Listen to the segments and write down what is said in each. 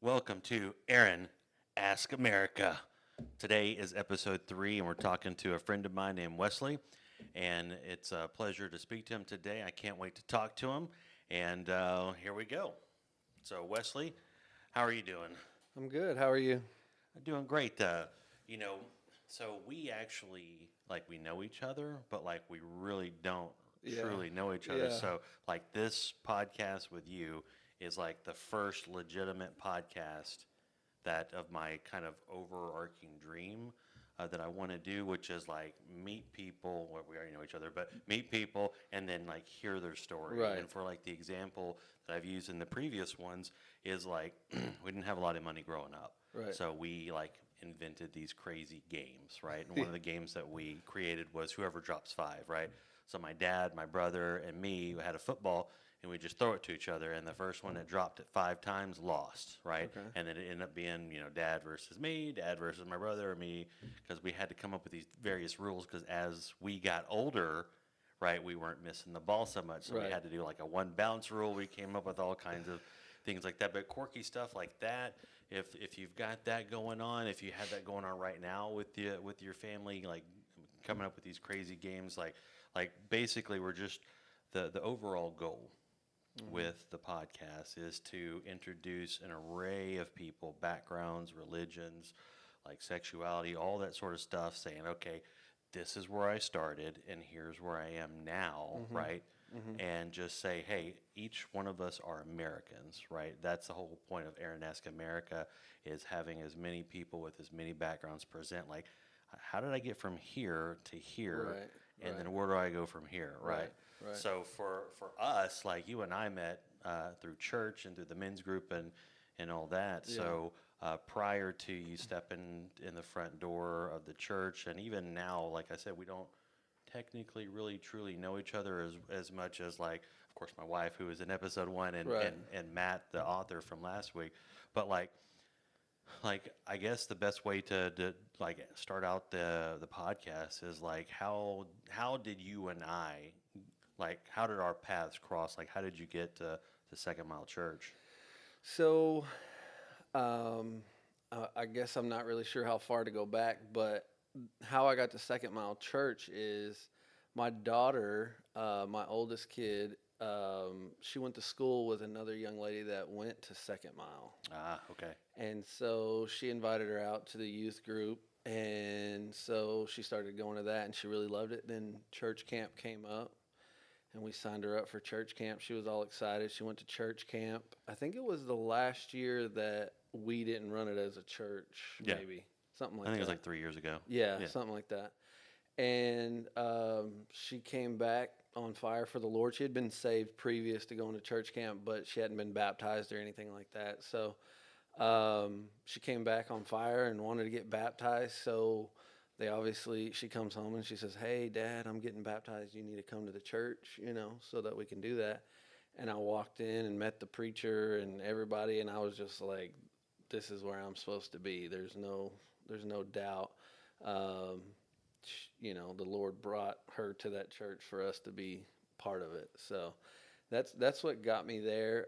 Welcome to Aaron Ask America. Today is episode 3, and we're talking to a friend of mine named Wesley. And it's a pleasure to speak to him today. I can't wait to talk to him. And here we go. So, Wesley, how are you doing? I'm good. How are you? I'm doing great. You know, so we actually, we know each other, but, we really don't Yeah. truly know each other. Yeah. So, this podcast with you is, the first legitimate podcast that of my kind of overarching dream that I want to do, which is meet people. Well, we already know each other, but meet people and then hear their story. Right. And for the example that I've used in the previous ones is we didn't have a lot of money growing up, Right. so we invented these crazy games, right? And one of the games that we created was whoever drops five, right? So my dad, my brother, and me had a football, and we just throw it to each other. And the first one that dropped it 5 times lost, right? Okay. And then it ended up being, dad versus me, dad versus my brother, or me, because we had to come up with these various rules. Because as we got older, right, we weren't missing the ball so much, so we Right. had to do a one bounce rule. We came up with all kinds of things like that, but quirky stuff like that. If you've got that going on, if you had that going on right now with your family, coming up with these crazy games, basically we're just the overall goal with the podcast is to introduce an array of people, backgrounds, religions, sexuality, all that sort of stuff, saying, okay, this is where I started and here's where I am now, Mm-hmm. right? Mm-hmm. And just say, hey, each one of us are Americans, right? That's the whole point of Aaron Ask America is having as many people with as many backgrounds present, how did I get from here to here? Right. And Right. then where do I go from here, right? Right. Right. So for us, you and I met through church and through the men's group and all that. Yeah. So prior to you stepping in the front door of the church, and even now, like I said, we don't technically really truly know each other as much as of course my wife who was in episode 1 Right. and Matt the author from last week. But I guess the best way to start out the podcast is how did you and I how did our paths cross? How did you get to Second Mile Church? So, um, I guess I'm not really sure how far to go back, but how I got to Second Mile Church is my daughter, my oldest kid, she went to school with another young lady that went to Second Mile. Ah, okay. And so she invited her out to the youth group. And so she started going to that and she really loved it. Then church camp came up and we signed her up for church camp. She was all excited. She went to church camp. I think it was the last year that we didn't run it as a church, Yeah. maybe. Something I like think it that. was 3 years ago. Yeah, Yeah. something like that. And she came back on fire for the Lord. She had been saved previous to going to church camp, but she hadn't been baptized or anything like that. So she came back on fire and wanted to get baptized. So she comes home and she says, "Hey, Dad, I'm getting baptized. You need to come to the church, so that we can do that." And I walked in and met the preacher and everybody, and I was just like, "This is where I'm supposed to be. There's no doubt." Um, the Lord brought her to that church for us to be part of it. So that's what got me there.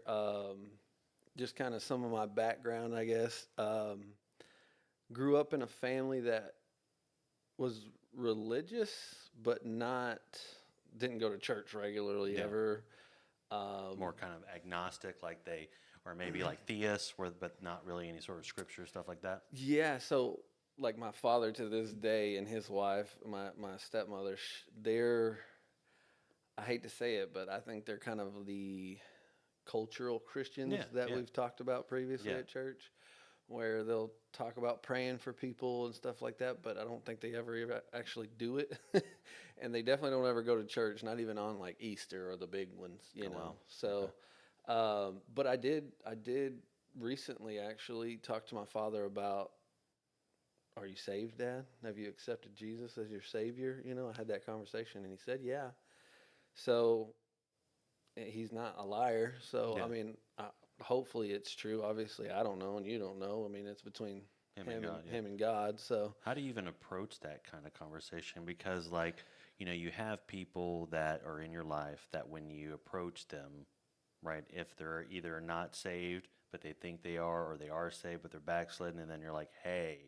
Just kind of some of my background, I guess. Grew up in a family that was religious, but didn't go to church regularly Yeah. ever. More kind of agnostic, or maybe theists, but not really any sort of scripture stuff like that. Yeah, so like my father to this day and his wife, my stepmother, they're, I hate to say it, but I think they're kind of the cultural Christians Yeah, that yeah, we've talked about previously yeah. at church, where they'll talk about praying for people and stuff like that, but I don't think they ever actually do it. And they definitely don't ever go to church, not even on like Easter or the big ones, Oh, wow. So, but I did recently actually talk to my father about, "Are you saved, Dad? Have you accepted Jesus as your Savior?" I had that conversation and he said, "Yeah." So he's not a liar. So, Yeah. I mean, hopefully it's true. Obviously, I don't know and you don't know. I mean, it's between Him and God, yeah. him and God. So, How do you even approach that kind of conversation? Because, you have people that are in your life that when you approach them, right, if they're either not saved, but they think they are, or they are saved, but they're backslidden. And then you're like, hey,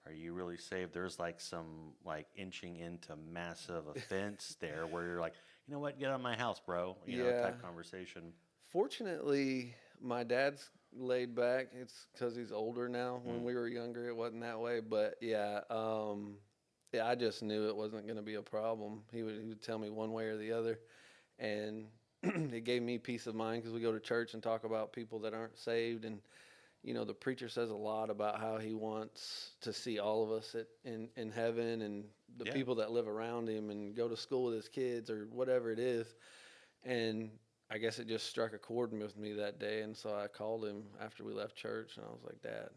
are you really saved? There's like some like inching into massive offense there where you're like, you know what, get out of my house, bro, Yeah. type conversation. Fortunately, my dad's laid back. It's because he's older now. When Mm. we were younger, it wasn't that way. But yeah, yeah, I just knew it wasn't going to be a problem. He would tell me one way or the other, and it gave me peace of mind because we go to church and talk about people that aren't saved, and the preacher says a lot about how he wants to see all of us in heaven, and the Yeah. people that live around him and go to school with his kids or whatever it is. And I guess it just struck a chord with me that day, and so I called him after we left church, and I was like, "Dad,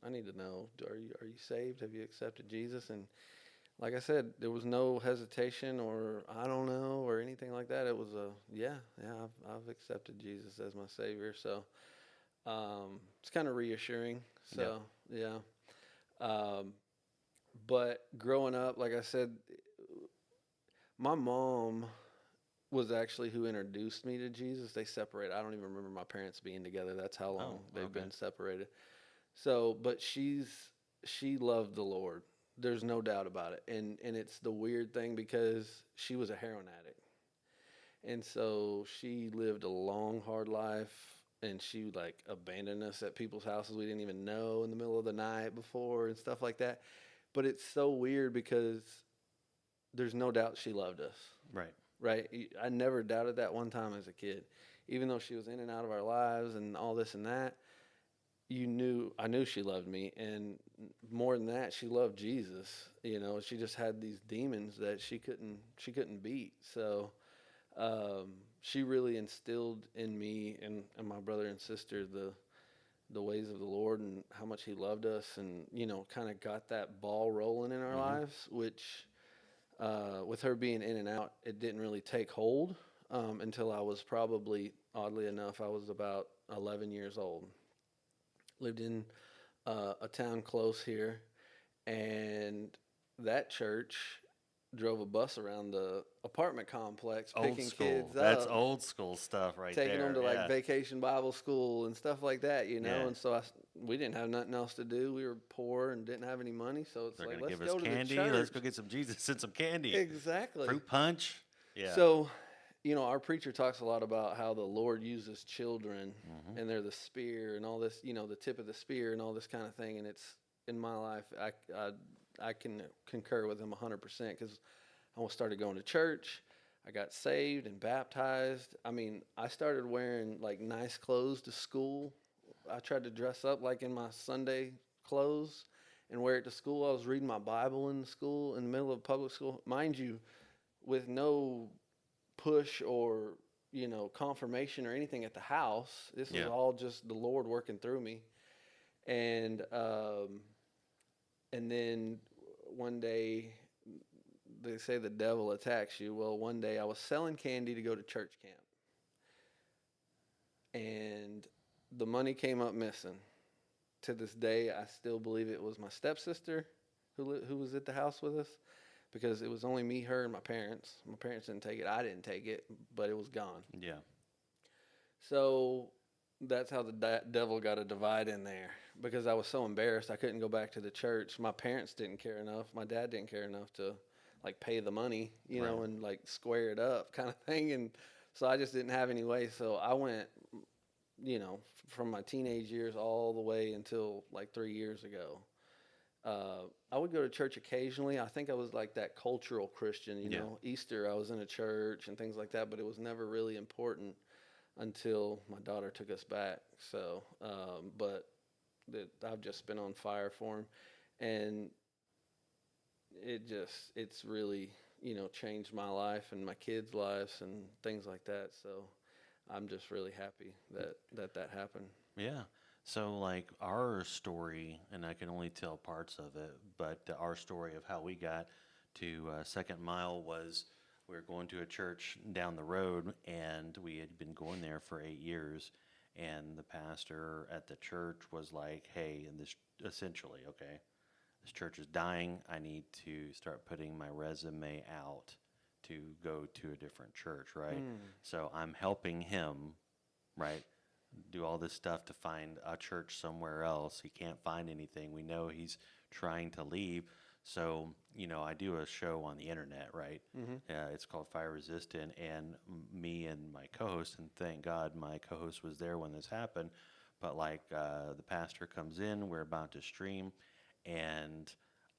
I need to know. Are you saved? Have you accepted Jesus?" And like I said, there was no hesitation or I don't know or anything like that. It was a yeah. I've accepted Jesus as my Savior. So it's kind of reassuring. Yep. So yeah. Um, but growing up, like I said, my mom was actually who introduced me to Jesus. They separated. I don't even remember my parents being together. That's how Oh, long they've okay. been separated. So, but she loved the Lord. There's no doubt about it. And it's the weird thing because she was a heroin addict. And so she lived a long, hard life, and she like abandoned us at people's houses we didn't even know in the middle of the night before and stuff like that. But it's so weird because there's no doubt she loved us, Right. right? I never doubted that one time as a kid. Even though she was in and out of our lives and all this and that, I knew she loved me, and more than that, she loved Jesus. She just had these demons that she couldn't beat. So she really instilled in me and my brother and sister the ways of the Lord and how much He loved us, and kind of got that ball rolling in our Mm-hmm. lives. Which, with her being in and out, it didn't really take hold until I was probably, oddly enough, I was about 11 years old. Lived in a town close here, and that church drove a bus around the apartment complex Old picking school. kids That's up, old school stuff right taking them there. to like Yeah. vacation Bible school and stuff like that. Yeah. And so we didn't have nothing else to do. We were poor and didn't have any money, so it's They're like, gonna let's give us go to the candy. Let's church. go get some Jesus and some candy. Exactly. Fruit punch. Yeah. So, our preacher talks a lot about how the Lord uses children, Mm-hmm. and they're the spear and all this, the tip of the spear and all this kind of thing. And it's in my life, I can concur with him 100% because I started going to church. I got saved and baptized. I mean, I started wearing like nice clothes to school. I tried to dress up like in my Sunday clothes and wear it to school. I was reading my Bible in school in the middle of public school, mind you, with no push or confirmation or anything at the house. This was Yeah. all just the Lord working through me. And then one day they say the devil attacks you. Well, one day I was selling candy to go to church camp, and the money came up missing. To this day, I still believe it was my stepsister who was at the house with us, because it was only me, her, and my parents. My parents didn't take it. I didn't take it, but it was gone. Yeah. So that's how the devil got a divide in there, because I was so embarrassed I couldn't go back to the church. My parents didn't care enough. My dad didn't care enough to like pay the money, Right. and like square it up kind of thing. And so I just didn't have any way. So I went, from my teenage years all the way until like 3 years ago. I would go to church occasionally. I think I was like that cultural Christian, Yeah. Easter, I was in a church and things like that, but it was never really important until my daughter took us back. So, but I've just been on fire for him, and it's really, changed my life and my kids' lives and things like that. So I'm just really happy that happened. Yeah. So, like, our story, and I can only tell parts of it, but our story of how we got to Second Mile was we were going to a church down the road, and we had been going there for 8 years. And the pastor at the church was like, hey, and this essentially, okay, this church is dying. I need to start putting my resume out to go to a different church, right? Mm. So I'm helping him, right? do all this stuff to find a church somewhere else. He can't find anything. We know he's trying to leave. So, I do a show on the internet, right? It's called Fire Resistant, and me and my co-host, and thank God my co-host was there when this happened. But like, the pastor comes in, we're about to stream, and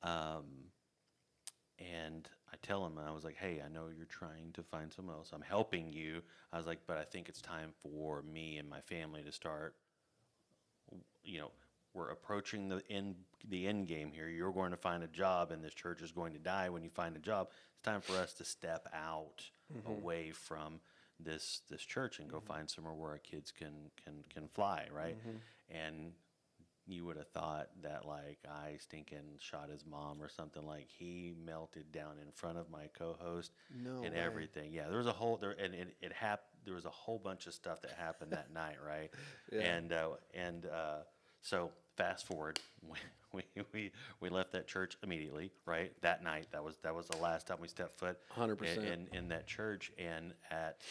um, I tell him, I was like, hey, I know you're trying to find someone else. I'm helping you. I was like, but I think it's time for me and my family to start, you know, we're approaching the end game here. You're going to find a job, and this church is going to die when you find a job. It's time for us to step out away from this church and go find somewhere where our kids can fly, right? And you would have thought that like I stinking shot his mom or something. Like he melted down in front of my co-host No and way. everything. Yeah, there was a whole there and it happened. There was a whole bunch of stuff that happened that night, right? Yeah. So fast forward, we left that church immediately, right? That night, that was the last time we stepped foot 100%. in that church, and at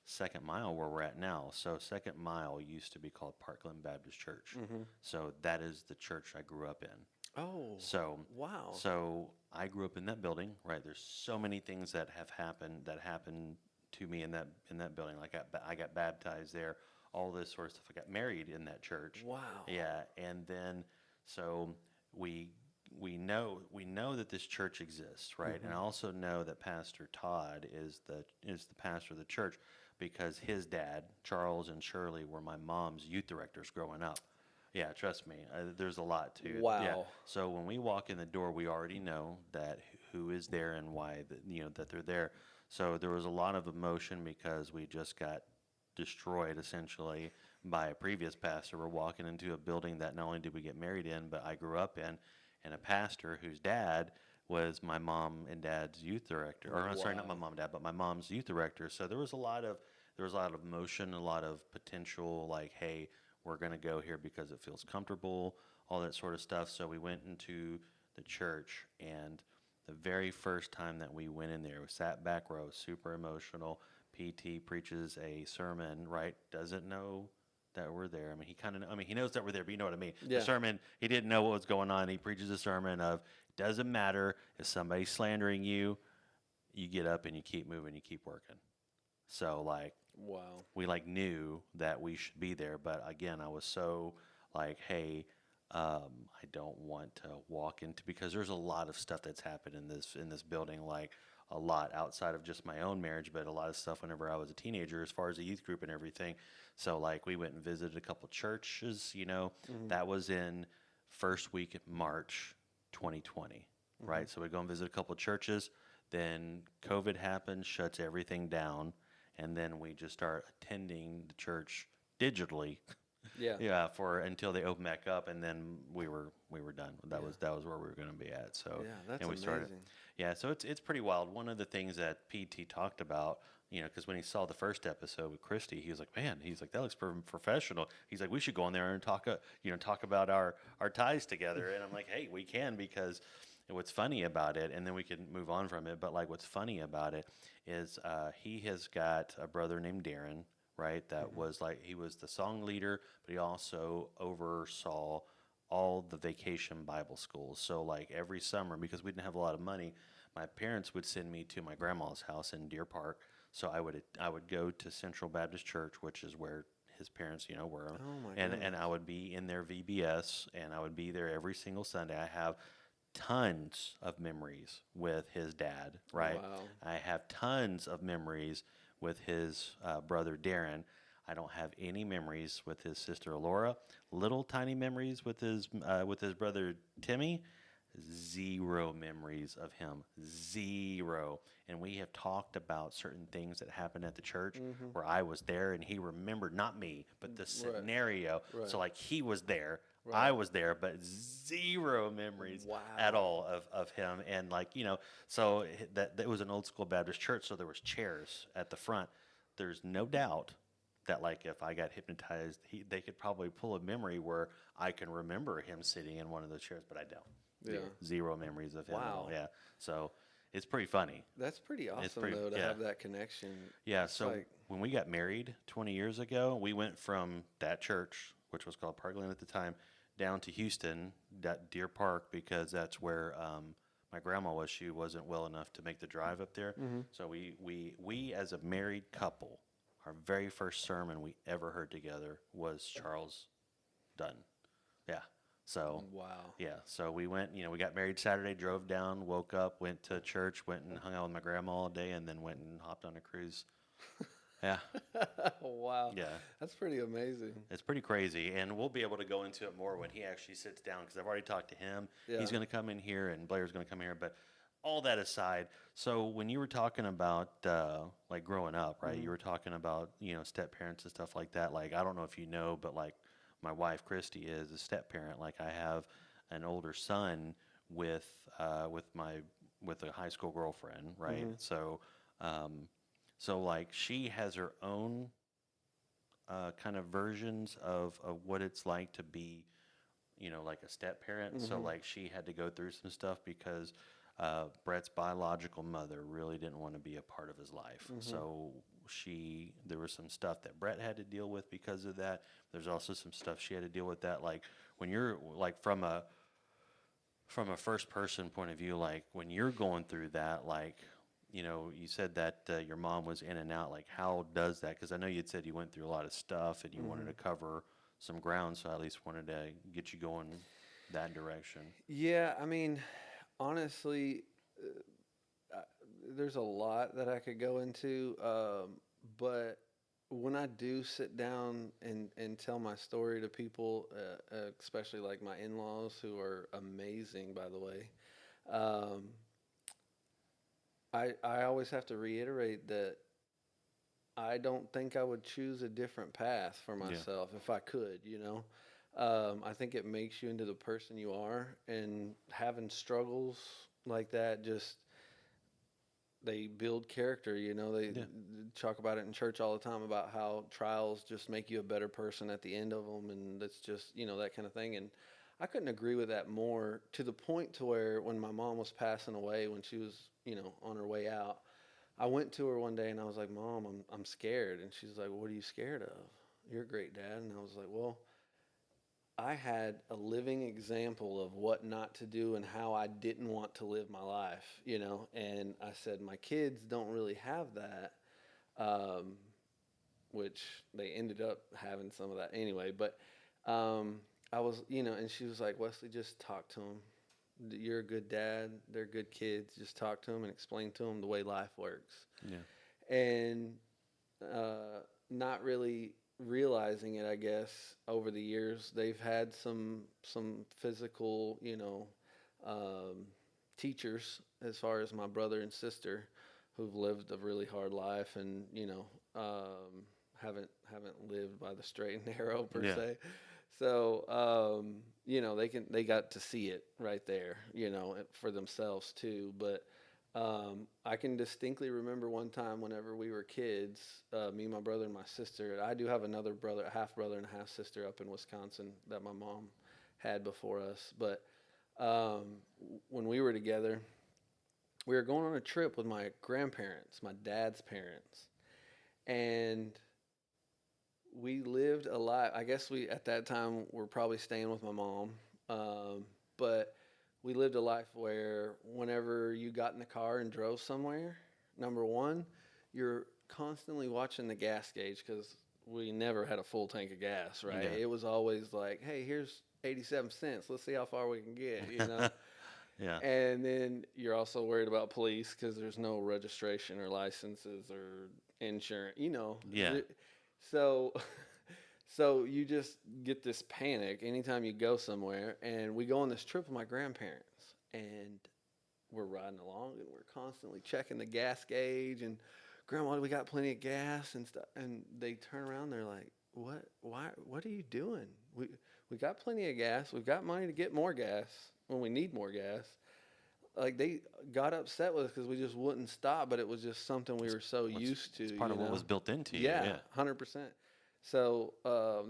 Second Mile where we're at now. So Second Mile used to be called Parkland Baptist Church. So that is the church I grew up in. Oh, So wow. so I grew up in that building, right? There's so many things that happened to me in that building. Like I got baptized there, all this sort of stuff. I got married in that church. Wow. Yeah, and then so we we know that this church exists, right? And I also know that Pastor Todd is the pastor of the church because his dad, Charles and Shirley, were my mom's youth directors growing up. Yeah, trust me. There's a lot to it. Yeah. Wow. So when we walk in the door, we already know that who is there and why that they're there. So there was a lot of emotion because we just got destroyed essentially by a previous pastor. We're walking into a building that not only did we get married in, but I grew up in, and a pastor whose dad was my mom and dad's youth director. Or I'm sorry, not my Wow. mom and dad, but my mom's youth director. So there was a lot of emotion, a lot of potential, like, hey, we're going to go here because it feels comfortable, all that sort of stuff. So we went into the church, and the very first time that we went in there, we sat back row, super emotional. PT preaches a sermon, right? Doesn't know that we're there. I mean, he knows that we're there, but you know what I mean. Yeah. The sermon, he didn't know what was going on. He preaches a sermon of, doesn't matter if somebody's slandering you, you get up and you keep moving, you keep working. So like, Wow. we like knew that we should be there, but again, I was so like, hey, I don't want to walk into because there's a lot of stuff that's happened in this building, like a lot outside of just my own marriage, but a lot of stuff whenever I was a teenager, as far as the youth group and everything. So like, we went and visited a couple churches. That was in first week of March, 2020, right? So we go and visit a couple churches. Then COVID happens, shuts everything down, and then we just start attending the church digitally. Yeah. Yeah, for until they open back up, and then we were done. That was where we were going to be at. So Yeah, that's and we started. amazing. Yeah, so it's pretty wild. One of the things that PT talked about, because when he saw the first episode with Christy, he was like, man, he's like, that looks professional. He's like, we should go in there and talk about our ties together. And I'm like, hey, we can, because what's funny about it, and then we can move on from it. But like, what's funny about it is he has got a brother named Darren, right? That was like, he was the song leader, but he also oversaw all the vacation Bible schools. So like every summer, because we didn't have a lot of money, my parents would send me to my grandma's house in Deer Park. So I would go to Central Baptist Church, which is where his parents, were, Oh my and goodness. I would be in their VBS, and I would be there every single Sunday. I have tons of memories with his dad, right? Wow. I have tons of memories with his brother Darren. I don't have any memories with his sister Laura. Little tiny memories with his brother Timmy. Zero memories of him. Zero. And we have talked about certain things that happened at the church where I was there and he remembered, not me, but the scenario. Right. So like, he was there, Right. I was there, but zero memories Wow. at all of him. And like, so that was an old school Baptist church, so there was chairs at the front. There's no doubt that like, if I got hypnotized, they could probably pull a memory where I can remember him sitting in one of those chairs, but I don't. Yeah. Zero memories of him at all. Wow. Yeah. So it's pretty funny. That's pretty It's awesome pretty though to yeah. have that connection. Yeah, It's so like, when we got married 20 years ago, we went from that church, which was called Parkland at the time, down to Houston, that Deer Park, because that's where my grandma was. She wasn't well enough to make the drive up there. hmm So we as a married couple, our very first sermon we ever heard together was Charles Dunn. Yeah. So wow. yeah, so we went, we got married Saturday, drove down, woke up, went to church, went and hung out with my grandma all day, and then went and hopped on a cruise. Yeah, Wow. yeah, That's pretty amazing. it's pretty crazy, and we'll be able to go into it more when he actually sits down because I've already talked to him. Yeah. He's going to come in here, and Blair's going to come here. But all that aside, so when you were talking about like growing up, right? hmm You were talking about step parents and stuff like that. Like I don't know if you know, but like my wife Christy is a step parent. Like I have an older son with with a high school girlfriend, right? hmm Um, so like she has her own kind of versions of what it's like to be, like a step parent. So hmm like she had to go through some stuff because Brett's biological mother really didn't want to be a part of his life. hmm So there was some stuff that Brett had to deal with because of that. There's also some stuff she had to deal with that. Like when you're like from a first person point of view, like when you're going through that, like, you said that your mom was in and out. Like, how does that? Because I know you'd said you went through a lot of stuff and you wanted hmm to cover some ground. So I at least wanted to get you going that direction. Yeah, I mean, honestly, uh, there's a lot that I could go into, but when I do sit down and tell my story to people, especially like my in-laws who are amazing, by the way, um, I always have to reiterate that I don't think I would choose a different path for Yeah. myself if I could, you know. I think it makes you into the person you are, and having struggles like that just they build character. You know, they Yeah. talk about it in church all the time about how trials just make you a better person at the end of them, and that's just that kind of thing. And I couldn't agree with that more to the point to where when my mom was passing away, when she was on her way out, I went to her one day and I was like, "Mom, I'm scared." And she's like, "What are you scared of? You're a great dad." And I was like, "Well, I had a living example of what not to do and how I didn't want to live my life, you know." And I said, "My kids don't really have that," um, which they ended up having some of that anyway. But I was, and she was like, "Wesley, just talk to them. You're a good dad. They're good kids. Just talk to them and explain to them the way life works." Yeah. And not really realizing it, I guess, over the years, they've had some physical, um, teachers as far as my brother and sister who've lived a really hard life and haven't lived by the straight and narrow per Yeah. se. So they got to see it right there, for themselves too. But I can distinctly remember one time whenever we were kids, me, my brother, and my sister. I do have another brother, a half brother and a half sister up in Wisconsin that my mom had before us. But when we were together, we were going on a trip with my grandparents, my dad's parents, and we lived a life. I guess we at that time were probably staying with my mom, but we lived a life where whenever you got in the car and drove somewhere, number one, you're constantly watching the gas gauge because we never had a full tank of gas, right? Yeah. It was always like, hey, here's 87 cents. Let's see how far we can get, you know? Yeah. And then you're also worried about police because there's no registration or licenses or insurance, Yeah. So, so you just get this panic anytime you go somewhere. And we go on this trip with my grandparents, and we're riding along, and we're constantly checking the gas gauge. And Grandma, we got plenty of gas and stuff. And they turn around, they're like, "What? Why? What are you doing? We got plenty of gas. We've got money to get more gas when we need more gas." Like they got upset with us because we just wouldn't stop, but it was just something we It's, were so well, it's, used to, it's part of what was built into you. Yeah, Yeah. 100%. So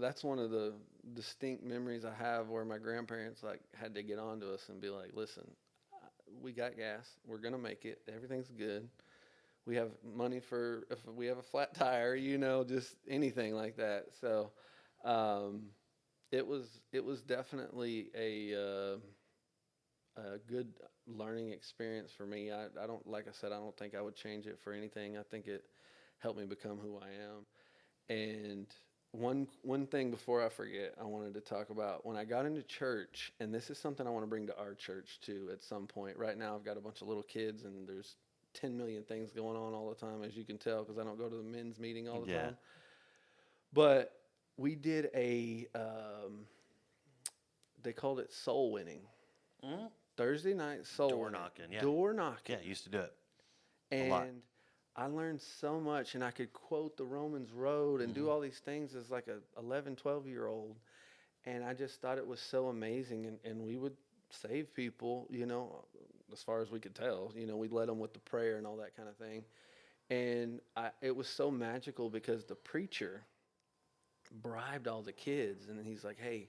that's one of the distinct memories I have where my grandparents like had to get on to us and be like, "Listen, we got gas. We're gonna make it. Everything's good. We have money for if we have a flat tire, just anything like that. So, um, it was definitely a good learning experience for me. I don't like I said I don't think I would change it for anything. I think it helped me become who I am. And one thing before I forget, I wanted to talk about when I got into church, and this is something I want to bring to our church too at some point. Right now, I've got a bunch of little kids, and there's 10 million things going on all the time, as you can tell, because I don't go to the men's meeting all the Yeah. time. But we did they called it soul winning. Mm-hmm. Thursday night soul Door winning. knocking. Yeah. Door knocking. Yeah. Used to do it a lot. And I learned so much, and I could quote the Romans Road and do Hmm. all these things as like a 11, 12-year-old. And I just thought it was so amazing. And we would save people, as far as we could tell. We'd let them with the prayer and all that kind of thing. And it was so magical because the preacher bribed all the kids. And he's like, hey,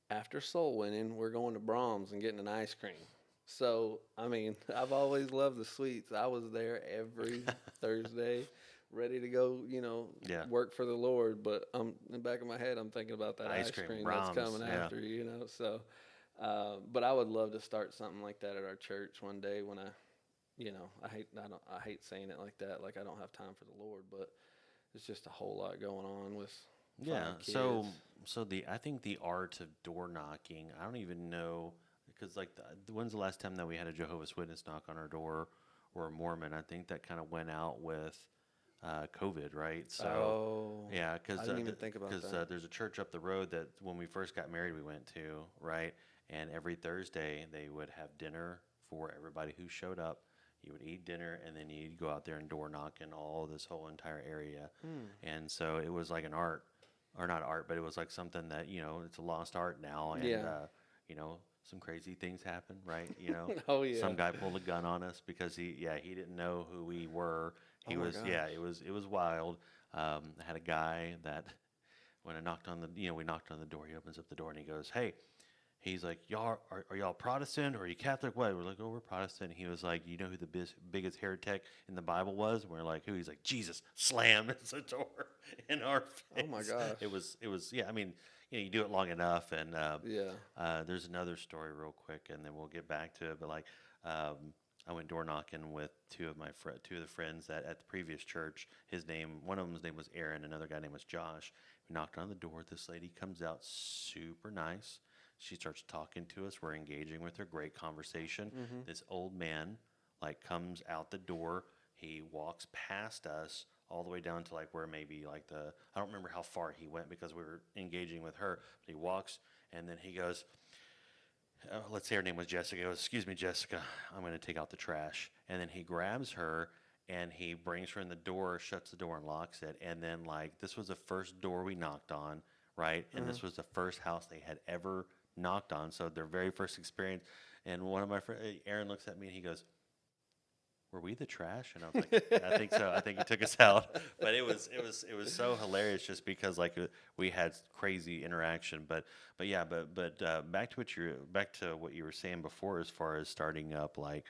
after soul winning, we're going to Brahms and getting an ice cream. So, I mean, I've always loved the sweets. I was there every Thursday, ready to go, Yeah. work for the Lord. But in the back of my head, I'm thinking about that Ice ice cream, cream that's Brahms. coming Yeah. after. So, but I would love to start something like that at our church one day when I hate saying it like that, like I don't have time for the Lord, but it's just a whole lot going on with Yeah. 5 kids. So I think the art of door knocking. I don't even know because like when's the last time that we had a Jehovah's Witness knock on our door or a Mormon? I think that kind of went out with COVID, right? So Oh, yeah, I didn't even think about that. there's a church up the road that when we first got married we went to, right? And every Thursday they would have dinner for everybody who showed up. You would eat dinner and then you'd go out there and door knock in all this whole entire area. Hmm. And so it was like an art, or not art, but it was like something that it's a lost art now. And Yeah. some crazy things happen, right? Oh yeah. Some guy pulled a gun on us because he didn't know who we were. Oh He my was yeah, gosh. it was wild. I had a guy that when I knocked on the we knocked on the door. He opens up the door and he goes, "Hey." He's like, "Y'all are y'all Protestant or are you Catholic? What?" We're like, "Oh, we're Protestant." He was like, "You know who the biggest heretic in the Bible was?" We're like, "Who?" He's like, "Jesus." Slam the door in our Oh my face. gosh. It was yeah. I mean, you do it long enough, and Yeah. there's another story real quick, and then we'll get back to it. But like, I went door knocking with two of the friends that at the previous church. One of them's name was Aaron, another guy name was Josh. We knocked on the door. This lady comes out, super nice. She starts talking to us. We're engaging with her. Great conversation. Mhm. This old man like comes out the door. He walks past us all the way down to like where maybe like I don't remember how far he went because we were engaging with her. But he walks and then he goes, let's say her name was Jessica. He goes, "Excuse me, Jessica, I'm going to take out the trash." And then he grabs her and he brings her in the door, shuts the door and locks it. And then like this was the first door we knocked on, right? And Uh-huh. this was the first house they had ever knocked on, so their very first experience. And one of my friends, Aaron, looks at me and he goes, "Were we the trash?" And I was like, "I think so. I think he took us out." But it was so hilarious just because like we had crazy interaction. But yeah, but back to what you were saying before as far as starting up like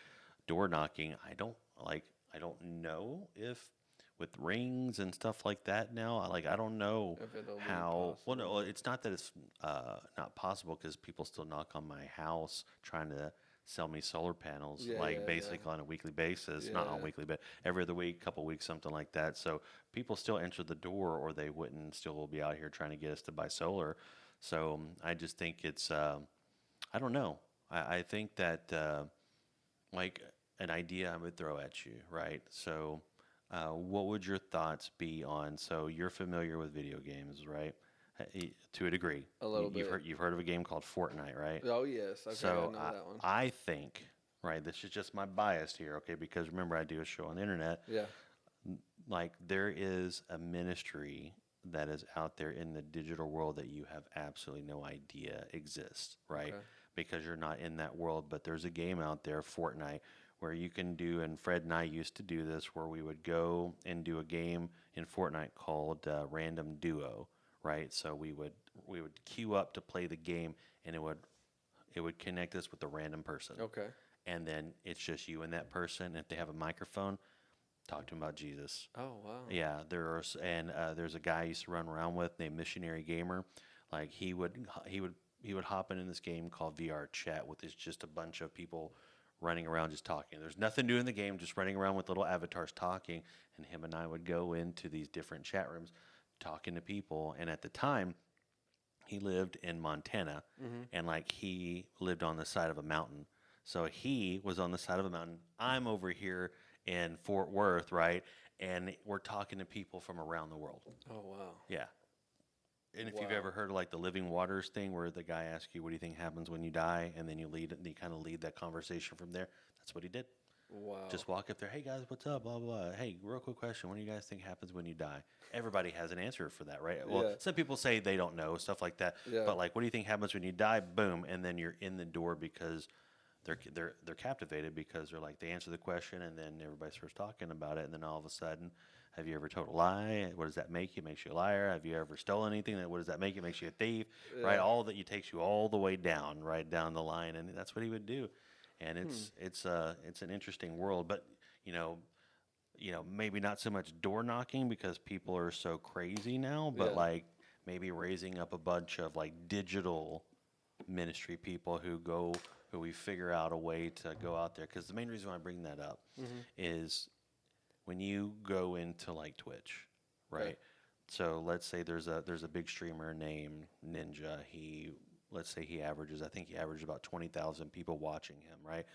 door knocking. I don't know if with rings and stuff like that now. I don't know If it'll be how. Well, no, possible. it's not that it's not possible because people still knock on my house trying to sell me solar panels, Yeah, like yeah, yeah. basically on a weekly basis, not on Yeah. weekly, but every other week, couple weeks, something like that. So people still enter the door, or they wouldn't still be out here trying to get us to buy solar. So I just think it's, I don't know. I think that like an idea I would throw at you, right? So what would your thoughts be on? So you're familiar with video games, right? To a degree, A little bit. you've heard of a game called Fortnite, right? Oh yes. Okay, I So know that one. I think, right, this is just my bias here, okay, because remember I do a show on the internet. Yeah. Like there is a ministry that is out there in the digital world that you have absolutely no idea exists, right? Okay. Because you're not in that world, but there's a game out there, Fortnite, where you can do, and Fred and I used to do this, where we would go and do a game in Fortnite called Random Duo, right? So we would queue up to play the game, and it would connect us with a random person. Okay. and then it's just you and that person. And if they have a microphone, talk to them about Jesus. Oh wow. Yeah, there's a guy I used to run around with named Missionary Gamer. Like he would hop in this game called VR Chat with just a bunch of people running around just talking. There's nothing new in the game, just running around with little avatars talking. And him and I would go into these different chat rooms talking to people. And at the time, he lived in Montana, Mm-hmm. and like he lived on the side of a mountain. So he was on the side of a mountain. I'm over here in Fort Worth, right? And we're talking to people from around the world. Oh wow. Yeah. And if you've Wow. ever heard of like the Living Waters thing, where the guy asks you, "What do you think happens when you die?" and then you kind of lead that conversation from there. That's what he did. Wow. Just walk up there. Hey guys, what's up? Blah blah blah. Hey, real quick question. What do you guys think happens when you die? Everybody has an answer for that, right? Well, Yeah. some people say they don't know stuff like that. Yeah. But like, what do you think happens when you die? Boom, and then you're in the door because they're captivated because they're like they answer the question and then everybody starts talking about it and then all of a sudden, have you ever told a lie? What does that make you? It makes you a liar. Have you ever stolen anything? What does that make you? It makes you a thief, right? Yeah. All that you takes you all the way down, right down the line, and that's what he would do. And Hmm. it's an interesting world, but you know maybe not so much door knocking because people are so crazy now, but Yeah. like maybe raising up a bunch of like digital ministry people who we figure out a way to go out there. Because the main reason why I bring that up Mm-hmm. is when you go into like Twitch, Okay. right? So let's say there's a big streamer named Ninja. Let's say I think he averages about 20,000 people watching him, right?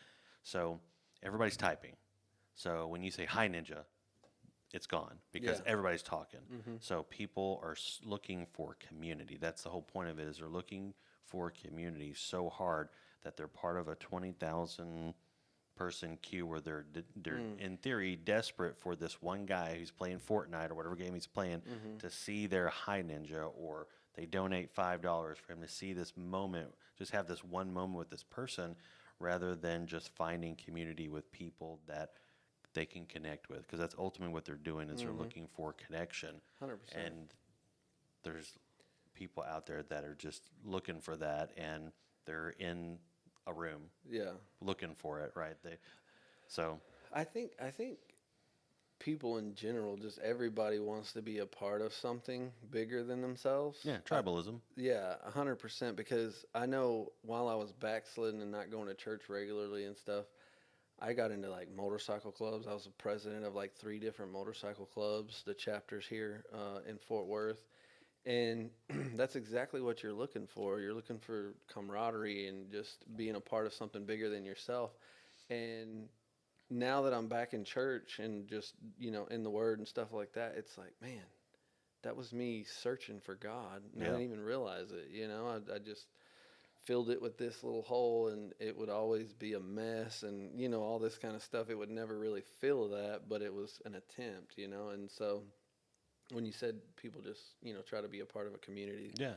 So everybody's typing. So when you say hi Ninja, it's gone because Yeah. everybody's talking. Mm-hmm. So people are looking for community. That's the whole point of it is they're looking for community so hard that they're part of a 20,000 person queue where they're Mm. in theory desperate for this one guy who's playing Fortnite or whatever game he's playing Mm-hmm. to see their hi ninja, or they donate $5 for him to see this moment, just have this one moment with this person rather than just finding community with people that they can connect with, because that's ultimately what they're doing is they're Mm-hmm. looking for connection. 100%. And there's people out there that are just looking for that, and they're in a room Yeah. looking for it, right? So I think people in general, just everybody wants to be a part of something bigger than themselves. yeah, tribalism. Yeah, 100%. Because I know while I was backslidden and not going to church regularly and stuff, I got into like motorcycle clubs. I was a president of like 3 different motorcycle clubs, the chapters here in Fort Worth. And that's exactly what you're looking for. You're looking for camaraderie and just being a part of something bigger than yourself. And now that I'm back in church and just, in the Word and stuff like that, it's like, man, that was me searching for God. And I Yeah. didn't even realize it. I just filled it with this little hole and it would always be a mess and, all this kind of stuff. It would never really fill that, but it was an attempt. And so when you said people just, try to be a part of a community, Yeah.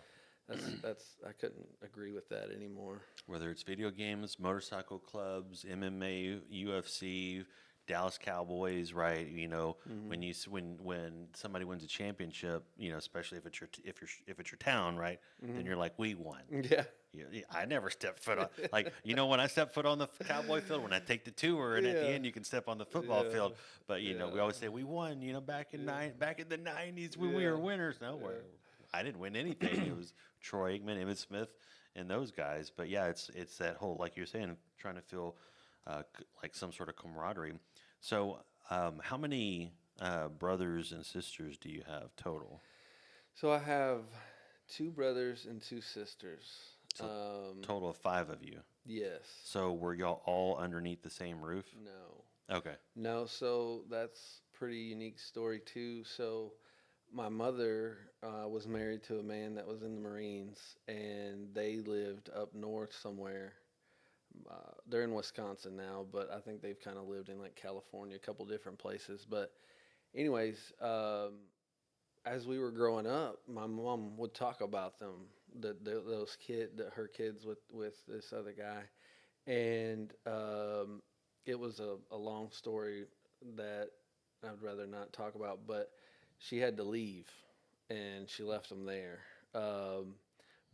I couldn't agree with that anymore. Whether it's video games, motorcycle clubs, MMA, UFC, Dallas Cowboys, right? Mm-hmm. When somebody wins a championship, especially if it's your town, right? Then Mm-hmm. you're like, we won. Yeah. Yeah, I never step foot on like when I step foot on the cowboy field, when I take the tour, and at the Yeah. end you can step on the football Yeah. field. But we Yeah. always say we won. Back in the '90s when we Yeah. were winners. No, Yeah. I didn't win anything. It was Troy Aikman, Emmitt Smith, and those guys. But yeah, it's that whole, like you're saying, trying to feel like some sort of camaraderie. So how many brothers and sisters do you have total? So I have 2 brothers and 2 sisters. So total of 5 of you. Yes. So were y'all all underneath the same roof? No. Okay. No. So that's pretty unique story too. So my mother was married to a man that was in the Marines, and they lived up north somewhere. They're in Wisconsin now, but I think they've kind of lived in like California, a couple different places. But anyways, as we were growing up, my mom would talk about them, her kids with this other guy, and it was a long story that I'd rather not talk about. But she had to leave, and she left them there.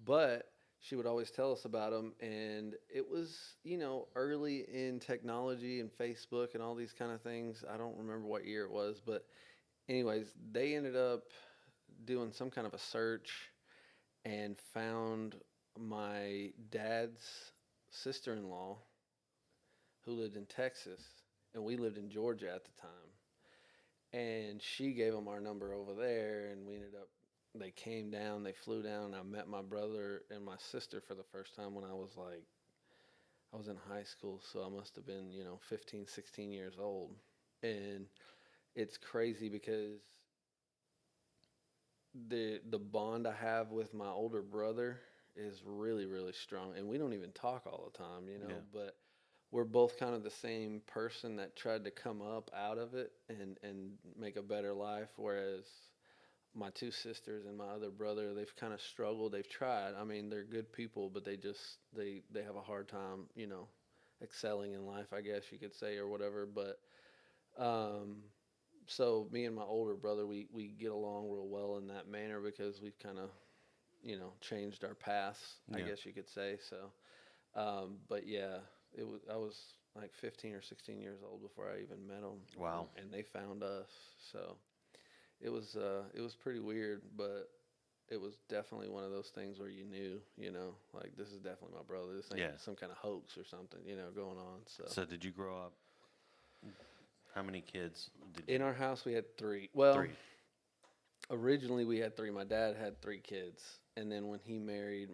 But she would always tell us about them, and it was, early in technology and Facebook and all these kind of things. I don't remember what year it was, but anyways, they ended up doing some kind of a search and found my dad's sister-in-law who lived in Texas, and we lived in Georgia at the time. And she gave them our number over there, and we ended up. They came down, they flew down. I met my brother and my sister for the first time when I was in high school, so I must have been, 15, 16 years old. And it's crazy because the bond I have with my older brother is really, really strong, and we don't even talk all the time, Yeah. but we're both kind of the same person that tried to come up out of it and make a better life, whereas my two sisters and my other brother, they've kind of struggled. They've tried. I mean, they're good people, but they have a hard time, excelling in life, I guess you could say, or whatever. But um, so me and my older brother, we get along real well in that manner because we've kind of, changed our paths, I Yeah. guess you could say. So, but yeah, I was like 15 or 16 years old before I even met them. Wow. And they found us. So it was pretty weird, but it was definitely one of those things where you knew, like this is definitely my brother. This ain't Yeah. some kind of hoax or something, going on. So So did you grow up? How many kids did you? in our house we had three. Well, Three. originally we had three. My dad had three kids, and then when he married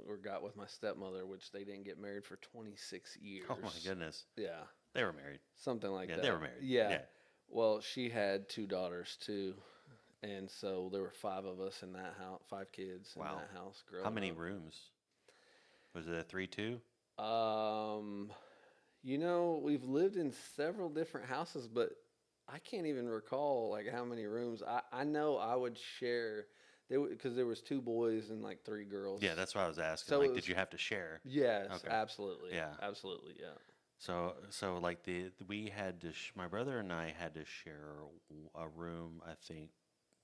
or got with my stepmother, which they didn't get married for 26 years. Oh my goodness. Yeah, They were married. something like Yeah, that. they were married. Yeah. Yeah. Well, she had two daughters too, and so there were five of us in that house, five kids in Wow. that house growing How many up. rooms? Was it a 3-2? Um, we've lived in several different houses, but I can't even recall like how many rooms. I know I would share because there was two boys and like three girls. Yeah, that's what I was asking. So Like, it did was you have to share? yes, Okay. absolutely, Yeah. absolutely, yeah. So like we had to my brother and I had to share a room. I think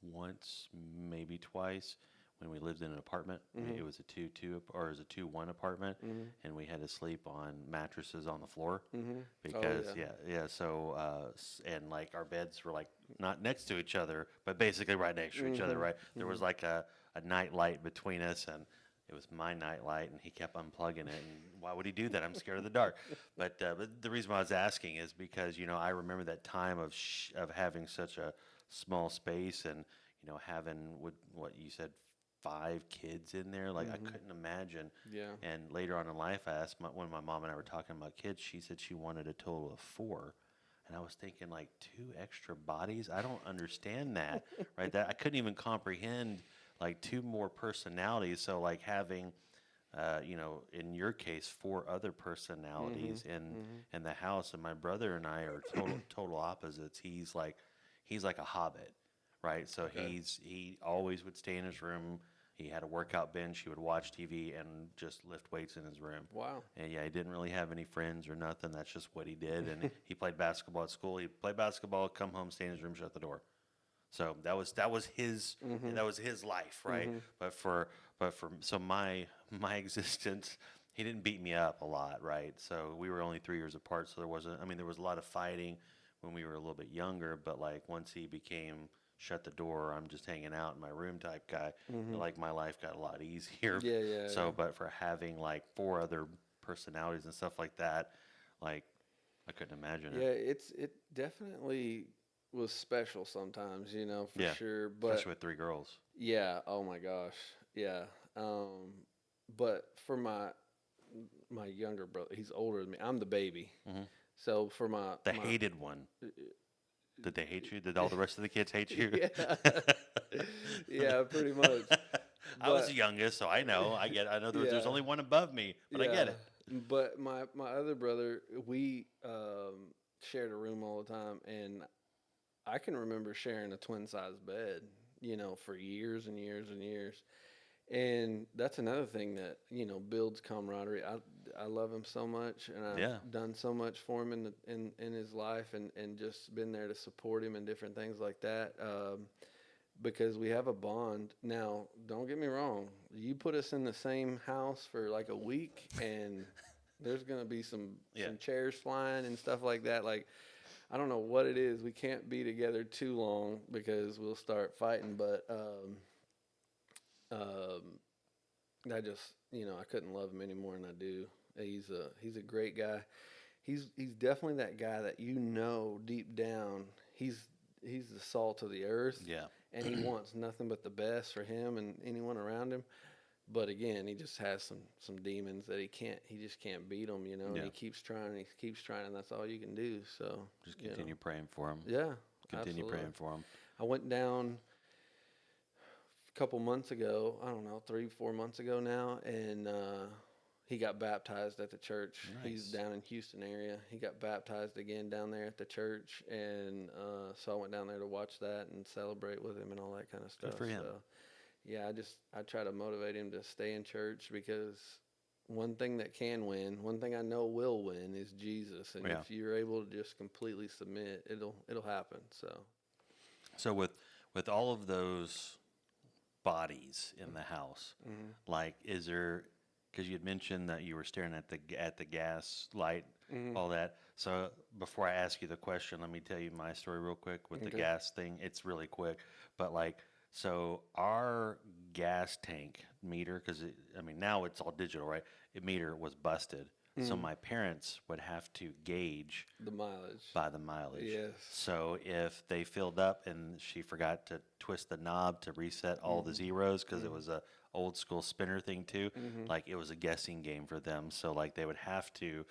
once, maybe twice, when we lived in an apartment. Mhm, It was a 2-2 or it was a 2-1 apartment, mhm, and we had to sleep on mattresses on the floor mhm. Oh because yeah. yeah. So and like our beds were like not next to each other, but basically right next to each other. Mhm, Right, there was mhm. like a night light between us, and it was my night light, and he kept unplugging it. And why would he do that? I'm scared of the dark. But the reason why I was asking is because I remember that time of having such a small space, and having what you said, 5 kids in there. Like I Mhm. couldn't imagine. Yeah. And later on in life, I asked when my mom and I were talking about kids, she said she wanted a total of 4. And I was thinking, like, 2 extra bodies. I don't understand that, right? That I couldn't even comprehend like 2 more personalities. So like having, in your case, 4 other Mhm. personalities in Mhm. in the house. And my brother and I are total opposites. He's like a hobbit, right? So Okay. he always would stay in his room. He had a workout bench. He would watch TV and just lift weights in his room. Wow. And yeah, he didn't really have any friends or nothing. That's just what he did. And he played basketball at school. He'd play basketball, come home, stay in his room, shut the door. So Mhm. that was his life, right? Mhm. But for so my existence, he didn't beat me up a lot, right? So we were only 3 years apart, so there wasn't. I mean, there was a lot of fighting when we were a little bit younger, but like once he became shut the door, I'm just hanging out in my room type guy. Mhm. Like my life got a lot easier. Yeah, yeah, So, yeah. but for having like 4 other personalities and stuff like that, like I couldn't imagine it. Yeah, it definitely was special sometimes, for Yeah, sure. But especially with 3 girls. yeah, oh my gosh. Yeah. Um but for my younger brother, he's older than me. I'm the baby. Hmm. So for my The my hated one. Did they hate you? Did all the rest of the kids hate you? yeah. Yeah, pretty much. I was But the youngest, so I know. I get. I know there's yeah. only one above me, but I get Yeah, it. but my other brother, we shared a room all the time, and I can remember sharing a twin size bed, for years and years and years. And that's another thing that builds camaraderie. I love him so much, and I've Yeah, done so much for him in his life, and just been there to support him and different things like that. Because we have a bond. Now, don't get me wrong, you put us in the same house for like a week, and there's gonna be some chairs flying and stuff like that. Like, I don't know what it is. We can't be together too long because we'll start fighting. But I just, I couldn't love him any more than I do. He's a great guy. He's definitely that guy that deep down he's the salt of the earth. Yeah. And he wants nothing but the best for him and anyone around him. But again, he just has some demons that he just can't beat them, Yeah. And he keeps trying, and that's all you can do. So Just continue praying for him. Yeah, Continue absolutely. praying for him. I went down a couple months ago. I don't know, 3-4 months ago now, and he got baptized at the church. Nice. He's down in Houston area. He got baptized again down there at the church, and so I went down there to watch that and celebrate with him and all that kind of stuff. Good for him. So, yeah, I try to motivate him to stay in church, because one thing that can win, one thing I know will win, is Jesus. And if you're able to just completely submit, it'll happen. So with all of those bodies in the house, like, is there? Because you had mentioned that you were staring at the gas light, all that. So before I ask you the question, let me tell you my story real quick with the gas thing. It's really quick, but so our gas tank meter, because now it's all digital, right? Meter was busted, so my parents would have to gauge the mileage by the mileage. Yes. So if they filled up and she forgot to twist the knob to reset all the zeros, because it was a old school spinner thing too, it was a guessing game for them. So they would have to,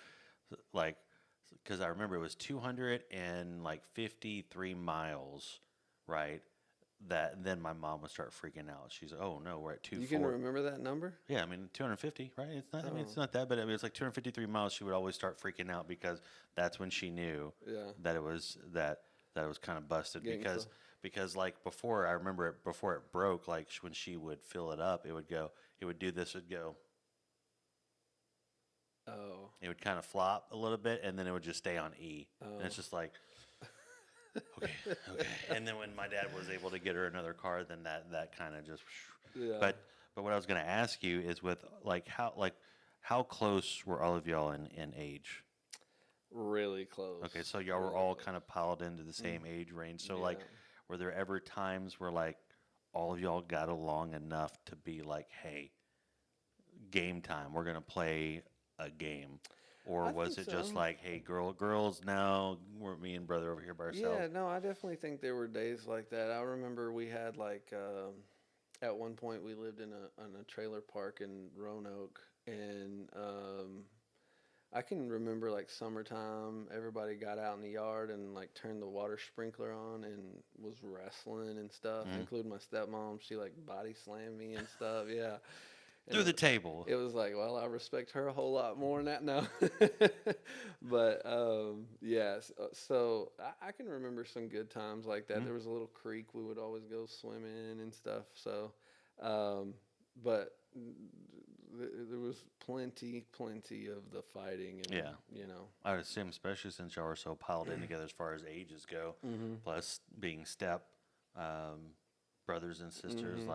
because I remember it was 253 miles, right? That then my mom would start freaking out. She's like, "Oh no, we're at 240." You can remember that number? Yeah, 250, right? It's not. It's not that, but it's like 253 miles. She would always start freaking out, because that's when she knew that it was kind of busted. Because before, I remember it before it broke. When she would fill it up, it would do this. It would go. Oh. It would kind of flop a little bit, and then it would just stay on E. And it's just like. Okay. And then when my dad was able to get her another car, then that kind of just. Yeah. But what I was going to ask you is, with how close were all of y'all in age? Really close. Okay, so y'all were all kind of piled into the same age range. So were there ever times where all of y'all got along enough to be like, "Hey, game time, we're gonna play a game"? Or was it just like, "Hey, girls, now we're me and brother over here by ourselves"? Yeah, no, I definitely think there were days like that. I remember we had at one point we lived in a trailer park in Roanoke, and I can remember summertime, everybody got out in the yard and turned the water sprinkler on and was wrestling and stuff, including my stepmom. She body slammed me and stuff. Yeah. Through the table. It was well, I respect her a whole lot more than that now. But yes, so I can remember some good times like that. There was a little creek we would always go swimming in and stuff. So, but there was plenty of the fighting. And, I would assume, especially since y'all are so piled in together as far as ages go, plus being step brothers and sisters.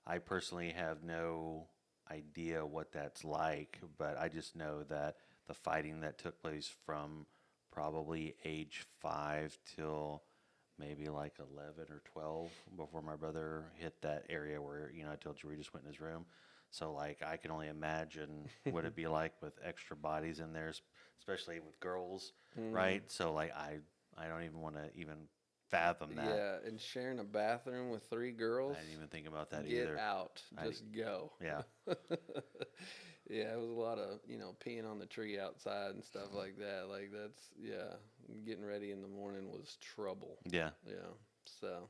I personally have no idea what that's like, but I just know that the fighting that took place from probably age 5 till maybe 11 or 12, before my brother hit that area where I told you we just went in his room. So I can only imagine what it'd be like with extra bodies in there, especially with girls, right? So I don't even want to even fathom that. Yeah, and sharing a bathroom with 3 girls. I didn't even think about that either. Get out. Just go. Yeah. Yeah, it was a lot of, peeing on the tree outside and stuff like that. Getting ready in the morning was trouble. Yeah. Yeah. So,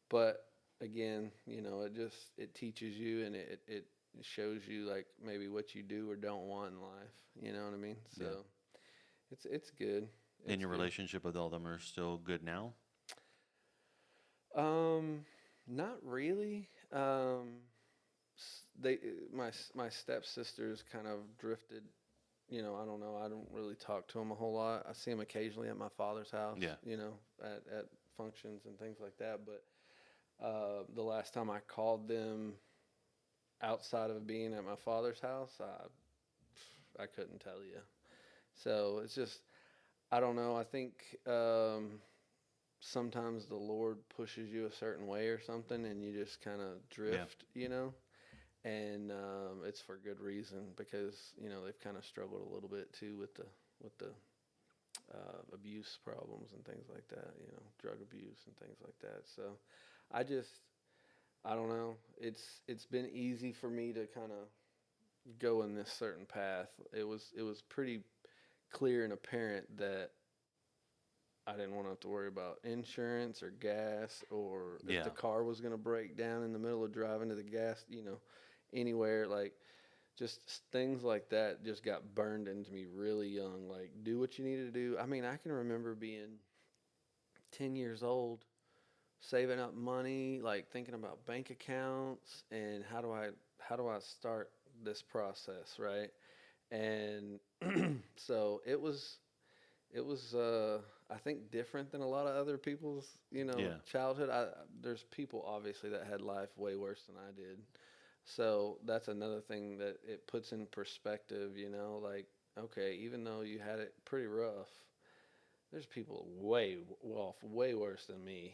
but again, it teaches you, and it shows you maybe what you do or don't want in life. You know what I mean? So it's good. And your relationship with all of them are still good now? Not really. My stepsisters kind of drifted. I don't know. I don't really talk to them a whole lot. I see them occasionally at my father's house. Yeah. At functions and things like that. But the last time I called them, outside of being at my father's house, I couldn't tell you. So it's just, I don't know. I think sometimes the Lord pushes you a certain way or something, and you just kind of Yeah. drift, you know. And it's for good reason because they've kind of struggled a little bit too with the abuse problems and things like that. Drug abuse and things like that. So I just I don't know. It's been easy for me to kind of go in this certain path. It was pretty clear and apparent that I didn't want to have to worry about insurance or gas or if Yeah. the car was going to break down in the middle of driving to the gas, anywhere. Like just things like that just got burned into me really young. Like do what you need to do. I mean, I can remember being 10 years old, saving up money, like thinking about bank accounts and how do I start this process, right? And so it was I think different than a lot of other people's Yeah. childhood. There's people obviously that had life way worse than I did, so that's another thing that it puts in perspective. Like, okay, even though you had it pretty rough, there's people way off, way worse than me.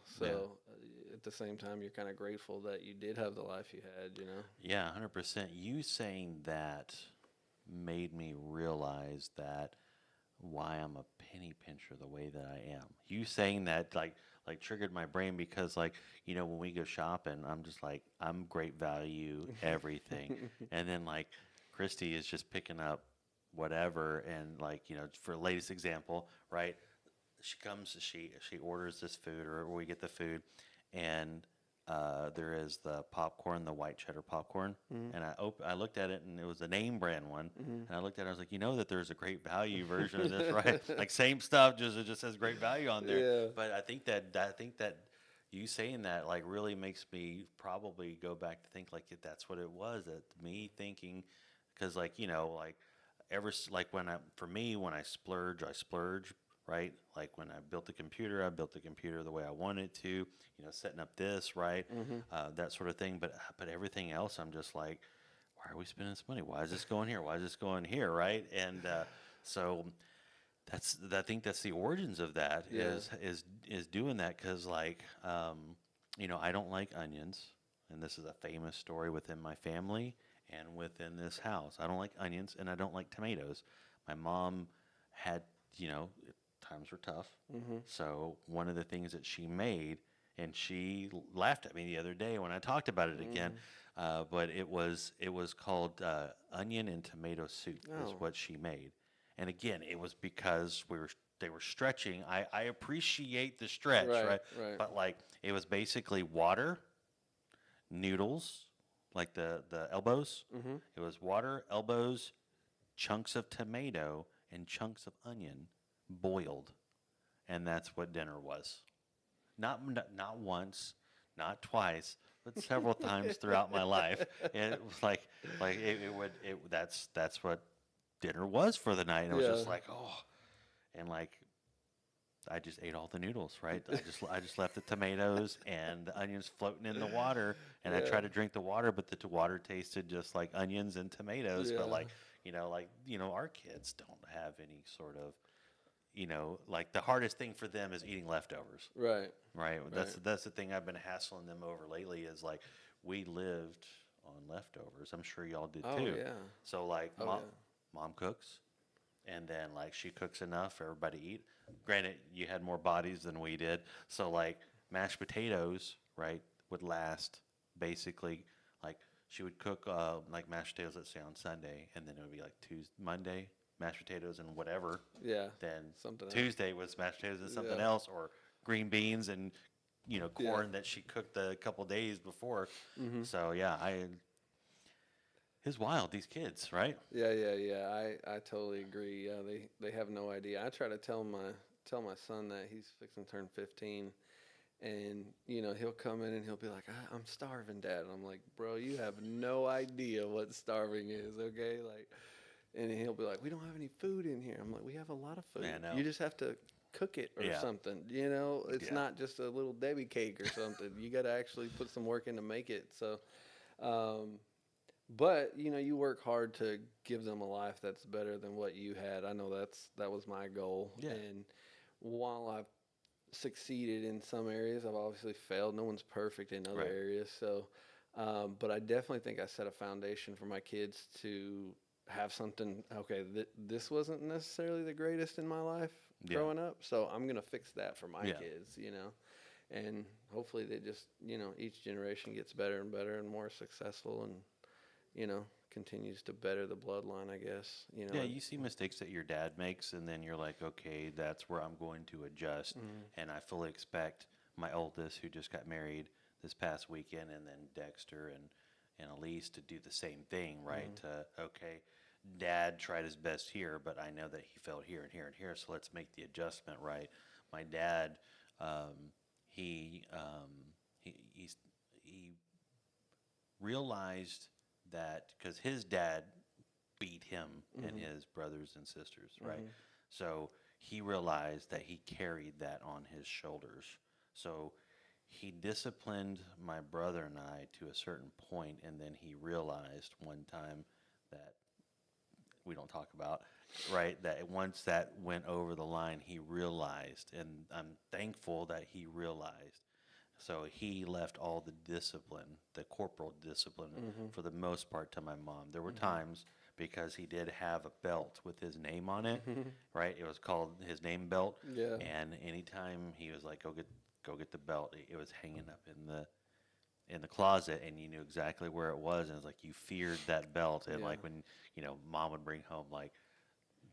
So Yeah. at the same time, you're kind of grateful that you did have the life you had. Yeah, 100%. You saying that made me realize that why I'm a penny pincher the way that I am. You saying that like triggered my brain because like, when we go shopping, I'm just like I'm great value everything. And then like Christy is just picking up whatever and like, for latest example, right? She comes, she orders this food or we get the food and there is the popcorn, the white cheddar popcorn, Mhm. and I looked at it and it was a name brand one, Mhm. and I looked at it, I was like, that there's a great value version of this, right? Like same stuff, just it just says great value on there. Yeah. But I think that you saying that like really makes me probably go back to think like if that's what it was, that me thinking, because like like like for me when I splurge, right? Like when I built the computer, I built the computer the way I wanted to, setting up this, right? Mhm. That sort of thing. But everything else, I'm just like, why are we spending this money? Why is this going here? Why is this going here, right? And so I think that's the origins of that Yeah. is doing that because like I don't like onions, and this is a famous story within my family and within this house. I don't like onions and I don't like tomatoes. My mom had times were tough, Mhm. so one of the things that she made, and she laughed at me the other day when I talked about it again. Mhm. But it was called onion and tomato soup is Oh. what she made, and again, it was because they were stretching. I appreciate the stretch, Right. right? Right. But like it was basically water, noodles, like the elbows. Mhm. It was water, elbows, chunks of tomato, and chunks of onion boiled, and that's what dinner was. Not once, not twice, but several times throughout my life. And it was like it would it that's what dinner was for the night. And it was Yeah. just like, oh, and like I just ate all the noodles, right? I just left the tomatoes and the onions floating in the water, and I Yeah. tried to drink the water, but the water tasted just like onions and tomatoes. But Yeah. our kids don't have any sort of like the hardest thing for them is eating leftovers. Right. Right. That's Right. that's the thing I've been hassling them over lately is like we lived on leftovers. I'm sure y'all did Oh too. yeah. So like Oh yeah. mom cooks and then like she cooks enough for everybody to eat. Granted, you had more bodies than we did. So like mashed potatoes, right, would last basically like she would cook like mashed potatoes let's say on Sunday and then it would be like Tuesday, Monday mashed potatoes and whatever, Yeah. then Something else. Tuesday was mashed potatoes and something Yeah. else, or green beans and Yeah. corn that she cooked a couple days before. Mhm. So yeah, it's wild these kids, right? Yeah. Yeah. Yeah. I totally agree. Yeah. They have no idea. I try to tell my son that he's fixing to turn 15. And he'll come in and he'll be like, I'm starving, Dad. And I'm like, bro, you have no idea what starving is, okay? Like, and he'll be like, we don't have any food in here. I'm like, we have a lot of food. Man, no. You just have to cook it or Yeah, something. It's yeah, not just a little Debbie cake or something. You got to actually put some work in to make it. So, Um, but you work hard to give them a life that's better than what you had. I know that was my goal. Yeah. And while I've succeeded in some areas, I've obviously failed. No one's perfect in other Right. areas. So, but I definitely think I set a foundation for my kids to have something. Okay, this wasn't necessarily the greatest in my life Yeah. growing up, so I'm gonna fix that for my Yeah. kids. And hopefully they just each generation gets better and better and more successful, and continues to better the bloodline, I guess. Yeah, you see mistakes that your dad makes, and then you're like, okay, that's where I'm going to adjust. Mhm. And I fully expect my oldest, who just got married this past weekend, and then Dexter and Elise to do the same thing, right? Mhm. Okay, dad tried his best here, but I know that he failed here and here and here, so let's make the adjustment, right? My dad, um, he, he realized that because his dad beat him and Mhm. his brothers and sisters, right? Mhm. So he realized that he carried that on his shoulders. So he disciplined my brother and I to a certain point, and then he realized one time that we don't talk about, right? That once that went over the line, he realized, and I'm thankful that he realized. So he left all the discipline, the corporal discipline, Mhm. for the most part to my mom. There were Mhm. times because he did have a belt with his name on it, Mhm. right? It was called his name belt, Yeah. and anytime he was like, go get the belt," it was hanging up in the closet, and you knew exactly where it was, and it's like you feared that belt, and Yeah. like when mom would bring home like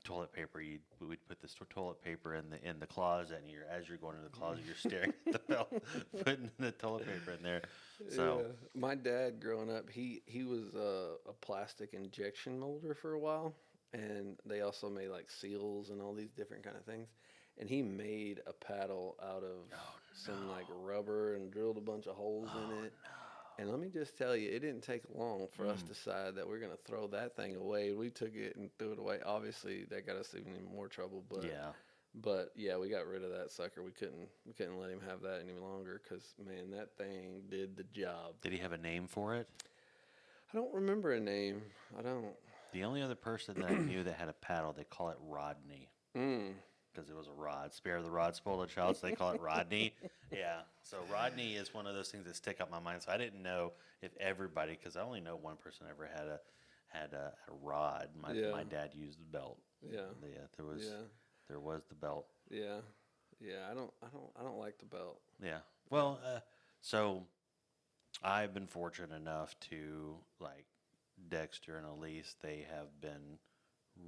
toilet paper, we would put this toilet paper in the closet, and as you're going into the closet, you're staring at the belt, putting the toilet paper in there. So Yeah. My dad growing up, he was a plastic injection molder for a while, and they also made like seals and all these different kind of things. And he made a paddle out of some like no, rubber and drilled a bunch of holes in oh it. And let me just tell you, it didn't take long for no, us to decide that we're gonna throw that thing away. We took it and threw it away. Obviously, that got us even in more trouble, yeah. but yeah, we got rid of that sucker. We couldn't let him have that any longer because man, that thing did the job. Did he have a name for it? I don't remember a name. I don't. The only other person that I knew that had a paddle, they call it Rodney Mm. because it was a rod. Spare the rod, spoil the child. So they call it Rodney. Yeah. So Rodney is one of those things that stick out my mind. So I didn't know if everybody, because I only know one person ever had a rod. My Yeah. dad used the belt. Yeah. Yeah, Yeah. there was the belt. Yeah. Yeah. I don't like the belt. Yeah. Yeah. Well, so I've been fortunate enough to like Dexter and Elise. They have been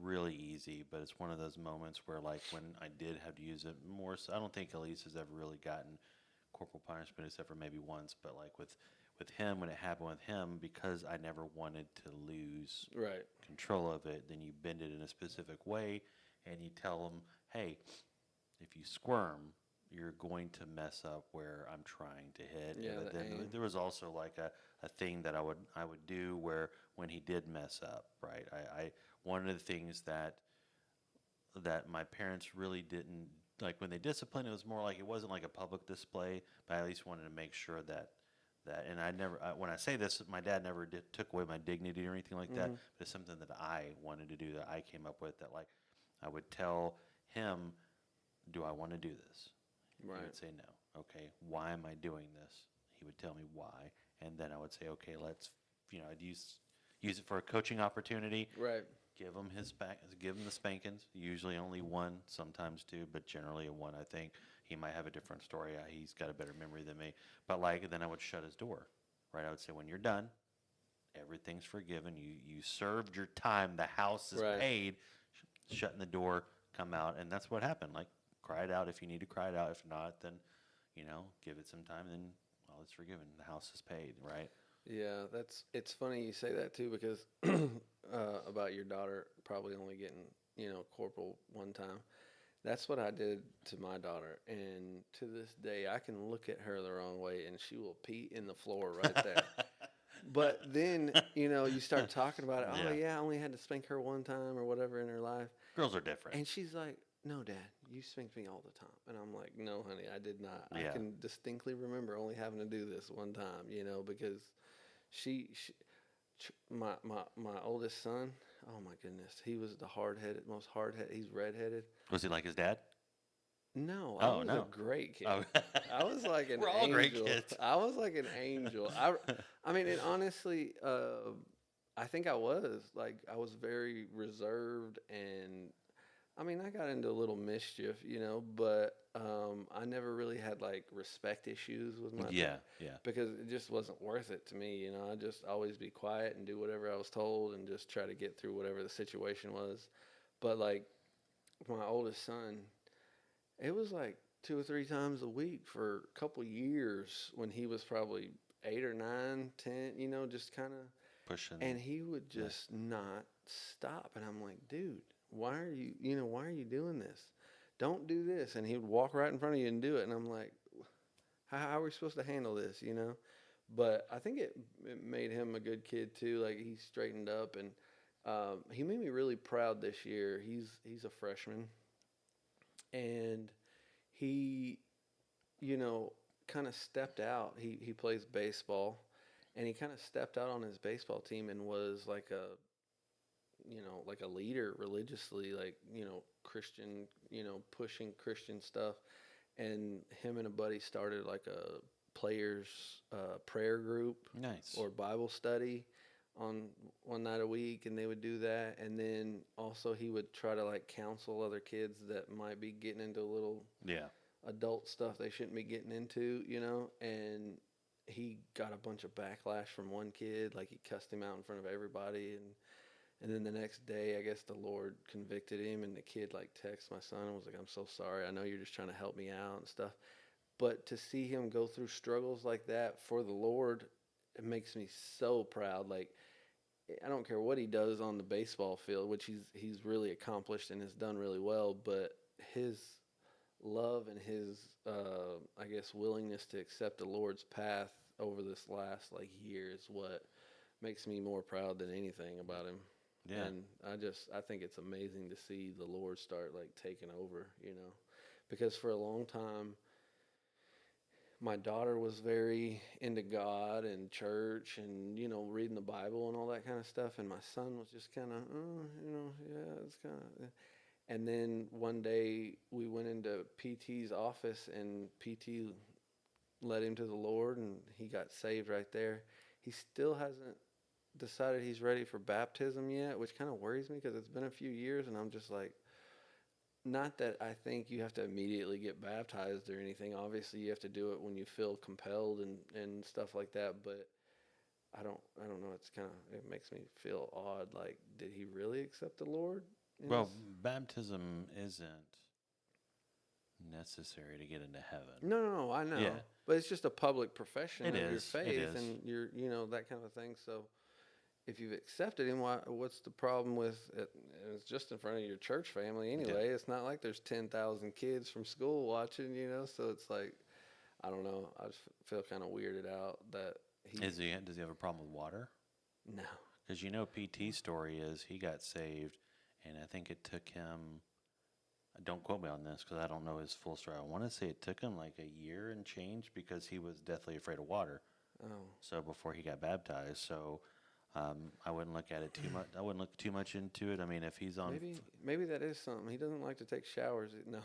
really easy, but it's one of those moments where like when I did have to use it more. So I don't think Elise has ever really gotten corporal punishment except for maybe once. But like with him, when it happened with him, because I never wanted to lose Right. control of it, then you bend it in a specific way, and you tell them, hey, if you squirm, you're going to mess up where I'm trying to hit. Yeah. But The then aim. there was also like a thing that I would do where when he did mess up, right? I one of the things that my parents really didn't like when they disciplined, it was more like it wasn't like a public display, but I at least wanted to make sure that and I never when I say this, my dad never took away my dignity or anything like that, Mhm. but it's something that I wanted to do that I came up with that like I would tell him, do I want to do this? He Right. would say no. Okay, why am I doing this? He would tell me why, and then I would say, okay, I'd use it for a coaching opportunity. Right. Give him the spankings. Usually only one, sometimes two, but generally a one. I think he might have a different story. He's got a better memory than me. But like, then I would shut his door. Right? I would say, when you're done, everything's forgiven. You served your time. The house is Right. paid. Shutting the door, come out, and that's what happened. Like, cry it out if you need to cry it out. If not, then give it some time. Then all is forgiven. The house is paid. Right? Yeah, it's funny you say that too because about your daughter probably only getting corporal one time. That's what I did to my daughter, and to this day I can look at her the wrong way and she will pee in the floor right there. But then you start talking about it. Oh Yeah. yeah, I only had to spank her one time or whatever in her life, Girls are different. and she's like, "No, Dad, you spanked me all the time." And I'm like, "No, honey, I did not. I Yeah. can distinctly remember only having to do this one time, because she my oldest son. Oh my goodness, he was the most hard headed. He's redheaded. Was he like his dad? No, I Oh was a no. great kid. Oh. I was like an We're all great angel. kids. I was like an angel. I mean, and honestly, I think I was like I was very reserved, and I mean, I got into a little mischief, but I never really had like respect issues with my Yeah, dad yeah. because it just wasn't worth it to me. I just always be quiet and do whatever I was told and just try to get through whatever the situation was. But like my oldest son, it was like 2 or 3 times a week for a couple years when he was probably 8 or 9, 10, just kind of, Pushing. and he would Yeah. just not stop. And I'm like, dude, why are you doing this? Don't do this. And he would walk right in front of you and do it. And I'm like, how are we supposed to handle this? But I think it made him a good kid too. Like he straightened up and he made me really proud this year. He's a freshman and he, you know, kind of stepped out. He plays baseball, and he kind of stepped out on his baseball team and was like like a leader religiously, like Christian, pushing Christian stuff. And him and a buddy started like a players prayer group Nice. or Bible study on one night a week, and they would do that. And then also he would try to like counsel other kids that might be getting into a little Yeah. adult stuff they shouldn't be getting into. And he got a bunch of backlash from one kid, like he cussed him out in front of everybody, and then the next day, I guess the Lord convicted him, and the kid like texted my son and was like, "I'm so sorry. I know you're just trying to help me out and stuff." But to see him go through struggles like that for the Lord, it makes me so proud. Like I don't care what he does on the baseball field, which he's really accomplished and has done really well, but his love and his I guess willingness to accept the Lord's path over this last like year is what makes me more proud than anything about him. Yeah. And I think it's amazing to see the Lord start like taking over. Because for a long time my daughter was very into God and church and reading the Bible and all that kind of stuff, and my son was just kind of yeah, it's kind of. And then one day we went into PT's office, and PT led him to the Lord, and he got saved right there. He still hasn't decided he's ready for baptism yet, which kind of worries me because it's been a few years, and I'm just like, not that I think you have to immediately get baptized or anything. Obviously, you have to do it when you feel compelled and stuff like that. But I don't know. It makes me feel odd. Like, did he really accept the Lord? Well, baptism isn't necessary to get into heaven. No, I know. Yeah. But it's just a public profession It of your is. It faith, is. and that kind of thing. So if you've accepted him, what's the problem with it? It's just in front of your church family anyway. Yeah. It's not like there's 10,000 kids from school watching, so it's like, I don't know. I just feel kind of weirded out that Does he have a problem with water? no. Because PT's story is he got saved, and I think it took him. Don't quote me on this because I don't know his full story. I want to say it took him like a year and change because he was deathly afraid of water. Oh. So before he got baptized, so I wouldn't look at it too much. I wouldn't look too much into it. I mean, if he's on, Maybe that is something. He doesn't like to take showers. No.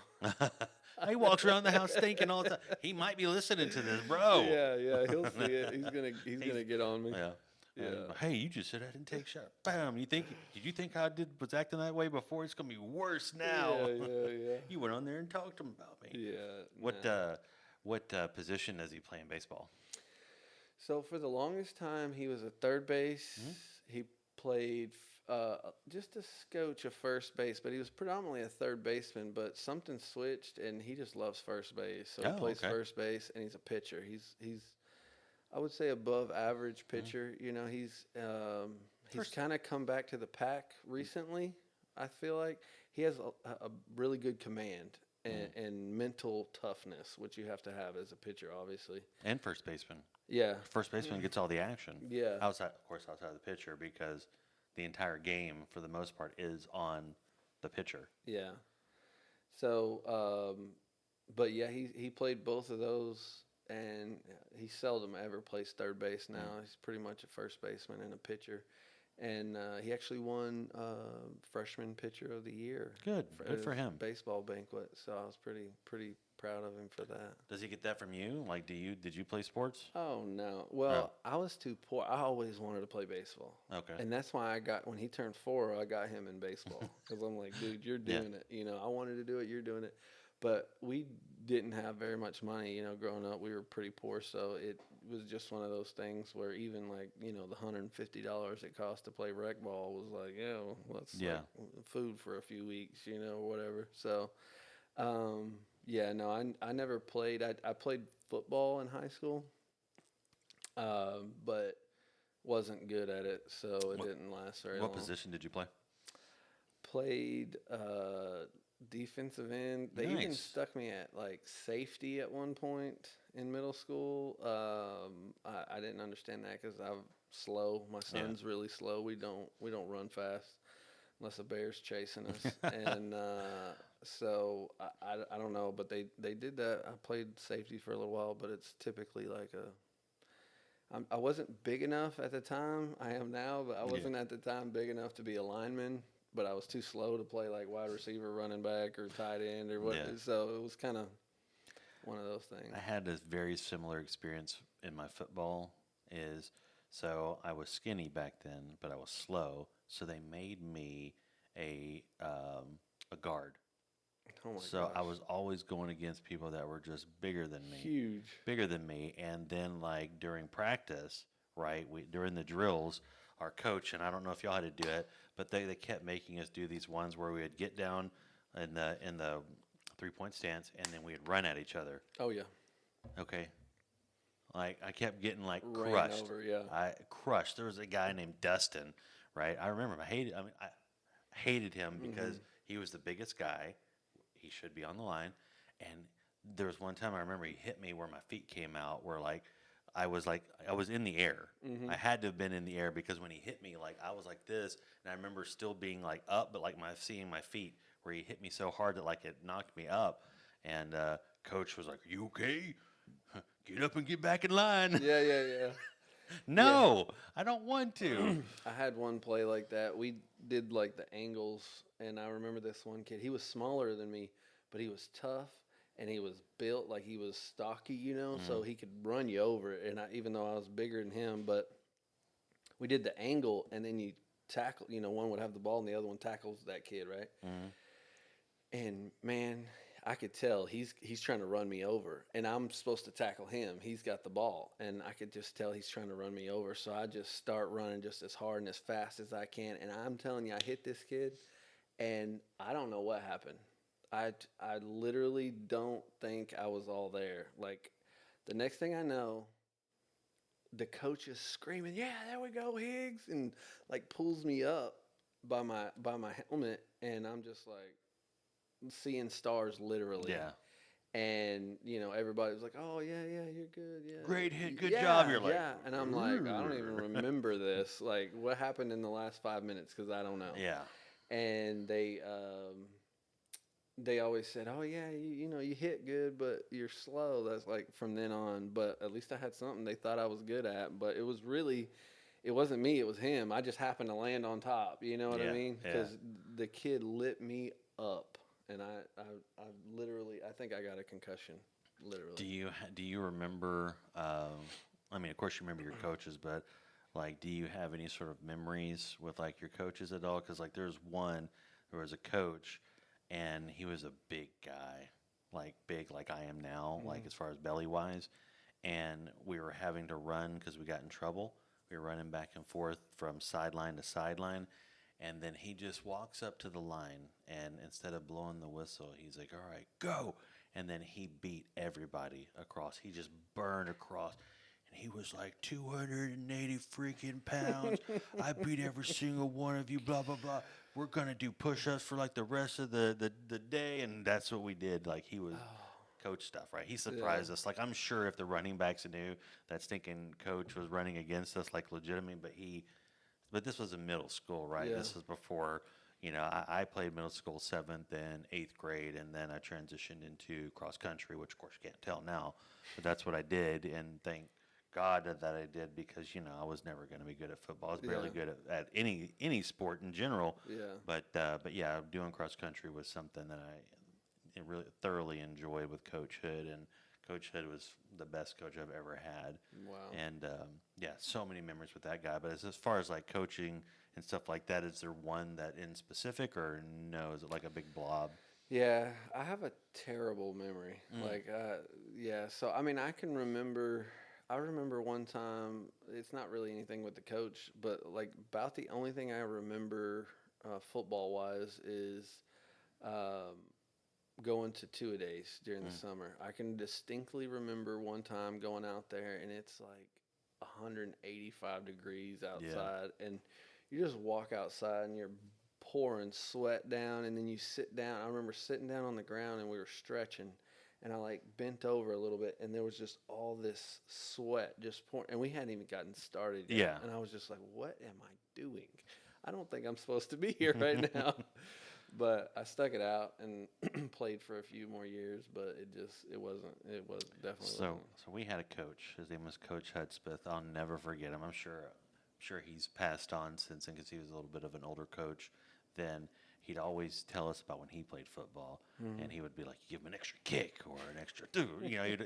he walks around the house stinking all the time. He might be listening to this, bro. Yeah, he'll see it. He's gonna get on me. Yeah. Yeah. Hey, you just said I didn't take shower. Bam! Did you think I was acting that way before? It's gonna be worse now. Yeah. You went on there and talked to him about me. Yeah. What position does he play in baseball? So for the longest time, he was at third base. Mm-hmm. He played just a scotch of first base, but he was predominantly a third baseman. But something switched, and he just loves first base. So he plays first base, and he's a pitcher. He's I would say above average pitcher. Mm-hmm. He's kind of come back to the pack recently. I feel like he has a really good command and mental toughness, which you have to have as a pitcher, obviously. And first baseman. Yeah. First baseman gets all the action. Yeah. Outside of the pitcher, because the entire game, for the most part, is on the pitcher. Yeah. So, but yeah, he played both of those and he seldom ever plays third base now. He's pretty much a first baseman and a pitcher. And he actually won freshman pitcher of the year. Good. at Good for his him. baseball banquet. So I was pretty proud of him for that. Does he get that from you? Like, did you play sports? Oh no! Oh, Well, I was too poor. I always wanted to play baseball, okay. and that's why when he turned 4, I got him in baseball because I'm like, dude, you're Yeah. doing it. I wanted to do it. You're doing it. But we didn't have very much money. Growing up, we were pretty poor, so it was just one of those things where even like the $150 it cost to play rec ball was like, yeah, well, that's Yeah. like food for a few weeks, or whatever. So. Yeah, no, I never played. I played football in high school, but wasn't good at it, so it What didn't last very what long. position did you play? Played defensive end. They even Nice. stuck me at like safety at one point in middle school. I didn't understand that because I'm slow. My Yeah. son's really slow. We don't run fast unless a bear's chasing us. And so I don't know, but they did that. I played safety for a little while, but it's typically like I wasn't big enough at the time. I am now, but I Yeah. wasn't at the time big enough to be a lineman. But I was too slow to play like wide receiver, running back, or tight end, or what. Yeah. So it was kind of one of those things. I had a very similar experience in my football. Is so I was skinny back then, but I was slow. So they made me a guard. Oh my So I gosh, was always going against people that were just huge. bigger than me. And then like during practice, right, during the drills, our coach, and I don't know if y'all had to do it, but they kept making us do these ones where we would get down in the 3-point stance and then we'd run at each other. Oh yeah, Okay. Like I kept getting like ran crushed. over. Yeah. I crushed. There was a guy named Dustin, right? I remember him. I hated him because Hmm. he was the biggest guy. He should be on the line. And there was one time I remember he hit me where my feet came out, where like I was in the air. Hmm. I had to have been in the air because when he hit me, like I was like this, and I remember still being like up, but like seeing my feet where he hit me so hard that like it knocked me up. And coach was like, "Are you okay? Get up and get back in line." Yeah, yeah, yeah. Yeah. No, I don't want to. I had one play like that. We did like the angles, and I remember this one kid. He was smaller than me, but he was tough, and he was built like he was stocky, so Mm, he could run you over. And even though I was bigger than him, but we did the angle, and then you tackle. One would have the ball, and the other one tackles that kid, right? mm, And man, I could tell he's trying to run me over, and I'm supposed to tackle him. He's got the ball, and I could just tell he's trying to run me over. So I just start running just as hard and as fast as I can. And I'm telling you, I hit this kid, and I don't know what happened. I literally don't think I was all there. Like the next thing I know, the coach is screaming, "Yeah, there we go, Higgs," and like pulls me up by my helmet, and I'm just like seeing stars literally. yeah. And everybody was like, "Oh yeah, yeah, you're good, yeah, Great hit, good job. yeah, You're like, yeah." And I'm like, I don't even remember this. Like, what happened in the last 5 minutes? Because I don't know. yeah, And they always said, "Oh yeah, you hit good, but you're slow." That's like from then on. But at least I had something they thought I was good at. But it wasn't me. It was him. I just happened to land on top. You know what I yeah, mean? yeah. Because the kid lit me up, and I literally, I think I got a concussion, literally. Do you remember? I mean, of course you remember your coaches, but like, do you have any sort of memories with like your coaches at all? Because like, there was a coach, and he was a big guy, like big like I am now, like Hmm. as far as belly wise, and we were having to run because we got in trouble. We were running back and forth from sideline to sideline, and then he just walks up to the line, and instead of blowing the whistle, he's like, "All right, go." And then he beat everybody across. He just burned across. And he was like 280 freaking pounds. I beat every single one of you, blah, blah, blah. We're going to do push ups for like the rest of the day. And that's what we did. Like he was Oh, coach stuff, right? He yeah, surprised us. Like I'm sure if the running backs knew that stinking coach was running against us, like legitimately, but this was in middle school, right? yeah. This was before, I played middle school, 7th and 8th grade, and then I transitioned into cross country, which of course you can't tell now, but that's what I did. And thank God that I did, because I was never going to be good at football. I was barely Yeah. good at any sport in general. Yeah. But yeah, doing cross country was something that I really thoroughly enjoyed with Coach Hood, and Coach Hood was the best coach I've ever had. Wow. And yeah, so many memories with that guy. But as far as like coaching and stuff like that, is there one that in specific, or no? Is it like a big blob? Yeah, I have a terrible memory. Mm, Yeah. So I mean, I can remember. I remember one time. It's not really anything with the coach, but like about the only thing I remember football wise is um, going to two-a-days during the mm, summer. I can distinctly remember one time going out there, and it's like 185 degrees yeah, outside, and you just walk outside and you're pouring sweat down, and then you sit down. I remember sitting down on the ground and we were stretching, and I like bent over a little bit, and there was just all this sweat just pouring, and we hadn't even gotten started yet. yeah. And I was just like, what am I doing? I don't think I'm supposed to be here right now. But I stuck it out and played for a few more years, but it was definitely So, wasn't. so we had a coach. His name was Coach Hudspeth. I'll never forget him. I'm sure he's passed on since then, because he was a little bit of an older coach. Then he'd always tell us about when he played football, and he would be like, "Give him an extra kick or an extra do."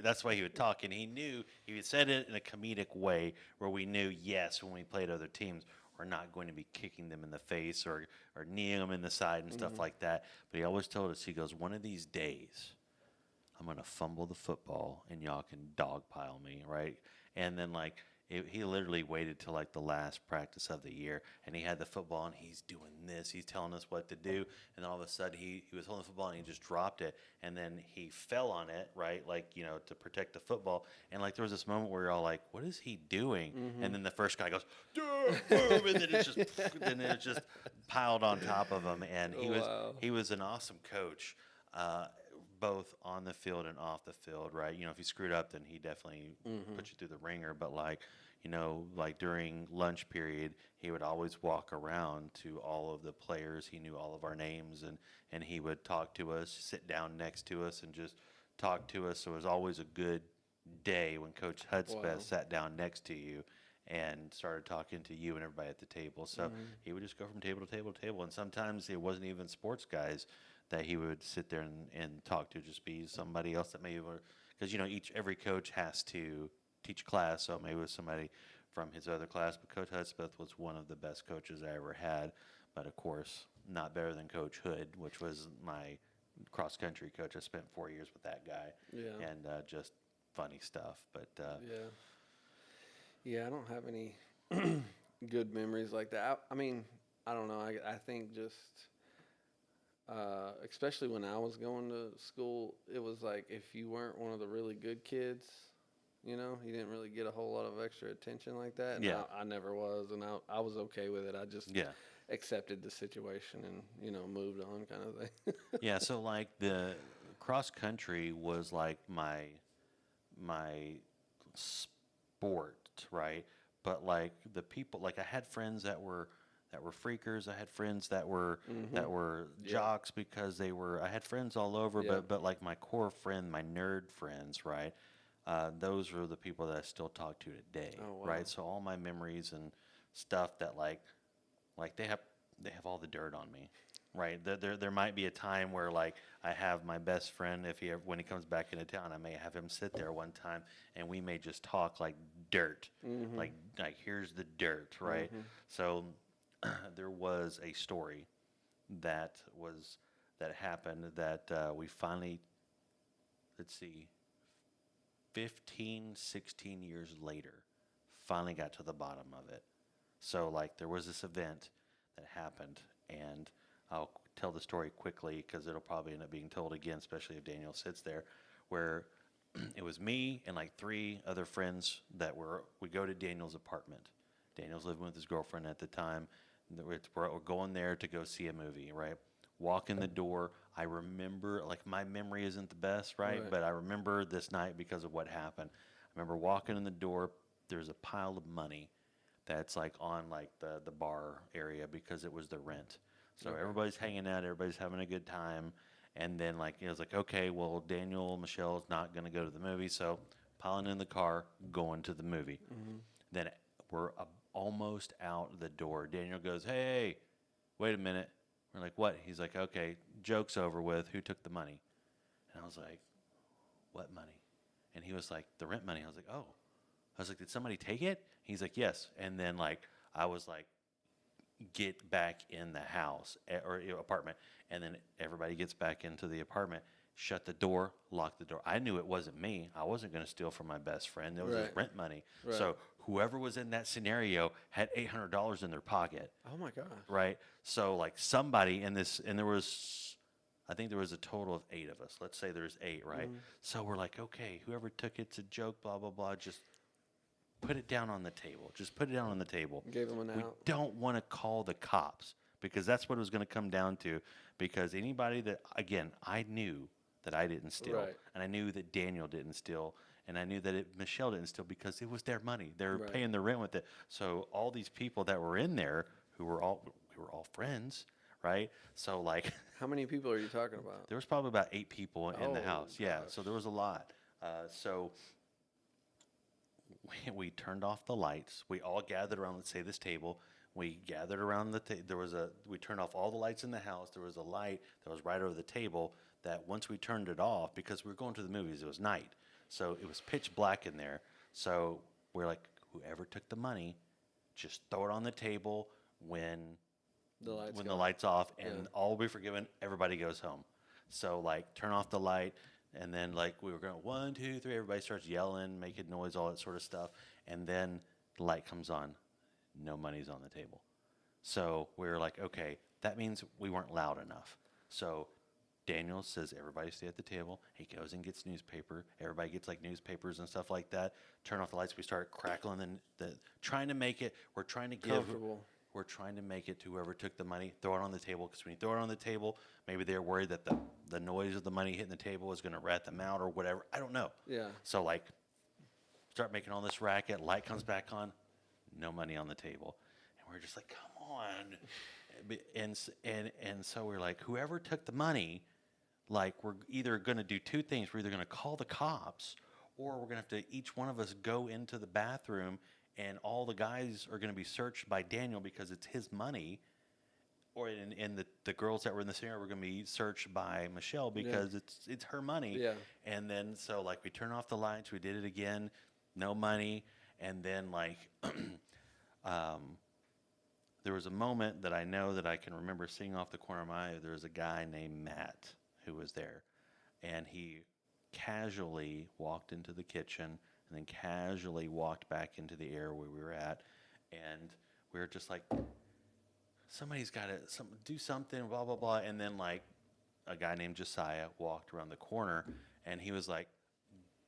That's why he would talk, and he would said it in a comedic way where we knew, yes, when we played other teams, we're not going to be kicking them in the face or kneeing them in the side and stuff Hmm. like that. But he always told us, he goes, "One of these days, I'm gonna fumble the football and y'all can dogpile me, right?" And then he literally waited till like the last practice of the year, and he had the football and he's doing this, he's telling us what to do, and then all of a sudden he was holding the football and he just dropped it, and then he fell on it, right, like to protect the football, and like there was this moment where you're all like, "What is he doing?" Hmm. And then the first guy goes, "Duh, boom," and then it just piled on top of him, and he was Wow. he was an awesome coach. Uh, Both on the field and off the field, right? If you screwed up, then he definitely Hmm. put you through the ringer. But like during lunch period, he would always walk around to all of the players. He knew all of our names, and he would talk to us, sit down next to us, and just talk to us. So it was always a good day when Coach Hudspeth Wow. sat down next to you and started talking to you and everybody at the table. So Hmm. he would just go from table to table to table, and sometimes it wasn't even sports guys that he would sit there and talk to, just be somebody else that maybe, because every coach has to teach a class, so maybe it was somebody from his other class. But Coach Hudspeth was one of the best coaches I ever had, but of course not better than Coach Hood, which was my cross country coach. I spent 4 years with that guy, Yeah. and just funny stuff. But Yeah. Yeah. I don't have any good memories like that. I mean, I don't know. I think just especially when I was going to school, it was like if you weren't one of the really good kids, you didn't really get a whole lot of extra attention like that. And yeah, I never was, and I was okay with it. I just yeah. accepted the situation and, moved on kind of thing. Yeah, so like the cross country was like my sport, right? But like the people, like I had friends that were freakers. I had friends that were Hmm. that were Yep. jocks, because I had friends all over, Yep. but like my core friend, my nerd friends, right? Those are the people that I still talk to today, Oh, wow. right? So all my memories and stuff that like they have all the dirt on me, right? There might be a time where like I have my best friend, if when he comes back into town, I may have him sit there one time, and we may just talk like dirt, Hmm. like here's the dirt, right? Hmm. So there was a story that was that happened that we finally, let's see, 15, 16 years later, finally got to the bottom of it. So like there was this event that happened, and I'll tell the story quickly because it'll probably end up being told again, especially if Daniel sits there, where it was me and like three other friends that we go to Daniel's apartment. Daniel's living with his girlfriend at the time. We're going there to go see a movie, right? Walk in the door. I remember, like, my memory isn't the best, right? Right. But I remember this night because of what happened. I remember walking in the door. There's a pile of money that's like on like the bar area because it was the rent. So Okay. everybody's hanging out, everybody's having a good time. And then, like, it was like, okay, well, Daniel, Michelle's not going to go to the movie. So piling in the car, going to the movie. Mm-hmm. Then we're almost out the door. Daniel goes, hey, wait a minute. We're like, what? He's like, okay, joke's over with. Who took the money? And I was like, what money? And he was like, the rent money. I was like, oh. I was like, did somebody take it? He's like, yes. And then, like, I was like, get back in the house or apartment. And then everybody gets back into the apartment, shut the door, lock the door. I knew it wasn't me. I wasn't going to steal from my best friend. It was his Right. rent money. Right. So whoever was in that scenario had $800 in their pocket, Oh my gosh. right? So, like, somebody in this, and there was, I think there was a total of 8 of us. Let's say there's 8, right? Mhm. So we're like, okay, whoever took it's a joke, blah, blah, blah. Just put it down on the table. Just put it down on the table. Gave him an We out. don't want to call the cops because that's what it was going to come down to. Because anybody that, again, I knew that I didn't steal, Right. and I knew that Daniel didn't steal, and I knew that Michelle didn't steal because it was their money. They were Right. paying the rent with it. So all these people that were in there who were all we were all friends, right? So, like, How many people are you talking about? there was probably about 8 people in the Oh, house. Yeah, gosh. so there was a lot. So we turned off the lights. We all gathered around, let's say, this table. We gathered around the table. We turned off all the lights in the house. There was a light that was right over the table that once we turned it off, because we were going to the movies, it was night. So it was pitch black in there. So we're like, whoever took the money, just throw it on the table when The lights when go the off. light's off, and Yeah. all will be forgiven. Everybody goes home. So, like, turn off the light, and then, like, we were going 1, 2, 3. Everybody starts yelling, making noise, all that sort of stuff, and then the light comes on. No money's on the table. So we were like, okay, that means we weren't loud enough. So Daniel says, everybody stay at the table. He goes and gets newspaper. Everybody gets, like, newspapers and stuff like that. Turn off the lights. We start crackling and trying to make it. We're trying to give. Comfortable. We're trying to make it to whoever took the money, throw it on the table. Because when you throw it on the table, maybe they're worried that the noise of the money hitting the table is going to rat them out or whatever. I don't know. Yeah. So, like, start making all this racket. Light comes back on. No money on the table. And we're just like, come on. And so we're like, whoever took the money, like, we're either going to do 2 things. We're either going to call the cops, or we're going to have to, each one of us, go into the bathroom, and all the guys are going to be searched by Daniel because it's his money, or and the girls that were in the scenario were going to be searched by Michelle because it's her money. Yeah. And then, so, like, we turned off the lights. We did it again. No money. And then, like, there was a moment that I know that I can remember seeing off the corner of my eye. There was a guy named Matt who was there, and he casually walked into the kitchen and then casually walked back into the area where we were at, and we were just like, somebody's got to do something, blah, blah, blah. And then, like, a guy named Josiah walked around the corner, and he was like,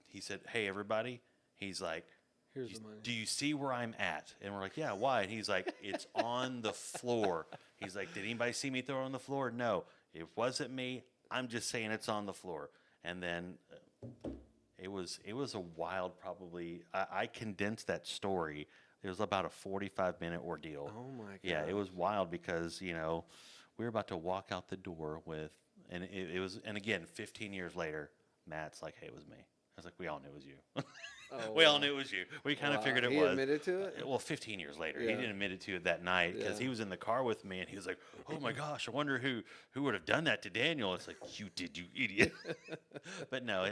he said, hey, everybody. He's like, Here's the money. do you see where I'm at? And we're like, yeah, why? And he's like, it's on the floor. He's like, did anybody see me throw it on the floor? No, it wasn't me. I'm just saying it's on the floor. And then it was a wild, probably, I condensed that story. It was about a 45-minute ordeal. Oh my god. Yeah, it was wild because, we were about to walk out the door with, and it was, and again, 15 years later, Matt's like, hey, it was me. I was like, we all knew it was you. Oh, We all wow. knew it was you. We kind of Wow. figured it He was. admitted to it? Well, 15 years later. He Yeah. didn't admit it to it that night because Yeah. he was in the car with me, and he was like, oh my gosh, I wonder who would have done that to Daniel. It's like, you did, you idiot. But no,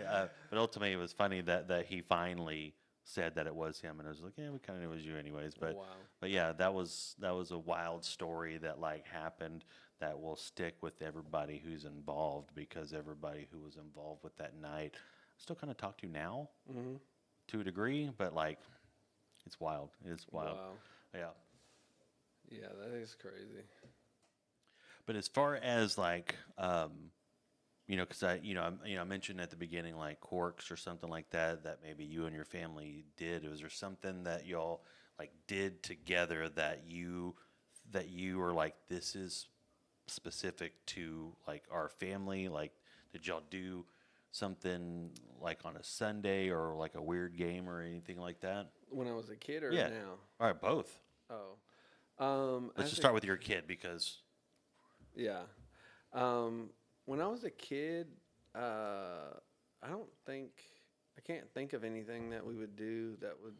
but ultimately it was funny that he finally said that it was him, and I was like, yeah, we kind of knew it was you anyways. But Wow. but yeah, that was a wild story that, like, happened that will stick with everybody who's involved, because everybody who was involved with that night I still kind of talk to now. Mm-hmm. To a degree, but, like, it's wild. It's wild. Wow. Yeah. Yeah, that is crazy. But as far as, like, because I mentioned at the beginning, like, corks or something like that maybe you and your family did. Was there something that y'all, like, did together that you were like, this is specific to, like, our family? Like, did y'all do something, like, on a Sunday, or, like, a weird game or anything like that? When I was a kid or Yeah. now? All right, both. Oh. Let's as just a- start with your kid, because Yeah. When I was a kid, uh, I don't think I can't think of anything that we would do that would.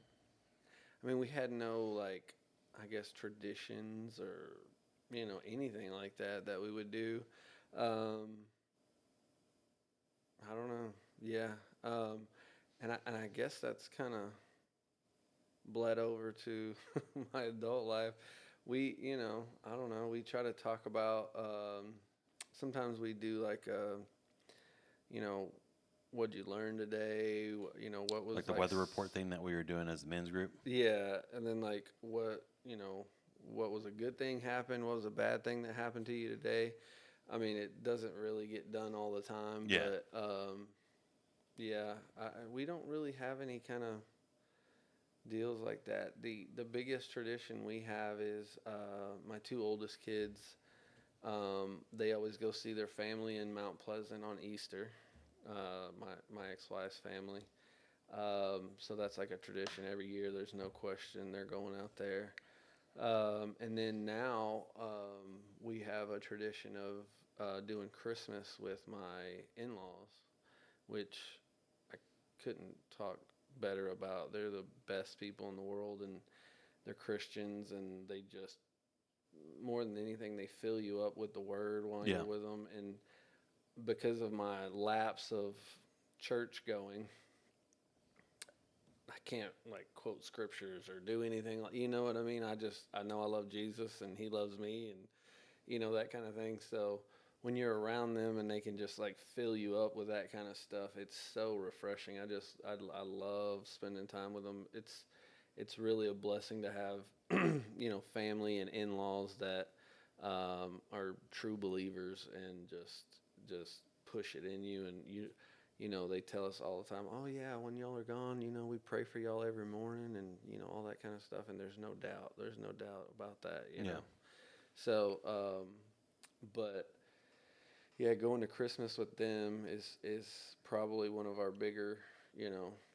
I mean, we had no like, I guess traditions or anything like that that we would do. Um, I don't know. Yeah. Um, and I guess that's kind of bled over to my adult life. I don't know. We try to talk about. Sometimes we do like you know, what'd you learn today? What Like was the weather report thing that we were doing as a men's group. yeah, and then like what was a good thing happened? What was a bad thing that happened to you today? I mean, it doesn't really get done all the time, Yeah. but yeah, we don't really have any kind of deals like that. The biggest tradition we have is my two oldest kids. They always go see their family in Mount Pleasant on Easter. My ex-wife's family. So that's like a tradition every year. There's no question they're going out there. And then now we have a tradition of doing Christmas with my in-laws, which I couldn't talk better about. They're the best people in the world, and they're Christians, and they just more than anything they fill you up with the word while Yeah. you're with them. And because of my lapse of church going, I can't like quote scriptures or do anything like what I mean. I know I love Jesus and He loves me, and that kind of thing. So when you're around them and they can just like fill you up with that kind of stuff, it's so refreshing. I love spending time with them. It's really a blessing to have family and in-laws that are true believers and just push it in you. And they tell us all the time, oh yeah, when y'all are gone, we pray for y'all every morning, and all that kind of stuff. And there's no doubt about that. Yeah. So but yeah, going to Christmas with them is probably one of our bigger,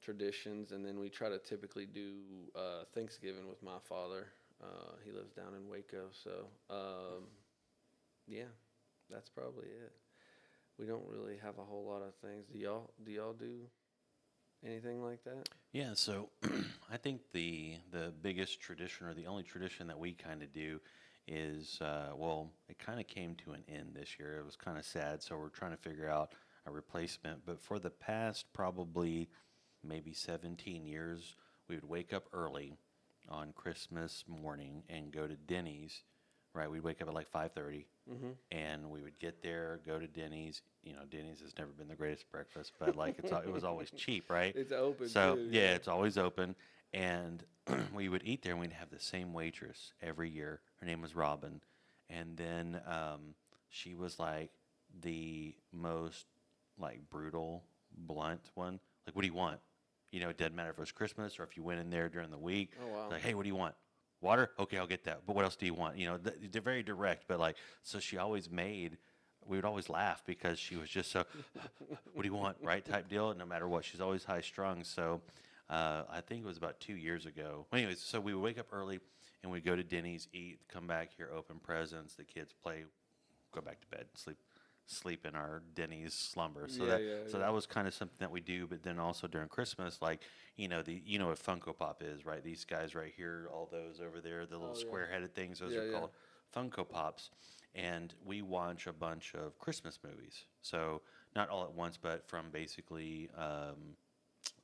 traditions. And then we try to typically do Thanksgiving with my father. He lives down in Waco, so yeah, that's probably it. We don't really have a whole lot of things. Do y'all do anything like that? Yeah, so I think the biggest tradition or the only tradition that we kind of do is well, it kind of came to an end this year. It was kind of sad, so we're trying to figure out a replacement. But for the past probably maybe 17 years, we would wake up early on Christmas morning and go to Denny's. Right, we'd wake up at like 5:30, Mm-hmm. and we would get there, go to Denny's. Denny's has never been the greatest breakfast, but like it was always cheap, right? It's open So too, yeah, yeah. it's always open, and we would eat there, and we'd have the same waitress every year. Her name was Robin, and then she was like the most like brutal, blunt one. Like, what do you want? It doesn't matter if it was Christmas or if you went in there during the week. Oh wow. Like, hey, what do you want? Water? Okay, I'll get that. But what else do you want? They're very direct, but like, so she always made, we would always laugh because she was just so, what do you want? Right type deal. No matter what, she's always high strung. So I think it was about 2 years ago. Well, anyways, so we would wake up early and we'd go to Denny's, eat, come back here, open presents. The kids play, go back to bed, sleep in our Denny's slumber. So Yeah, that yeah, so yeah. that was kind of something that we do. But then also during Christmas, like what Funko Pop is, right? These guys right here, all those over there, the little Oh yeah. square headed things, those Yeah, are yeah. called Funko Pops. And we watch a bunch of Christmas movies. So not all at once, but from basically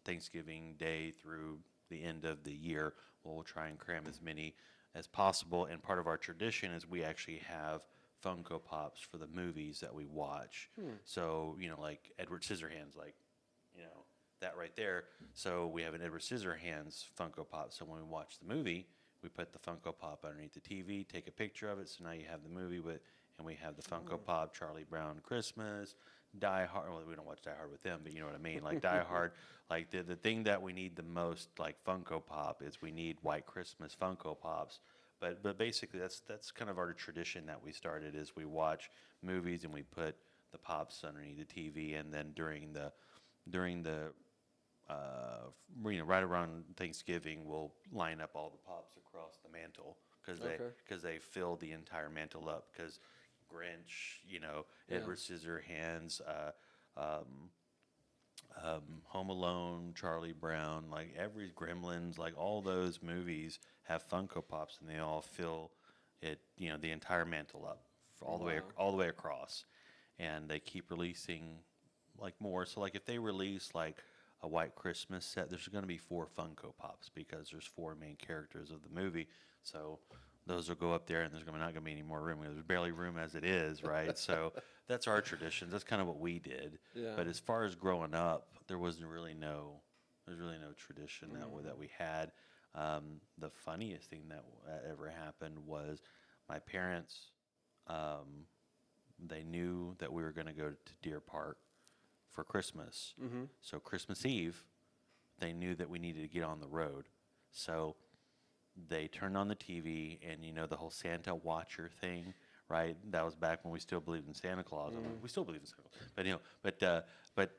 Thanksgiving Day through the end of the year, we'll try and cram as many as possible. And part of our tradition is we actually have Funko Pops for the movies that we watch. Hmm. So, like Edward Scissorhands, like, you know, that right there. So we have an Edward Scissorhands Funko Pop. So when we watch the movie, we put the Funko Pop underneath the TV, take a picture of it. So now you have the movie with, and we have the Funko Pop, Charlie Brown Christmas, Die Hard. Well, we don't watch Die Hard with them, but you know what I mean. Like Die Hard, like the thing that we need the most, like Funko Pop, is we need White Christmas Funko Pops. But basically that's kind of our tradition that we started is we watch movies and we put the pops underneath the TV, and then during the right around Thanksgiving, we'll line up all the pops across the mantle because Okay. they fill the entire mantle up. Because Grinch, Yeah. Edward Scissorhands, Home Alone, Charlie Brown, like every Gremlins, like all those movies have Funko Pops, and they all fill it, the entire mantle up Wow. all the way across, and they keep releasing like more. So like if they release like a White Christmas set, there's going to be 4 Funko Pops because there's 4 main characters of the movie. So those will go up there, and there's not going to be any more room. There's barely room as it is, right? So that's our traditions. That's kind of what we did. Yeah. But as far as growing up, there's really no tradition that we had. The funniest thing that ever happened was my parents. Um, they knew that we were going to go to Deer Park for Christmas. Mm-hmm. So Christmas Eve, they knew that we needed to get on the road. So they turned on the TV, and the whole Santa Watcher thing, right? That was back when we still believed in Santa Claus. I mean, we still believe in Santa Claus, but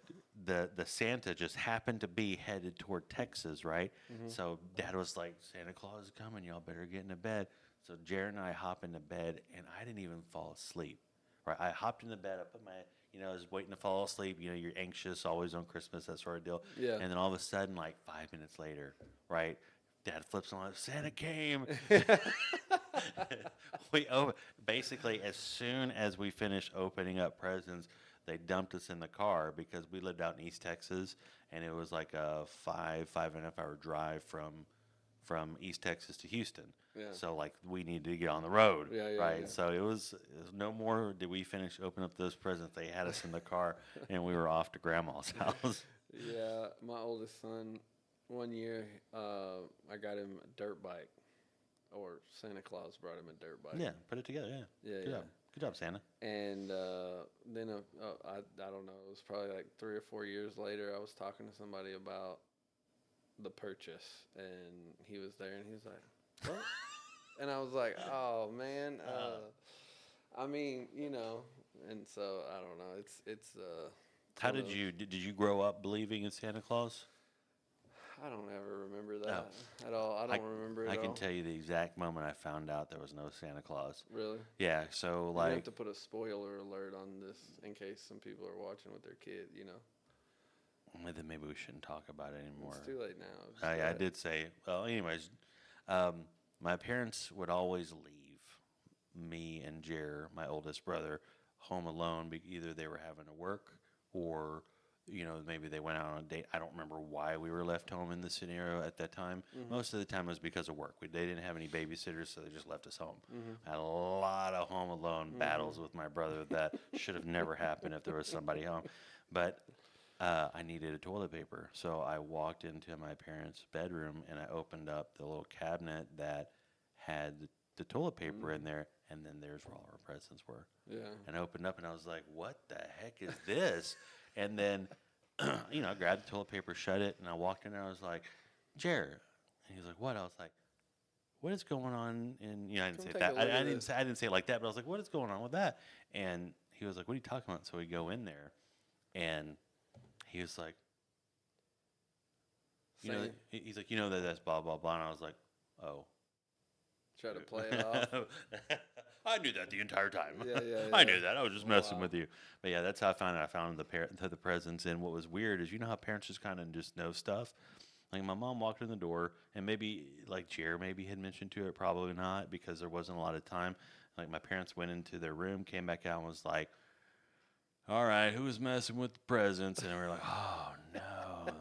the Santa just happened to be headed toward Texas, right? Mm-hmm. So Dad was like, "Santa Claus is coming. Y'all better get into bed." So Jared and I hop into bed, and I didn't even fall asleep. Right, I hopped into bed. I put my, I was waiting to fall asleep. You're anxious always on Christmas, that sort of deal. Yeah. And then all of a sudden, like 5 minutes later, right, Dad flips on, Santa came. Basically, as soon as we finished opening up presents, they dumped us in the car because we lived out in East Texas, and it was like a 5.5 hour drive from East Texas to Houston. Yeah. So like we needed to get on the road, Yeah, yeah, right? yeah. So it was no more did we finish open up those presents. They had us in the car, and we were off to Grandma's house. Yeah, my oldest son, one year, I got him a dirt bike, or Santa Claus brought him a dirt bike. Yeah, put it together. Yeah, Yeah, good yeah. job, good job, Santa. And then I don't know, it was probably like 3 or 4 years later, I was talking to somebody about the purchase, and he was there, and he was like, "What?" And I was like, "Oh man, I mean, and so I don't know. It's How one of did those. did you grow up believing in Santa Claus? I don't ever remember Oh, that at all. I I don't remember it I can all. tell you the exact moment I found out there was no Santa Claus. Really? Yeah, so You have like to put a spoiler alert on this in case some people are watching with their kid. then maybe we shouldn't talk about it anymore. It's too late now. Just I, go I ahead. did say, well, anyways, my parents would always leave me and Jer, my oldest brother, home alone. Either they were having to work, or maybe they went out on a date. I don't remember why we were left home in this scenario at that time. Mm-hmm. Most of the time it was because of work. They didn't have any babysitters, so they just left us home. Mm-hmm. I had a lot of home alone battles with my brother that should have never happened if there was somebody home. But I needed a toilet paper, so I walked into my parents' bedroom, and I opened up the little cabinet that had the toilet paper in there, and then there's where all our presents were. Yeah. And I opened up, and I was like, "What the heck is this?" And then, I grabbed the toilet paper, shut it, and I walked in there. I was like, "Jared," and he was like, "What?" I was like, "What is going on?" And I didn't Come say take that. a look at I didn't say it like that, but I was like, "What is going on with that?" And he was like, "What are you talking about?" So we go in there, and he was like, Same. he's like, that's blah blah blah. And I was like, "Oh." Try to play it off. I knew that the entire time. Yeah, yeah, I yeah. knew that. I was just messing Wow. with you. But yeah, that's how I found it. I found the presents, and what was weird is how parents just kind of just know stuff. Like my mom walked in the door, and maybe like Jer maybe had mentioned to it, probably not because there wasn't a lot of time. Like my parents went into their room, came back out, and was like, "All right, who was messing with the presents?" And we were like, "Oh no,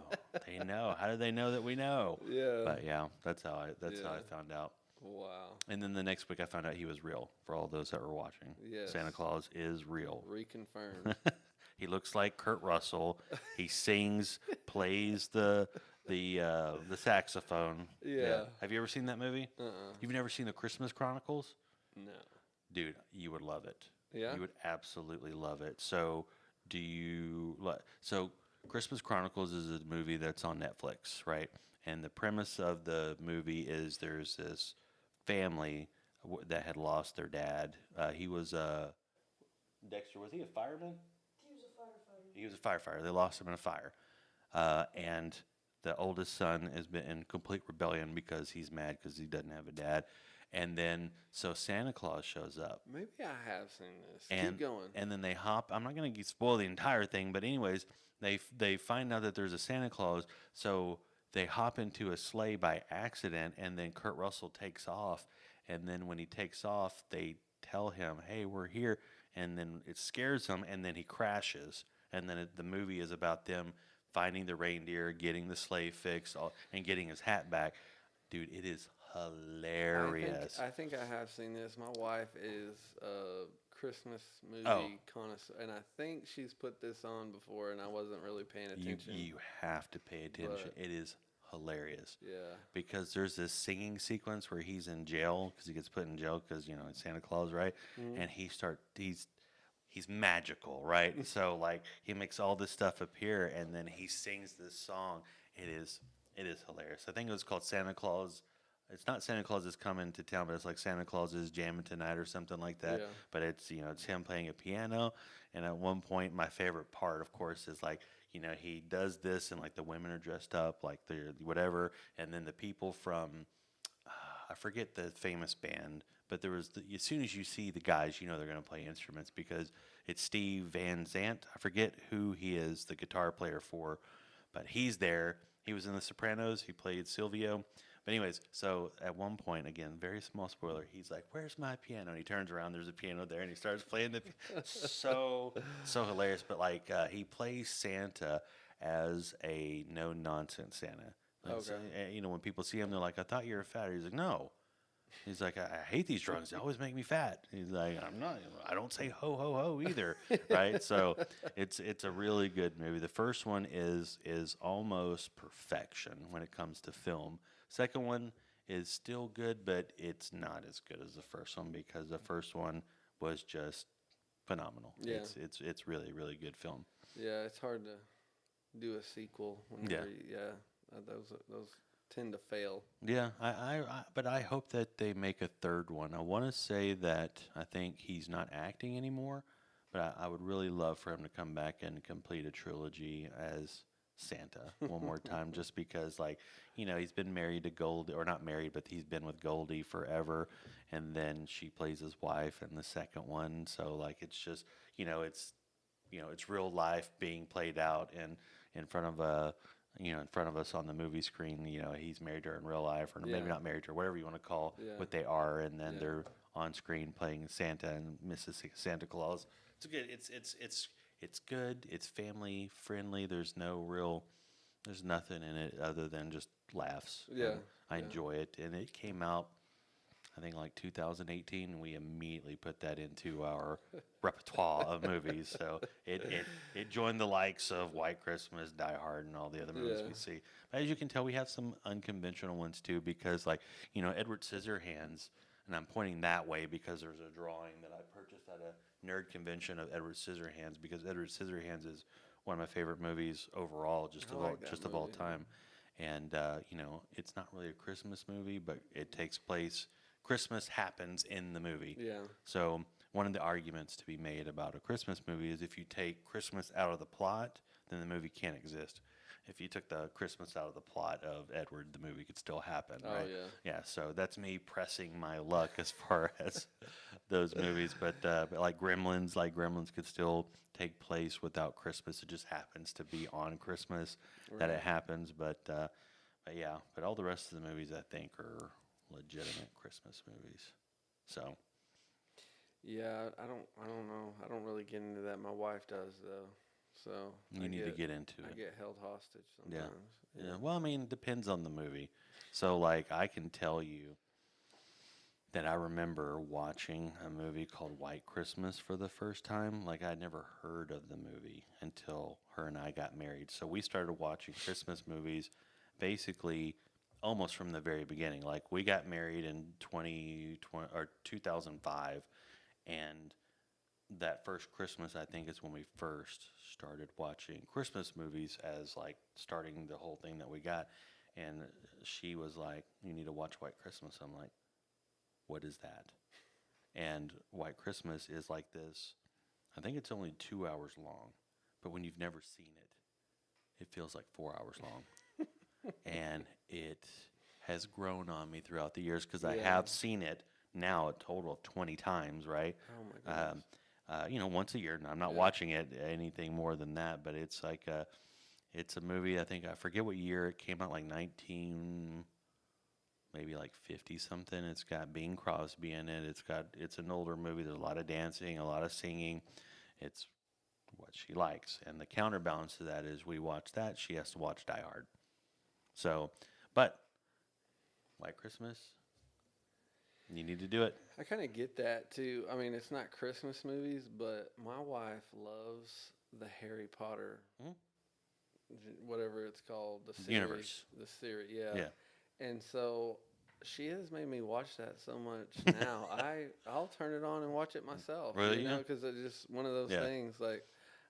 they know. How do they know that we know?" Yeah. But yeah, that's how I Yeah. found out. Wow. And then the next week, I found out he was real. For all those that were watching, Yes. Santa Claus is real. Reconfirmed. He looks like Kurt Russell. He sings, plays the saxophone. Yeah. Have you ever seen that movie? Uh-uh. You've never seen the Christmas Chronicles? No. Dude, you would love it. Yeah? You would absolutely love it. So, so Christmas Chronicles is a movie that's on Netflix, right? And the premise of the movie is there's this family that had lost their dad. He was Dexter. Was he a fireman? He was a firefighter. They lost him in a fire, and the oldest son has been in complete rebellion because he's mad because he doesn't have a dad, And then so Santa Claus shows up, Maybe I have seen this. and Keep going. and then they hop. I'm not going to spoil the entire thing, but anyways, they find out that there's a Santa Claus, so they hop into a sleigh by accident, and then Kurt Russell takes off, and then when he takes off, they tell him, "Hey, we're here," and then it scares him, and then he crashes, and then the movie is about them finding the reindeer, getting the sleigh fixed, and getting his hat back. Dude, it is hilarious. I think I have seen this. My wife is a Christmas Oh, movie connoisseur, and I think she's put this on before, and I wasn't really paying you attention. you have to pay attention. But It is hilarious yeah, because there's this singing sequence where he's in jail because he gets put in jail because it's Santa Claus, right? Mhm. And he's magical, right? So like he makes all this stuff appear, and then he sings this song. It is hilarious. I think it was called Santa Claus. It's not Santa Claus is coming to town, but it's like Santa Claus is jamming tonight or something like that. yeah, But it's him playing a piano, and at one point, my favorite part, of course, is like he does this, and like the women are dressed up like they're whatever, and then the people from I forget the famous band, but as soon as you see the guys, they're going to play instruments because it's Steve Van Zandt. I forget who he is, the guitar player for, but he's there. He was in The Sopranos. He played Silvio. But anyways, so at one point, again, very small spoiler, he's like, "Where's my piano?" And he turns around, there's a piano there, and he starts playing so hilarious. But like he plays Santa as a no nonsense Santa. Like, so, okay, when people see him, they're like, "I thought you were fat." He's like, "No." He's like, I hate these drugs. They always make me fat. He's like, I'm not. I don't say ho ho ho either, right? So it's a really good movie. The first one is almost perfection when it comes to film. Second one is still good, but it's not as good as the first one because the first one was just phenomenal. yeah, It's really really good film. yeah. It's hard to do a sequel Yeah. whenever, yeah, those tend to fail. Yeah, but I hope that they make a third one. I want to say that I think he's not acting anymore, but I would really love for him to come back and complete a trilogy as Santa one more time, just because, like, he's been married to Goldie, or not married, but he's been with Goldie forever, and then she plays his wife in the second one. So, like, it's just, it's real life being played out in front of in front of us on the movie screen. He's married to her in real life, or Yeah, maybe not married to her, whatever you want to call yeah, what they are, and then yeah, they're on screen playing Santa and Mrs. Santa Claus. It's good. It's good. It's family friendly. There's nothing in it other than just laughs, yeah, and I yeah, enjoy it. And it came out, I think, like 2018, and we immediately put that into our repertoire of movies. So it joined the likes of White Christmas, Die Hard, and all the other movies yeah. we see. But as you can tell, we have some unconventional ones too, because like Edward Scissorhands, and I'm pointing that way because there's a drawing that I purchased at a nerd convention of Edward Scissorhands, because Edward Scissorhands is one of my favorite movies overall, I like that just of all movie. time. And it's not really a Christmas movie, but it takes place. Christmas happens in the movie. Yeah, So one of the arguments to be made about a Christmas movie is if you take Christmas out of the plot, then the movie can't exist. If you took the Christmas out of the plot of Edward, the movie could still happen, oh right? yeah, Yeah, so that's me pressing my luck as far as those movies. But like Gremlins could still take place without Christmas. It just happens to be on Christmas that it right. happens. But yeah, but all the rest of the movies I think are legitimate Christmas movies. So Yeah, I don't know. I don't really get into that. My wife does though. So you need to get into I it. get held hostage Yeah. sometimes. Yeah. Yeah. Well, I mean, depends on the movie. So like I can tell you that I remember watching a movie called White Christmas for the first time. Like I'd never heard of the movie until her and I got married. So we started watching Christmas movies basically almost from the very beginning. Like we got married in 2020 or 2005, and that first Christmas I think is when we first started watching Christmas movies as like starting the whole thing that we got. And she was like, "You need to watch White Christmas." I'm like, "What is that?" And White Christmas is like this. I think it's only 2 hours long, but when you've never seen it, it feels like 4 hours long. And it has grown on me throughout the years because I Yeah. have seen it now a total of 20 times, right? Oh my goodness. Once a year, and I'm not Yeah. watching it anything more than that, but it's like it's a movie. I think I forget what year it came out, like 19, maybe like 50 something. It's got Bing Crosby in it. It's an older movie. There's a lot of dancing, a lot of singing. It's what she likes, and the counterbalance to that is we watch that. She has to watch Die Hard. So, but White Christmas, you need to do it. I kind of get that too. I mean, it's not Christmas movies, but my wife loves the Harry Potter, Mhm. whatever it's called, the series. Universe. The series, yeah. Yeah. And so she has made me watch that so much now. I'll turn it on and watch it myself, Really? you know, Yeah. because it's just one of those Yeah. things. Like,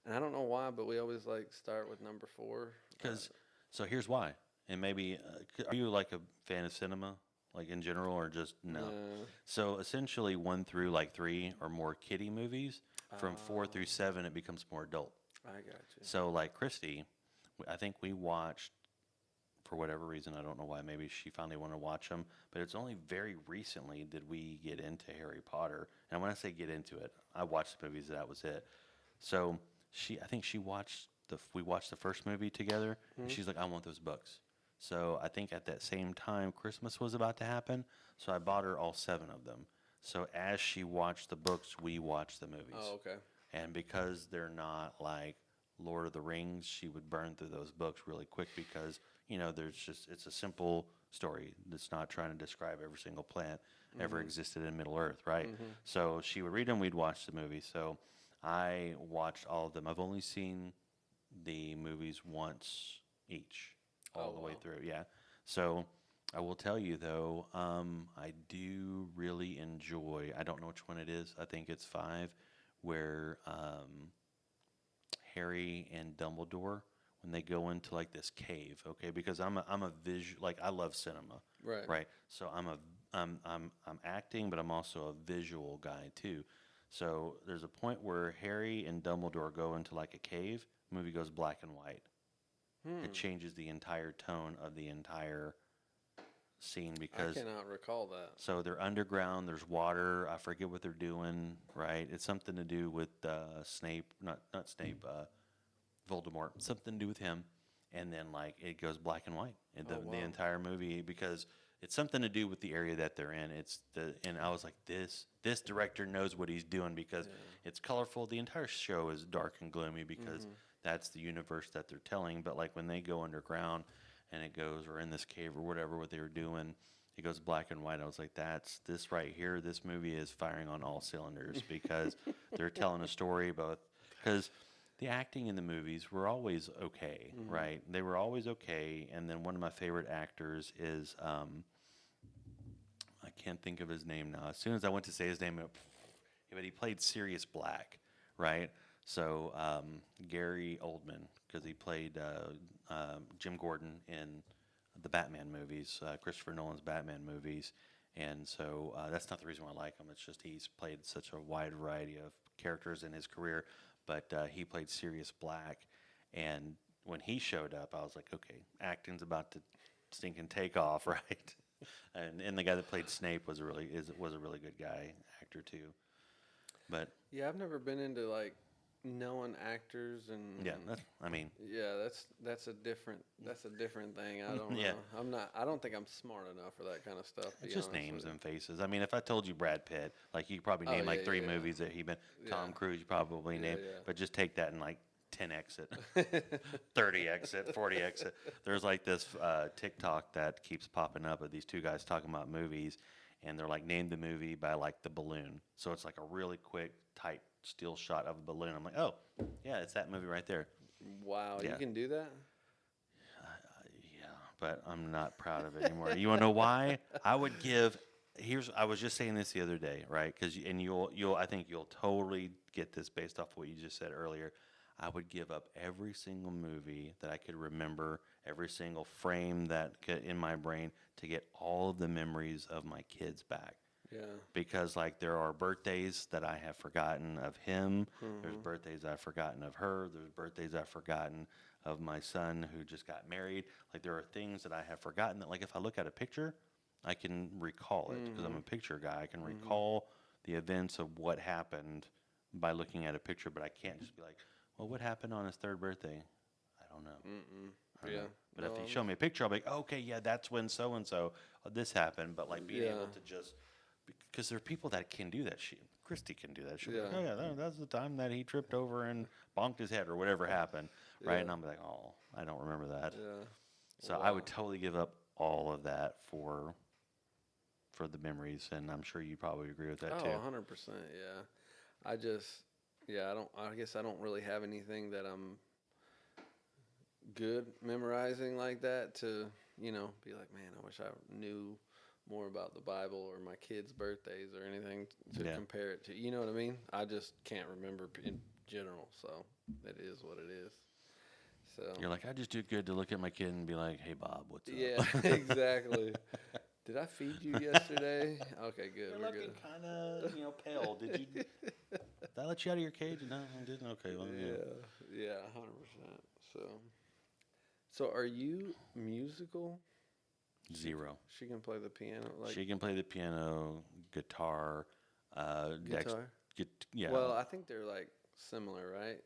and I don't know why, but we always like start with number four. Because so here's why, and maybe are you like a fan of cinema, like in general, or just no? No. So essentially, 1 through 3 are more kiddie movies. From 4 through 7, it becomes more adult. I got you. So like Christy, I think we watched for whatever reason. I don't know why. Maybe she finally wanted to watch them, but it's only very recently did we get into Harry Potter. And when I say get into it, I watched the movies. That was it. So I think she watched we watched the first movie together, and she's like, I want those books. So I think at that same time, Christmas was about to happen. So I bought her all 7 of them. So as she watched the books, we watched the movies. Oh, okay. And because they're not like Lord of the Rings, she would burn through those books really quick because, it's a simple story. It's not trying to describe every single plant ever existed in Middle Earth, right? So she would read them, we'd watch the movie. So I watched all of them. I've only seen the movies once each, all Oh, the way wow. through, yeah. So I will tell you though, I do really enjoy, I don't know which one it is, I think it's 5, where Harry and Dumbledore when they go into like this cave, okay? Because I'm a visual like I love cinema, Right. right? So I'm acting, but I'm also a visual guy too. So there's a point where Harry and Dumbledore go into like a cave. Movie goes black and white. It Hmm. changes the entire tone of the entire scene I because cannot recall that. so they're underground. There's water. I forget what they're doing. Right? It's something to do with Snape, not Snape. Voldemort, something to do with him, and then like it goes black and white in Oh, the wow. entire movie because it's something to do with the area that they're in. And I was like this director knows what he's doing because Yeah. it's colorful. The entire show is dark and gloomy because that's the universe that they're telling. But like when they go underground and it goes or in this cave or whatever what they were doing. It goes black and white. I was like, that's this right here. This movie is firing on all cylinders because they're telling a story about because the acting in the movies were always okay, right? They were always okay. And then one of my favorite actors is I can't think of his name now. As soon as I went to say his name, but he played Sirius Black, right? So Gary Oldman, because he played Jim Gordon in the Batman movies, Christopher Nolan's Batman movies. And so that's not the reason why I like him. It's just he's played such a wide variety of characters in his career. But he played Sirius Black. And when he showed up, I was like, okay, acting's about to stinking take off, right? And the guy that played Snape was a really good guy, actor too. But Yeah, I've never been into like knowing actors and yeah, I mean, yeah, that's a different thing. I don't yeah, know. I don't think I'm smart enough for that kind of stuff, to it's be just honest names with and faces. I mean, if I told you Brad Pitt, like you could probably you. Oh name yeah, like three yeah, movies that he been. yeah. Tom Cruise, you probably Yeah, name, but just take that and like 10 exit, yeah. 30 exit, 40 exit. There's like this TikTok that keeps popping up of these two guys talking about movies, and they're like name the movie by like the balloon. So it's like a really quick, tight still shot of a balloon. I'm like, oh, yeah, it's that movie right there. Wow, you Yeah. can do that? Yeah, but I'm not proud of it anymore. You want to know why? I would give. I was just saying this the other day, right? Because and I think you'll totally get this based off what you just said earlier. I would give up every single movie that I could remember, every single frame that in my brain to get all of the memories of my kids back. Yeah. because like there are birthdays that I have forgotten of him. There's Mm-hmm. birthdays I've forgotten of her. There's birthdays I've forgotten of my son who just got married. Like there are things that I have forgotten that like if I look at a picture, I can recall it because I'm Mm-hmm. a picture guy. I can Mm-hmm. recall the events of what happened by looking at a picture, but I can't just be like, well, what happened on his third birthday? I don't know. Mm-mm. I don't know. Yeah. But No, if you I'm. show me a picture, I'll be like, oh, okay, yeah, that's when so and so this happened. But like being Yeah. able to just because there are people that can do that. Christy can do that. She'll be like, Yeah. oh yeah, that's the time that he tripped over and bonked his head or whatever happened, right? Yeah. And I'm like, oh, I don't remember that. Yeah. So I would Wow. totally give up all of that for the memories, and I'm sure you probably agree with that Oh, too. 100%. Yeah. I just, yeah, I don't, I guess I don't really have anything that I'm good memorizing like that to, be like, man, I wish I knew more about the Bible or my kids' birthdays or anything to Yeah. compare it to. You know what I mean? I just can't remember in general. So it is what it is. So, You're like, I just do good to look at my kid and be like, hey, Bob, what's yeah, up? exactly. Did I feed you yesterday? Okay, good. You're We're looking good. kind of, pale. Did I let you out of your cage? No, I didn't. Okay, well, yeah. Yeah, 100%. So are you musical? She Zero. she can play the piano like She can play the piano, guitar, Dex, guitar. yeah. Well, I think they're like similar, right?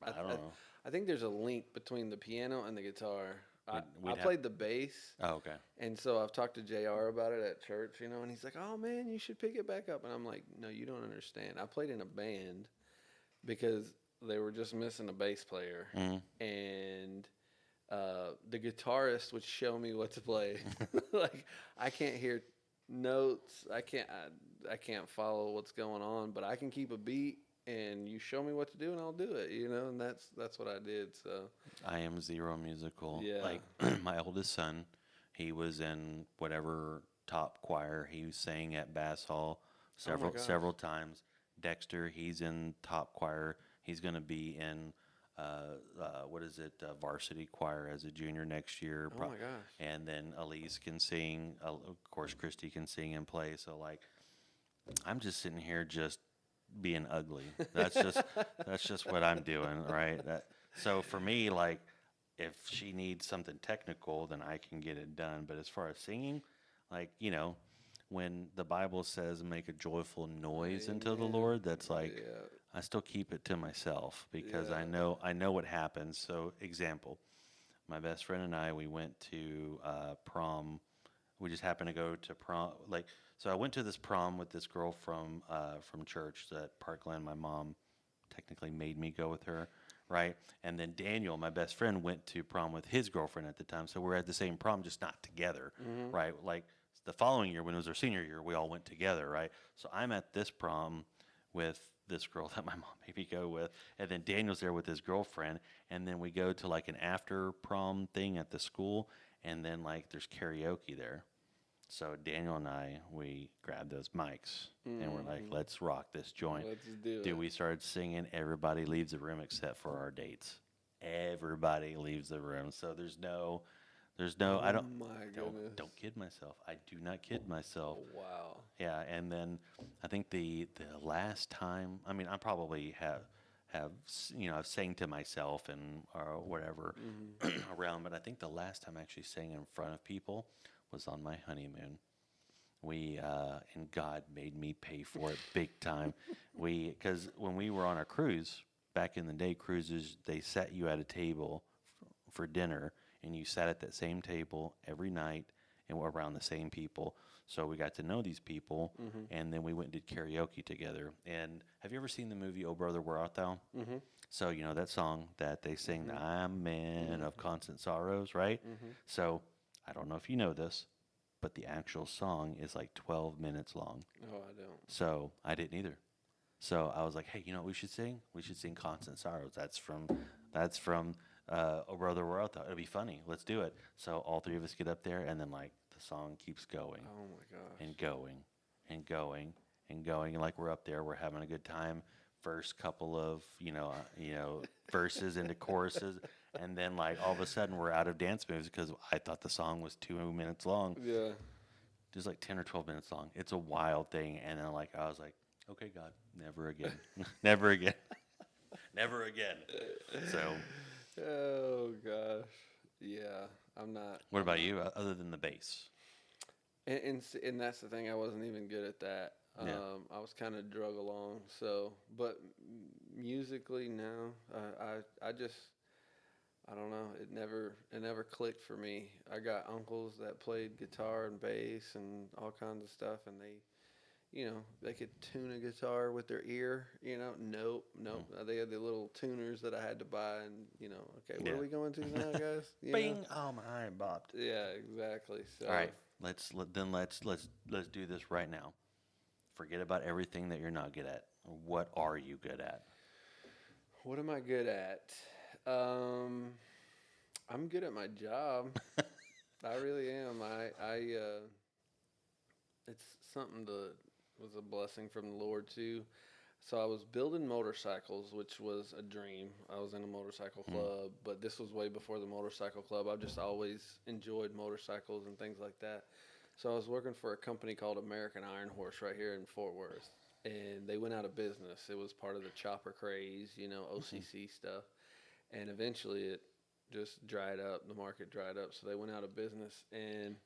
I I don't I, know. I think there's a link between the piano and the guitar. I We'd have. played the bass, Oh, okay. and so I've talked to JR about it at church, and he's like, "Oh man, you should pick it back up." And I'm like, "No, you don't understand. I played in a band because they were just missing a bass player, Mm. and the guitarist would show me what to play. Like I can't hear notes. I can't follow what's going on, but I can keep a beat and you show me what to do and I'll do it, and that's what I did. So, I am zero musical. yeah. Like my oldest son, he was in whatever top choir. He sang at Bass Hall Oh my gosh. several times. Dexter, he's in top choir. He's going to be in what is it, varsity choir as a junior next year. Oh my gosh. And then Elise can sing. Of course, Christy can sing and play. So like, I'm just sitting here just being ugly. That's just what I'm doing, right? So for me, like, if she needs something technical, then I can get it done. But as far as singing, like, when the Bible says make a joyful noise unto the Amen. Lord, that's like Yeah. I still keep it to myself because Yeah. I know what happens. So example, my best friend and I we went to prom. We just happened to go to prom. Like, so I went to this prom with this girl from church at Parkland. My mom technically made me go with her, right? And then Daniel, my best friend, went to prom with his girlfriend at the time. So we're at the same prom, just not together, Mhm. right? Like the following year, when it was our senior year, we all went together, right? So I'm at this prom with this girl that my mom made me go with, and then Daniel's there with his girlfriend, and then we go to like an after prom thing at the school, and then like there's karaoke there. So Daniel and I, we grabbed those mics and we're like, Mhm. let's rock this joint. Let's do Dude, it. we started singing. Everybody leaves the room except for our dates. Everybody leaves the room. So Oh my goodness. don't kid myself. I do not kid myself. Wow. Yeah, and then I think the last time, I mean, I probably I've sang to myself and or whatever Mhm. around, but I think the last time I actually sang in front of people was on my honeymoon. We and God made me pay for it big time. Because when we were on a cruise back in the day, cruises they sat you at a table for dinner, and you sat at that same table every night and were around the same people. So we got to know these people, Mhm. and then we went and did karaoke together. And have you ever seen the movie Oh Brother Where Art Thou? Mhm. So you know that song that they sing, Mhm. "I'm a man of constant sorrows," right? Mhm. So I don't know if you know this, but the actual song is like 12 minutes long. Oh, I don't. So I didn't either. So I was like, hey, you know what we should sing? We should sing Constant Sorrows. That's from Oh Brother Where Art Thou. It'll be funny. Let's do it. So all three of us get up there, and then like the song keeps going Oh my and gosh. going and going and going, and like we're up there, we're having a good time. First couple of verses into choruses, and then like all of a sudden we're out of dance moves because I thought the song was 2 minutes long. Yeah. just like 10 or 12 minutes long. It's a wild thing. And then like I was like, okay, God, never again, never again, never again. So, Oh gosh, yeah. I'm not. what I'm about not. you? Other than the bass? And that's the thing. I wasn't even good at that. Yeah, I was kind of drug along. So, but musically, no. I just I don't know. It never clicked for me. I got uncles that played guitar and bass and all kinds of stuff, and they could tune a guitar with their ear. Nope, mm, nope. They had the little tuners that I had to buy, and okay, where are yeah. we going to now, guys? Bing! Oh my, I bopped. Yeah, exactly. All So, right, let's do this right now. Forget about everything that you're not good at. What are you good at? what am I good at? Um, I'm good at my job. I really am. It's something that was a blessing from the Lord too. So I was building motorcycles, which was a dream. I was in a motorcycle Mm, club, but this was way before the motorcycle club. I've just always enjoyed motorcycles and things like that. So I was working for a company called American Iron Horse right here in Fort Worth, and they went out of business. It was part of the chopper craze, mhm. OCC stuff, and eventually it just dried up. The market dried up, so they went out of business, and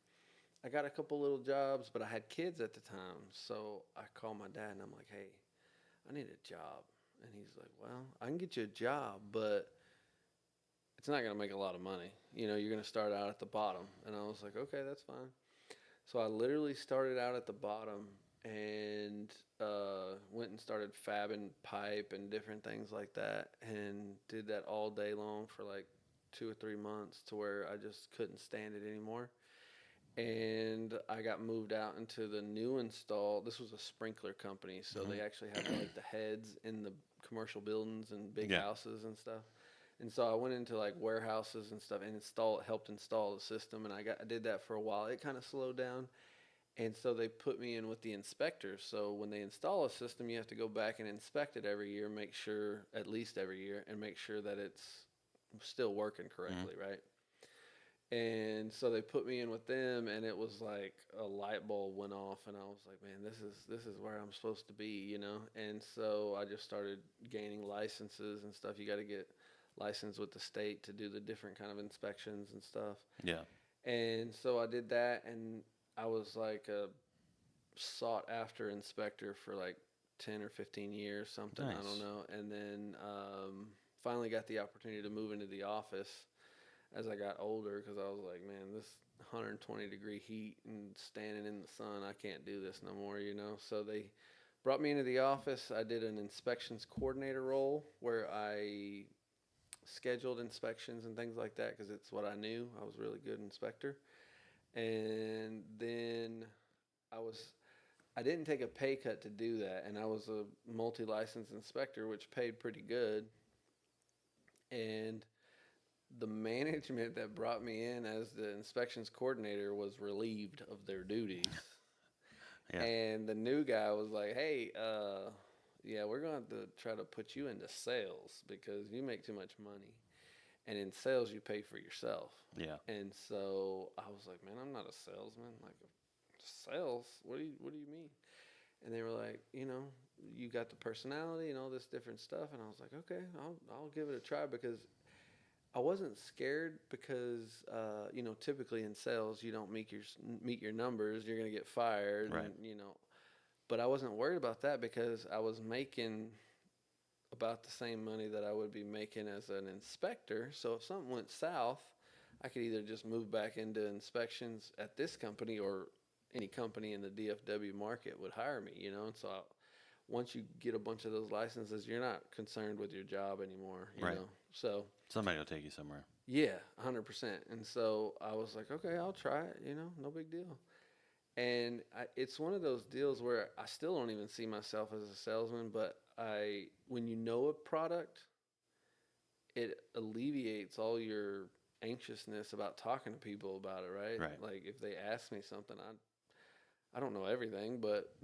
I got a couple little jobs, but I had kids at the time. So I called my dad and I'm like, hey, I need a job. And he's like, well, I can get you a job, but it's not going to make a lot of money. You're going to start out at the bottom. And I was like, okay, that's fine. So I literally started out at the bottom and went and started fabbing pipe and different things like that and did that all day long for like 2 or 3 months to where I just couldn't stand it anymore, and I got moved out into the new install. This was a sprinkler company, so Mhm. they actually have like the heads in the commercial buildings and big Yeah. houses and stuff. And so I went into like warehouses and stuff and helped install the system, and I did that for a while. It kind of slowed down, and so they put me in with the inspectors. So when they install a system, you have to go back and inspect it every year, make sure at least every year, and make sure that it's still working Mhm. correctly, right? And so they put me in with them, and it was like a light bulb went off, and I was like, man, this is where I'm supposed to be. And so I just started gaining licenses and stuff. You got to get licensed with the state to do the different kind of inspections and stuff. Yeah. And so I did that, and I was like a sought after inspector for like 10 or 15 years, something, I don't Nice. know. And then finally got the opportunity to move into the office as I got older, because I was like, man, this 120-degree heat and standing in the sun, I can't do this no more. So they brought me into the office. I did an inspections coordinator role where I scheduled inspections and things like that because it's what I knew. I was a really good inspector. And then I was I didn't take a pay cut to do that, and I was a multi-licensed inspector, which paid pretty good. And the management that brought me in as the inspections coordinator was relieved of their duties. Yeah. And the new guy was like, hey, yeah, we're going to have to try to put you into sales because you make too much money. And in sales, you pay for yourself. Yeah. And so I was like, man, I'm not a salesman. Like, sales? What do you mean? And they were like, you got the personality and all this different stuff. And I was like, okay, I'll give it a try, because I wasn't scared because typically in sales you don't meet your numbers, you're gonna get fired, Right. and. But I wasn't worried about that because I was making about the same money that I would be making as an inspector. So if something went south, I could either just move back into inspections at this company, or any company in the DFW market would hire me. And so once you get a bunch of those licenses, you're not concerned with your job anymore. Right. So Somebody will take you somewhere. yeah, 100%. And so I was like, okay, I'll try it, no big deal. And it's one of those deals where I still don't even see myself as a salesman, but when you know a product, it alleviates all your anxiousness about talking to people about it, right? Right. Like if they ask me something, I don't know everything, but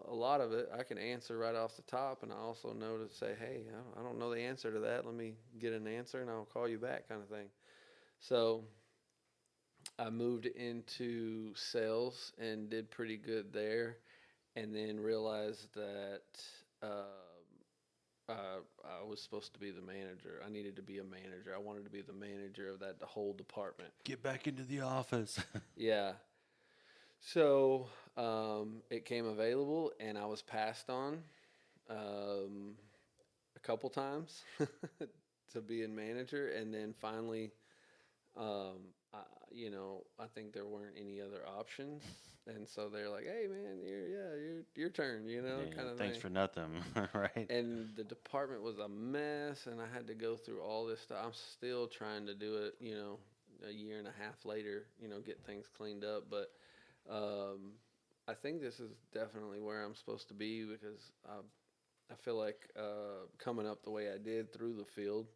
a lot of it I can answer right off the top, and I also know to say, hey, I don't know the answer to that. Let me get an answer, and I'll call you back, kind of thing. So I moved into sales and did pretty good there, and then realized that I was supposed to be the manager. I needed to be a manager. I wanted to be the manager of that whole department. Get back into the office. Yeah. So it came available, and I was passed on um, a couple times to be a manager, and then finally, I, I think there weren't any other options, and so they're like, "Hey, man, your turn," Yeah, kind of thanks thing. for nothing, right? And the department was a mess, and I had to go through all this stuff. I'm still trying to do it, a year and a half later, get things cleaned up. But um, I think this is definitely where I'm supposed to be because I feel like coming up the way I did through the field,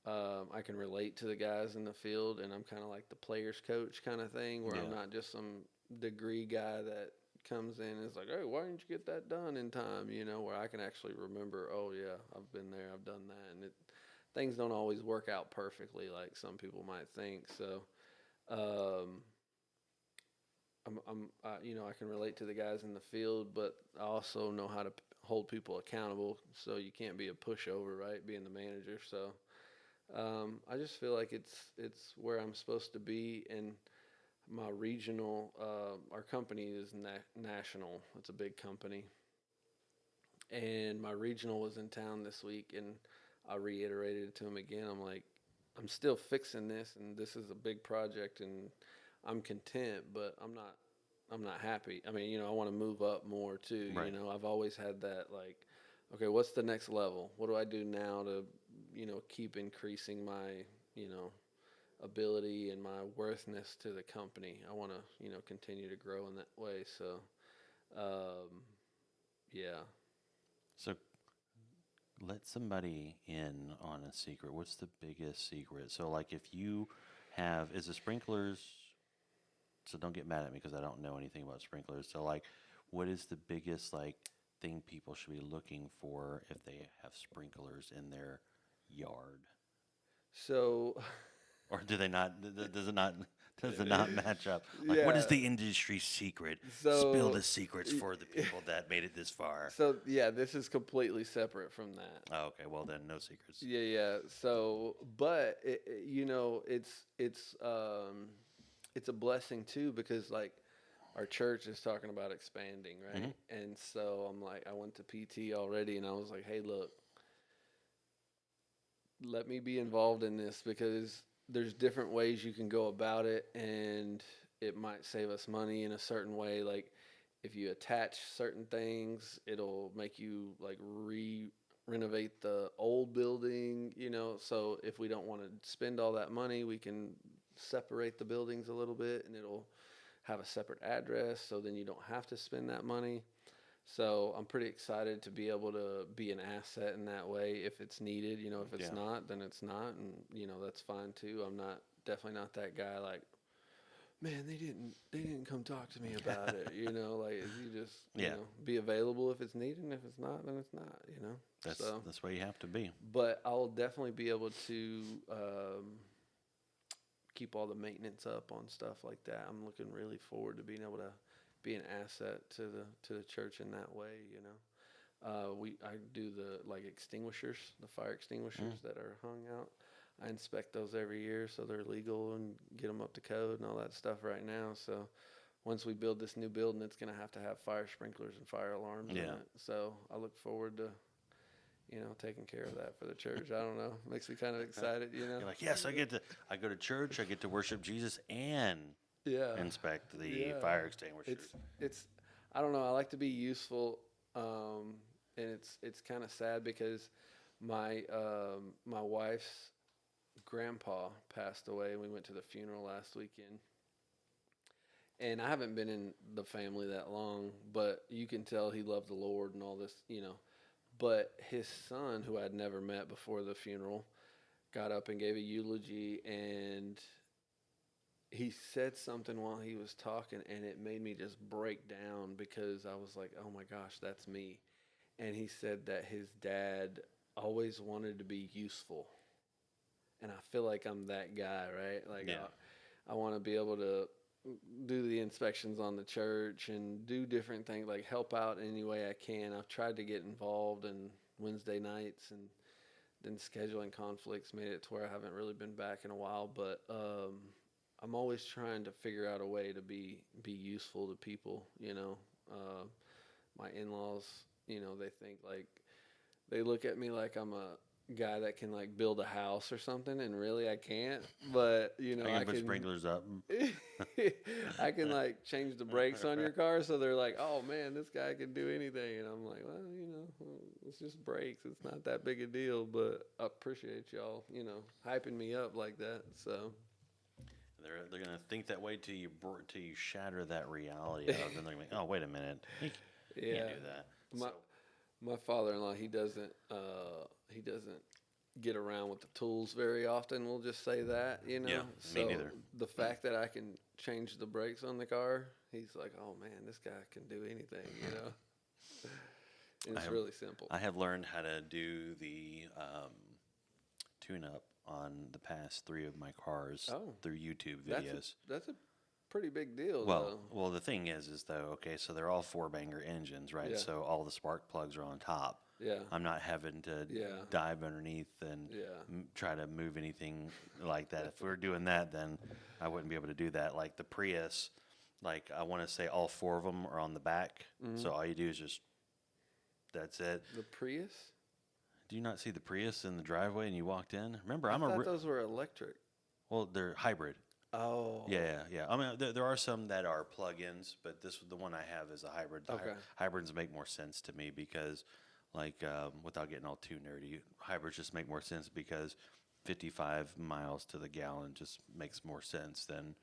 I can relate to the guys in the field, and I'm kind of like the player's coach kind of thing, where I'm Yeah. not just some degree guy that comes in and is like, "Hey, why didn't you get that done in time?" Where I can actually remember, "Oh yeah, I've been there, I've done that," and things don't always work out perfectly like some people might think. So, um, I can relate to the guys in the field, but I also know how to hold people accountable. So you can't be a pushover, right? Being the manager, so. I just feel like it's where I'm supposed to be, and my regional. Our company is national. It's a big company, and my regional was in town this week, and I reiterated it to him again. I'm like, I'm still fixing this, and this is a big project, and I'm content, but I'm not happy. I mean, I want to move up more too. Right. I've always had that like, okay, what's the next level? What do I do now to, keep increasing my, you know, ability and my worthness to the company? I want to, continue to grow in that way. So, um, yeah. So let somebody in on a secret. What's the biggest secret? So, like, if you have, is the sprinklers, so don't get mad at me because I don't know anything about sprinklers. So, like, what is the biggest, like, thing people should be looking for if they have sprinklers in their yard? So, Or do they not, does it not, does it not match up? Like, what is yeah. the industry secret? Spill So, the secrets for the people that made it this far. so yeah, this is completely separate from that. Oh, okay, well then, no secrets. Yeah, yeah. So, but it's a blessing too because like our church is talking about expanding, Hmm. right? And so I'm like, I went to PT already, and I was like, hey, look, let me be involved in this because there's different ways you can go about it, and it might save us money in a certain way. Like if you attach certain things, it'll make you like renovate the old building, So if we don't want to spend all that money, we can separate the buildings a little bit, and it'll have a separate address, so then you don't have to spend that money. So I'm pretty excited to be able to be an asset in that way if it's needed. If it's Yeah. not, then it's not, and that's fine too. I'm not definitely not that guy like, man, they didn't come talk to me about it. Like you just Yeah, be available if it's needed, and if it's not, then it's not. So, that's where you have to be. but I'll definitely be able to keep all the maintenance up on stuff like that. I'm looking really forward to being able to be an asset to the church in that way. I do the like extinguishers, the fire extinguishers Mm. that are hung out. I inspect those every year so they're legal and get them up to code and all that stuff right now. So once we build this new building, it's going to have fire sprinklers and fire alarms in Yeah. it. So I look forward to taking care of that for the church. I don't know, makes me kind of excited. You're like, yes, I go to church, I get to worship Jesus and Yeah, inspect the yeah. fire It's extinguishers. it's I don't know. I like to be useful, and it's kind of sad because my wife's grandpa passed away, and we went to the funeral last weekend. And I haven't been in the family that long, but you can tell he loved the Lord and all this. But his son, who I'd never met before the funeral, got up and gave a eulogy, and he said something while he was talking, and it made me just break down because I was like, oh my gosh, that's me. And he said that his dad always wanted to be useful. And I feel like I'm that guy, right? Like, Yeah. I want to be able to do the inspections on the church and do different things, like help out any way I can. I've tried to get involved in Wednesday nights, and then scheduling conflicts made it to where I haven't really been back in a while. But I'm always trying to figure out a way to be useful to people. My in-laws, they think like they look at me like I'm a guy that can like build a house or something, and really I can't. But I I can put can. sprinklers up. I can like change the brakes on your car, so they're like, "Oh man, this guy can do anything," and I'm like, "Well, it's just brakes. It's not that big a deal." But I appreciate y'all, hyping me up like that. So They're gonna think that way till you shatter that reality of, and they're like, oh wait a minute, you can't yeah, do that. my So my father-in-law, he doesn't get around with the tools very often. We'll just say that, yeah, me So neither. the fact that I can change the brakes on the car, he's like, "Oh man, this guy can do anything." And I it's have really simple. I have learned how to do the tune up on the past three of my cars Oh, through YouTube that's a videos. that's a pretty big deal, Well, though. well, the thing is though, okay, so they're all four banger engines, right? Yeah, So all the spark plugs are on top. yeah, I'm not having to yeah, dive underneath and yeah, try to move anything like that. If we were doing that, then I wouldn't be able to do that. Like the Prius, like I want to say all four of them are on the back. hmm So all you do is just, that's it. The Prius? Do you not see the Prius in the driveway and you walked in? Remember, I thought those were electric. well, they're hybrid. Oh, Yeah. I mean, there are some that are plug-ins, but the one I have is a hybrid. okay. Hybrids make more sense to me because, like, without getting all too nerdy, hybrids just make more sense because 55 miles to the gallon just makes more sense than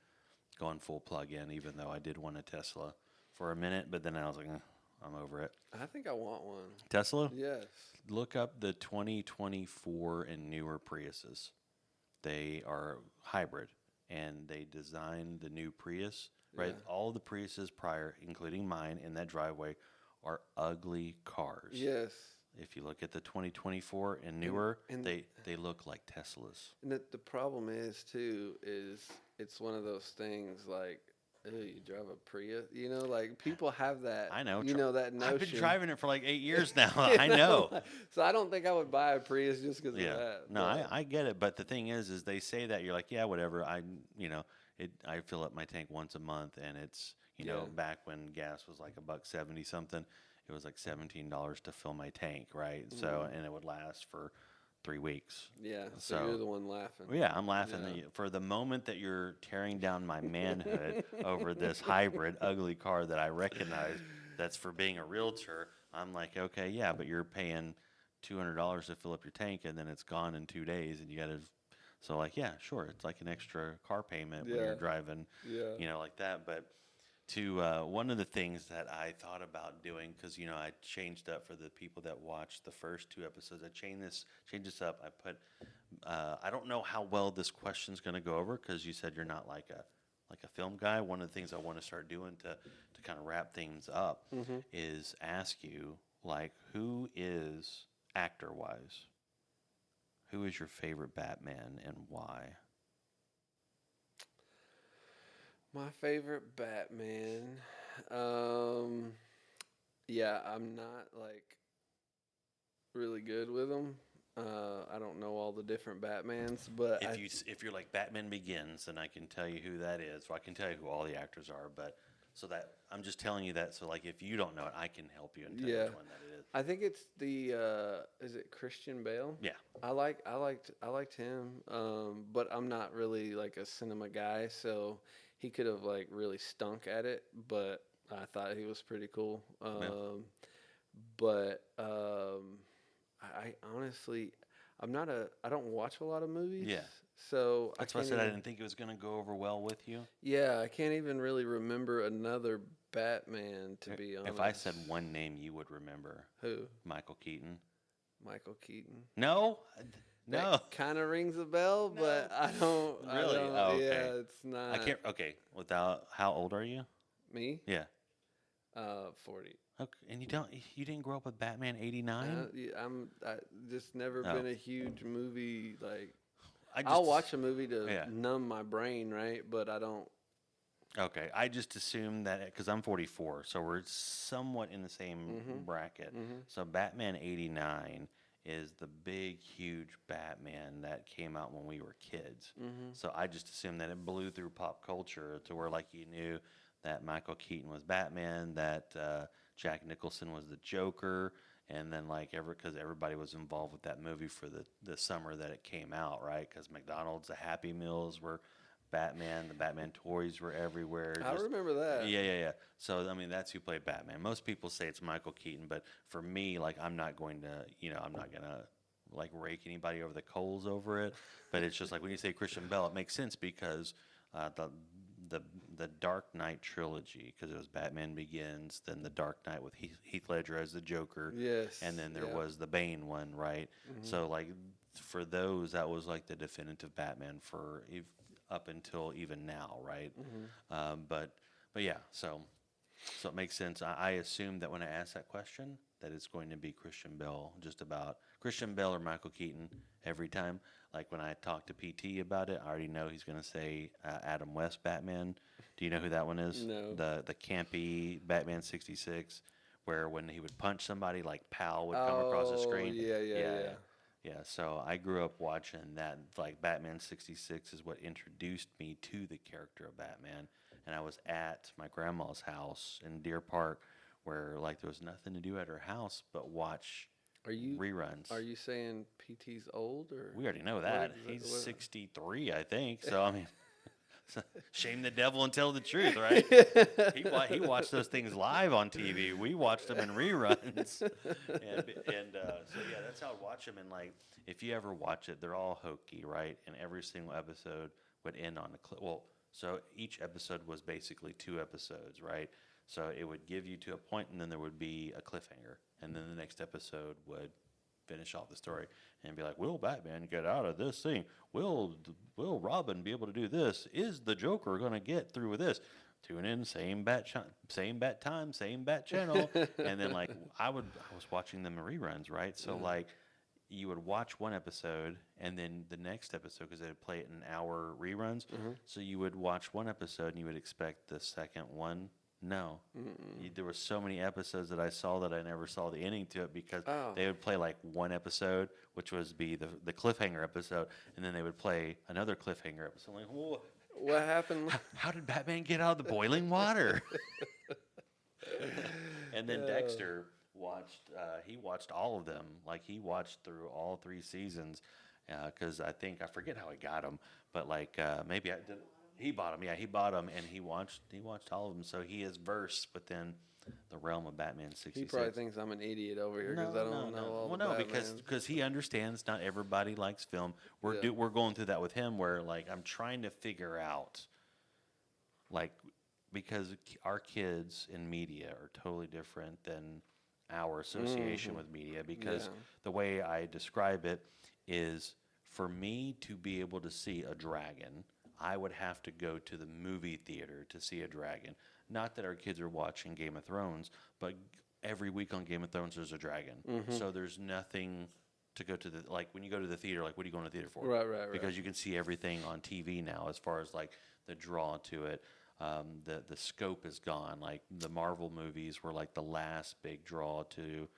going full plug-in. Even though I did want a Tesla for a minute, but then I was like, I'm over it. I think I want one. Tesla, Yes. look up the 2024 and newer Priuses. They are hybrid, and they designed the new Prius. Yeah. Right, all the Priuses prior, including mine, in that driveway, are ugly cars. Yes. If you look at the 2024 and And newer, and they look like Teslas. and the problem is too is it's one of those things like, "Ew, you drive a Prius," like people have that, I know. that I've been notion. driving it for like 8 years now. You I know. So I don't think I would buy a Prius just because of Yeah. that. No, But I get it, but the thing is they say that you're like, yeah, whatever. I fill up my tank once a month, and it's yeah, back when gas was like $1.70 something, it was like $17 to fill my tank, right? So and it would last for 3 weeks. yeah. So So you're the one laughing. well, yeah, I'm laughing at Yeah. you for the moment that you're tearing down my manhood over this hybrid ugly car that I recognize. That's for being a realtor. I'm like, okay, yeah, but you're paying $200 to fill up your tank, and then it's gone in 2 days, and you got to. So like, yeah, sure, it's like an extra car payment when you're Yeah. driving, Yeah. like that. But to one of the things that I thought about doing, because I changed up for the people that watched the first two episodes. I changed this up. I put. I don't know how well this question's going to go over because you said you're not like a film guy. One of the things I want to start doing to kind of wrap things up hmm is ask you like who is actor wise, who is your favorite Batman and why? My favorite Batman. Um, yeah, I'm not like really good with them. I don't know all the different Batmans, but If you're like Batman Begins, then I can tell you who that is. Well, I can tell you who all the actors are, but so that I'm just telling you that so like if you don't know it, I can help you and tell you yeah, which one that is. I think it's the is it Christian Bale? Yeah. I liked him, but I'm not really like a cinema guy, so he could have like really stunk at it, but I thought he was pretty cool. Yeah. But I honestly, I don't watch a lot of movies, Yeah. so I That's why I can't said I even, didn't think it was going to go over well with you. yeah, I can't even really remember another Batman, to be honest. If I said one name, you would remember Who? Michael Keaton. Michael Keaton. No, no, That kind of rings a bell, but I don't. really. I don't. Oh, okay. Yeah, it's not I can't. Okay, without how old are you? me. Yeah. 40. Okay, and you didn't grow up with Batman '89? I just never Oh. been a huge movie like. I'll watch a movie to yeah. numb my brain, right? But I don't. Okay, I just assumed that because I'm 44, so we're somewhat in the same Mm-hmm. bracket. Mm-hmm. So Batman '89 is the big, huge Batman that came out when we were kids. Mm-hmm. So I just assumed that it blew through pop culture to where like you knew that Michael Keaton was Batman, that Jack Nicholson was the Joker, and then like because everybody was involved with that movie for the summer that it came out, right? Because McDonald's, the Happy Meals were Batman. The Batman toys were everywhere. I Just remember that. yeah, yeah, yeah. So I mean, that's who played Batman. Most people say it's Michael Keaton, but for me, like, I'm not going to, I'm not gonna like rake anybody over the coals over it. But it's just like when you say Christian Bale, it makes sense because uh, the the the Dark Knight trilogy, because it was Batman Begins, then the Dark Knight with Heath Ledger as the Joker, Yes. and then there Yeah. was the Bane one, right? Mm-hmm. So like for those, that was like the definitive Batman for up until even now, right? Mm-hmm. But yeah, so it makes sense. I assume that when I ask that question, that it's going to be Christian Bale, just about Christian Bale or Michael Keaton every time. Like when I talk to PT about it, I already know he's going to say Adam West Batman. Do you know who that one is? No. The campy Batman '66, where when he would punch somebody, like Pal would come across the Oh, screen. yeah, yeah, Yeah, yeah. yeah. Yeah, so I grew up watching that. Like Batman '66 is what introduced me to the character of Batman. And I was at my grandma's house in Deer Park, where like there was nothing to do at her house but watch Are you reruns. are you saying PT's old or We already know what? that he's 63, I think. So I mean, shame the devil and tell the truth, right? He watched those things live on TV. We watched them in reruns, and so yeah, that's how I'd watch them. And like, if you ever watch it, they're all hokey, right? And every single episode would end on a clip. Well, so each episode was basically 2 episodes, right? So it would give you to a point, and then there would be a cliffhanger, and then the next episode would finish off the story and be like, "Will Batman get out of this thing? Will Robin be able to do this? Is the Joker going to get through with this?" Tune in, same bat time, same bat channel, and then like I was watching them in reruns, right? So like you would watch one episode and then the next episode because they'd play it in hour reruns. Mm-hmm. So you would watch one episode and you would expect the second one. No, there were so many episodes that I saw that I never saw the ending to it because Oh. they would play like one episode, which was be the cliffhanger episode, and then they would play another cliffhanger episode. Like, whoa, What happened? how did Batman get out of the boiling water? And then Dexter he watched all of them. Like he watched through all 3 seasons because I forget how he got them, but like maybe I did. He bought them, yeah. He bought them, and he watched all of them. So he is versed within the realm of Batman '66. He probably thinks I'm an idiot over here because I don't know all Well, the no, Batmans. because he understands not everybody likes film. Yeah. We're going through that with him, where like I'm trying to figure out, like, because our kids in media are totally different than our association with media. Because Yeah. the way I describe it is, for me to be able to see a dragon, I would have to go to the movie theater to see a dragon. Not that our kids are watching Game of Thrones, but every week on Game of Thrones there's a dragon. So there's nothing to go to like when you go to the theater, like what are you going to the theater for? Right. Because you can see everything on TV now as far as like the draw to it. The scope is gone. Like the Marvel movies were like the last big draw to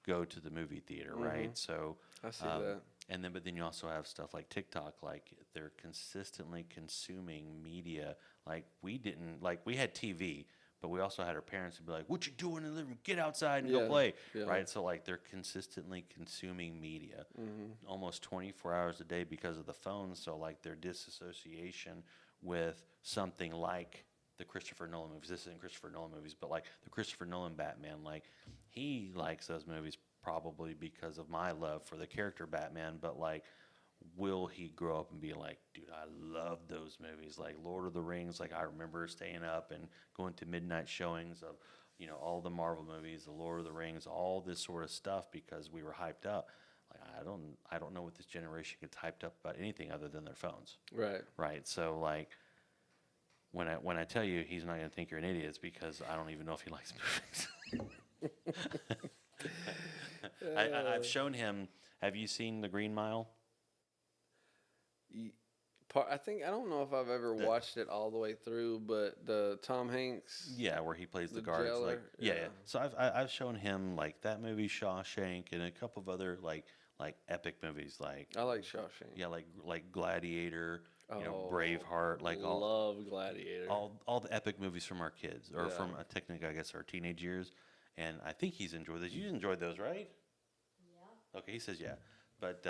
go to the movie theater, right? So I see that. and then, but then you also have stuff like TikTok, like they're consistently consuming media. Like we didn't, like we had TV, but we also had our parents who'd be like, "What you doing in the living room? Get outside and go Yeah, play," yeah. right? So like they're consistently consuming media, almost 24 hours a day because of the phone. So like their disassociation with something like the Christopher Nolan movies. This isn't Christopher Nolan movies, but like the Christopher Nolan Batman, like he likes those movies probably because of my love for the character Batman, but like will he grow up and be like, dude, I love those movies, like Lord of the Rings. Like I remember staying up and going to midnight showings of all the Marvel movies, the Lord of the Rings, all this sort of stuff because we were hyped up. Like I don't know what this generation gets hyped up about anything other than their phones, right? So like when I tell you he's not going to think you're an idiot, it's because I don't even know if he likes movies. I've shown him. Have you seen The Green Mile? y- I think I don't know if I've ever The- watched it all the way through, but the Tom Hanks, Yeah, where he plays the the guards. Like, jailer. yeah. So I've shown him like that movie Shawshank and a couple of other like epic movies like I like Shawshank. yeah like Gladiator, Oh, Braveheart, like love Gladiator. all the epic movies from our kids or Yeah. from technically I guess our teenage years. And I think he's enjoyed those. You enjoyed those, right? Yeah. Okay, he says yeah, but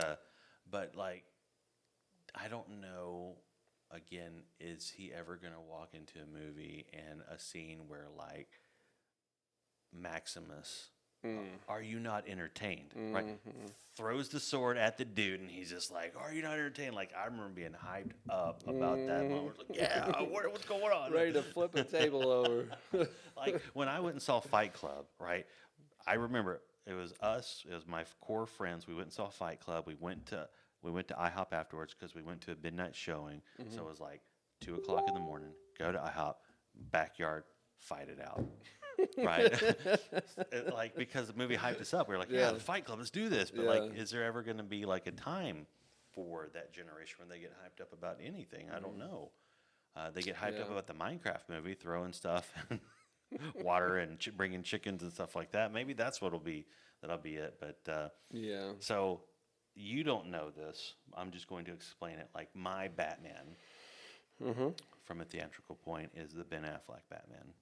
like I don't know. Again, is he ever gonna walk into a movie and a scene where like Maximus, are you not entertained? Right, throws the sword at the dude, and he's just like, "Are you not entertained?" Like I remember being hyped up about that moment. Like, yeah, what's going on? Ready to flip a table over. Like when I went and saw Fight Club, right? I remember it was us, it was my core friends. We went and saw Fight Club. We went to IHOP afterwards because we went to a midnight showing. So it was like 2 o'clock in the morning. Go to IHOP, backyard, fight it out, right? Like because the movie hyped us up. We were like, yeah, Yeah. the Fight Club, let's do this. But Yeah. like, is there ever going to be like a time for that generation when they get hyped up about anything? I don't know. They get hyped up Yeah. about the Minecraft movie, throwing stuff, water, and bringing chickens and stuff like that. Maybe that's what'll be. That'll be it. But Yeah. so you don't know this. I'm just going to explain it. Like my Batman, from a theatrical point, is the Ben Affleck Batman,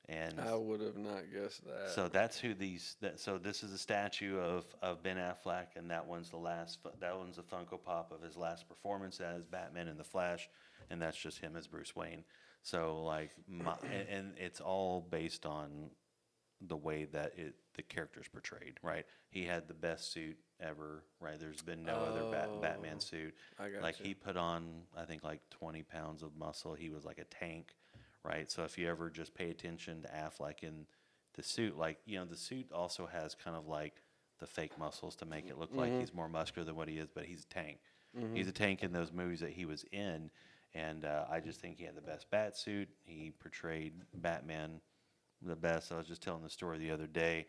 and I would have not guessed that. so that's who these. So this is a statue of Ben Affleck, and that one's the last. That one's a Funko Pop of his last performance as Batman in the Flash, and that's just him as Bruce Wayne. So like and it's all based on the way that the character's portrayed. Right, he had the best suit ever. Right, there's been no other Batman suit. I got Like you. he put on, I think like 20 pounds of muscle. He was like a tank, right? So if you ever just pay attention to Affleck in the suit, like the suit also has kind of like the fake muscles to make it look like he's more muscular than what he is, but he's a tank. He's a tank in those movies that he was in, and I just think he had the best bat suit. He portrayed Batman the best. I was just telling the story the other day,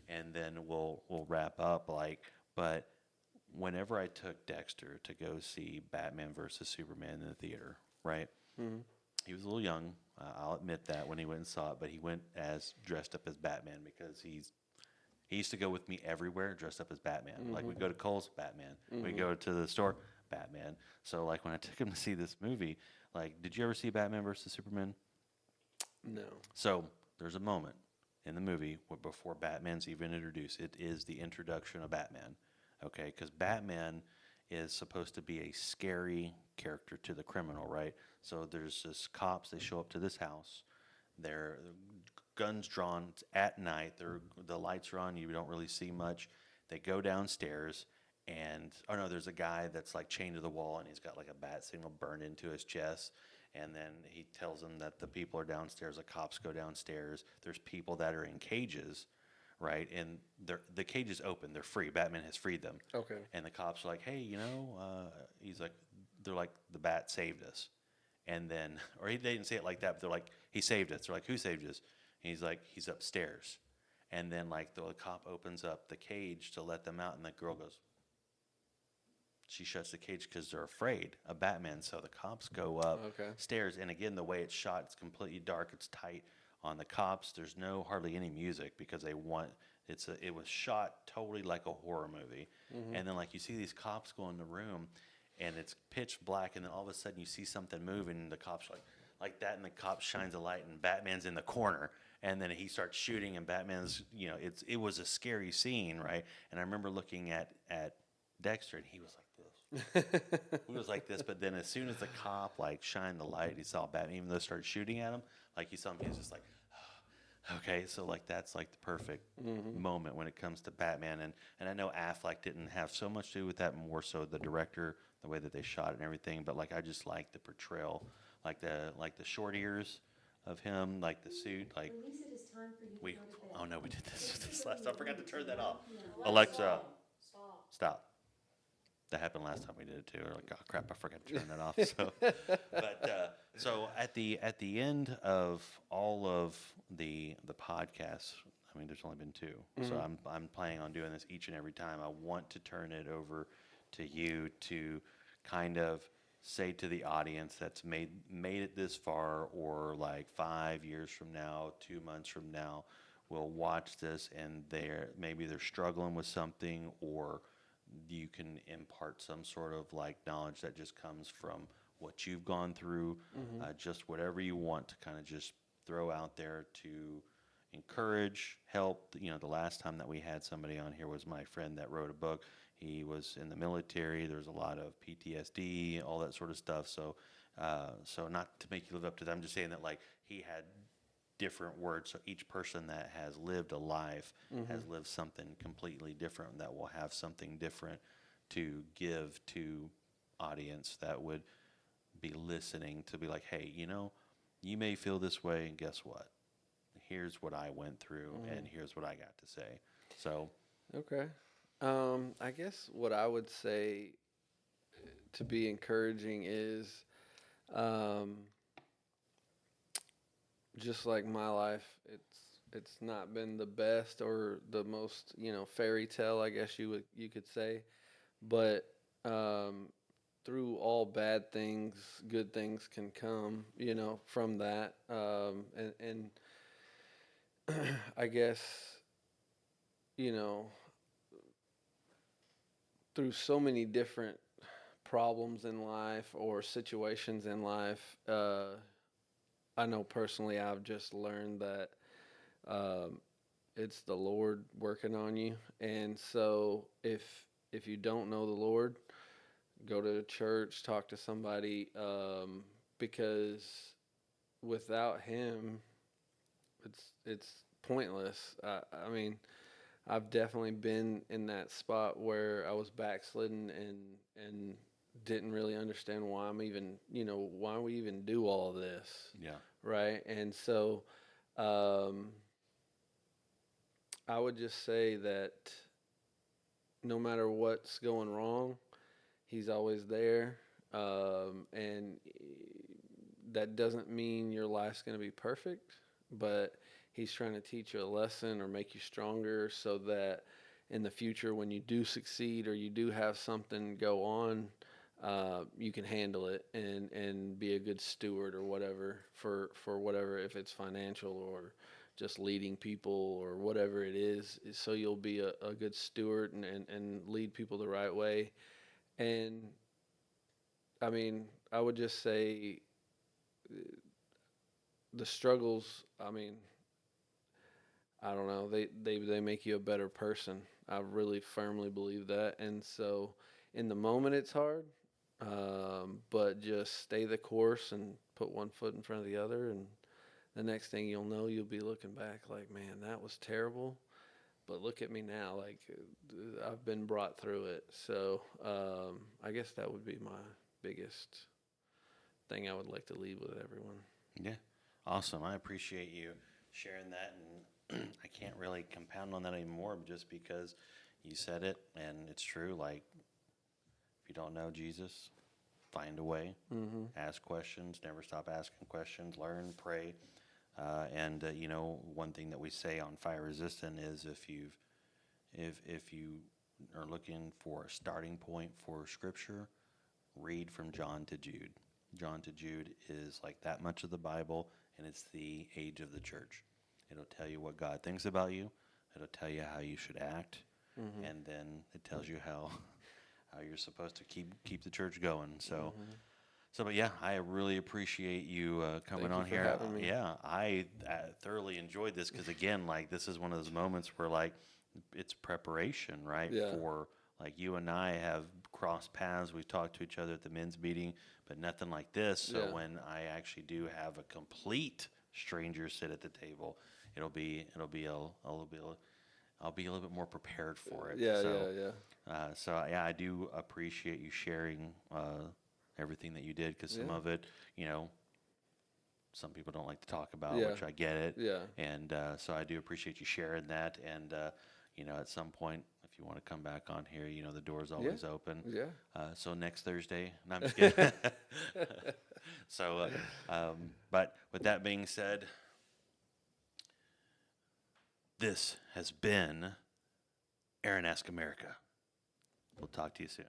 and then we'll wrap up. But whenever I took Dexter to go see Batman versus Superman in the theater, right? He was a little young. I'll admit that when he went and saw it, but he went as dressed up as Batman because he used to go with me everywhere dressed up as Batman. Like we go to Kohl's, Batman. We go to the store, Batman. So like when I took him to see this movie, like, did you ever see Batman versus Superman? No. So there's a moment in the movie before Batman's even introduced. It is the introduction of Batman, okay? Because Batman is supposed to be a scary character to the criminal, right? So there's this cops. They show up to this house. They're guns drawn. It's at night. The lights are on. You don't really see much. They go downstairs, and oh no, there's a guy that's like chained to the wall, and he's got like a bat signal burned into his chest. And then he tells them that the people are downstairs. The cops go downstairs. There's people that are in cages, right? And the cage is open. They're free. Batman has freed them. Okay. And the cops are like, hey, he's like, they're like, the bat saved us. And then, or they didn't say it like that, but they're like, he saved us. They're like, who saved us? And he's like, he's upstairs. And then like the cop opens up the cage to let them out, and the girl goes, she shuts the cage because they're afraid of Batman. So the cops go up stairs, and again, the way it's shot, it's completely dark. It's tight on the cops. There's hardly any music because it was shot totally like a horror movie. And then like you see these cops go in the room, and it's pitch black, and then all of a sudden you see something moving, and the cops are like that, and the cop shines a light, and Batman's in the corner, and then he starts shooting, and Batman's it was a scary scene, right? And I remember looking at Dexter, and he was like this. He was like this, but then as soon as the cop like shined the light, he saw Batman. Even though he started shooting at him, like he saw him, he was just like, okay. So like that's like the perfect moment when it comes to Batman. And I know Affleck didn't have so much to do with that, more so the director, the way that they shot it and everything. But like I just like the portrayal, like the short ears of him, like the suit, like Release it is time for you to we. go to bed. Oh no, we did this last. I forgot to turn that off. Yeah. Alexa, Stop. stop. That happened last time we did it too. We're like, oh crap, I forgot to turn that off. So at the end of all of the podcasts, I mean, there's only been two. So I'm planning on doing this each and every time. I want to turn it over to you to kind of say to the audience that's made it this far, or like 5 years from now, 2 months from now, will watch this and they're struggling with something, or you can impart some sort of like knowledge that just comes from what you've gone through, just whatever you want to kind of just throw out there to encourage, help. The last time that we had somebody on here was my friend that wrote a book. He was in the military. There's a lot of PTSD, all that sort of stuff. So not to make you live up to that, I'm just saying that like he had different words. So each person that has lived a life has lived something completely different that will have something different to give to audience that would be listening, to be like, hey, you may feel this way, and guess what? Here's what I went through, and here's what I got to say. So, Okay. I guess what I would say to be encouraging is, um, just like my life, it's not been the best or the most, fairy tale, I guess you could say, but um, through all bad things, good things can come, from that. And I guess, you know, through so many different problems in life or situations in life, I know personally I've just learned that um, it's the Lord working on you. And so if you don't know the Lord, go to church, talk to somebody, because without Him, it's pointless. I mean, I've definitely been in that spot where I was backslidden and didn't really understand why why we even do all this, yeah. right? And so um, I would just say that no matter what's going wrong, He's always there, and that doesn't mean your life's going to be perfect, but He's trying to teach you a lesson or make you stronger so that in the future, when you do succeed or you do have something go on, you can handle it and be a good steward or whatever for whatever, if it's financial or just leading people or whatever it is. So you'll be a good steward and lead people the right way. And I mean, I would just say the struggles, I mean, I don't know, they make you a better person. I really firmly believe that. And so in the moment it's hard, but just stay the course and put one foot in front of the other. And the next thing you'll know, you'll be looking back like, man, that was terrible. But look at me now, like I've been brought through it. So I guess that would be my biggest thing I would like to leave with everyone. Yeah. Awesome. I appreciate you sharing that. And I can't really compound on that anymore just because you said it and it's true. Like, if you don't know Jesus, find a way, ask questions, never stop asking questions, learn, pray. One thing that we say on Fire Resistant is if you are looking for a starting point for Scripture, read from John to Jude. John to Jude is like that much of the Bible, and it's the age of the church. It'll tell you what God thinks about you. It'll tell you how you should act, and then it tells you how you're supposed to keep the church going. But yeah, I really appreciate you coming Thank you on for here. having me. Yeah, I thoroughly enjoyed this because again, like this is one of those moments where like it's preparation, right? Yeah. For like you and I have crossed paths. We've talked to each other at the men's meeting, but nothing like this. So Yeah. when I actually do have a complete stranger sit at the table, it'll be a little bit. I'll be a little bit more prepared for it. Yeah, So, yeah, yeah, I do appreciate you sharing everything that you did because some Yeah. of it, some people don't like to talk about, Yeah. which I get it. Yeah. And so I do appreciate you sharing that. And, at some point, if you want to come back on here, the door's always open. Yeah. So next Thursday, no, I'm just kidding. But with that being said, this has been Aaron Ask America. We'll talk to you soon.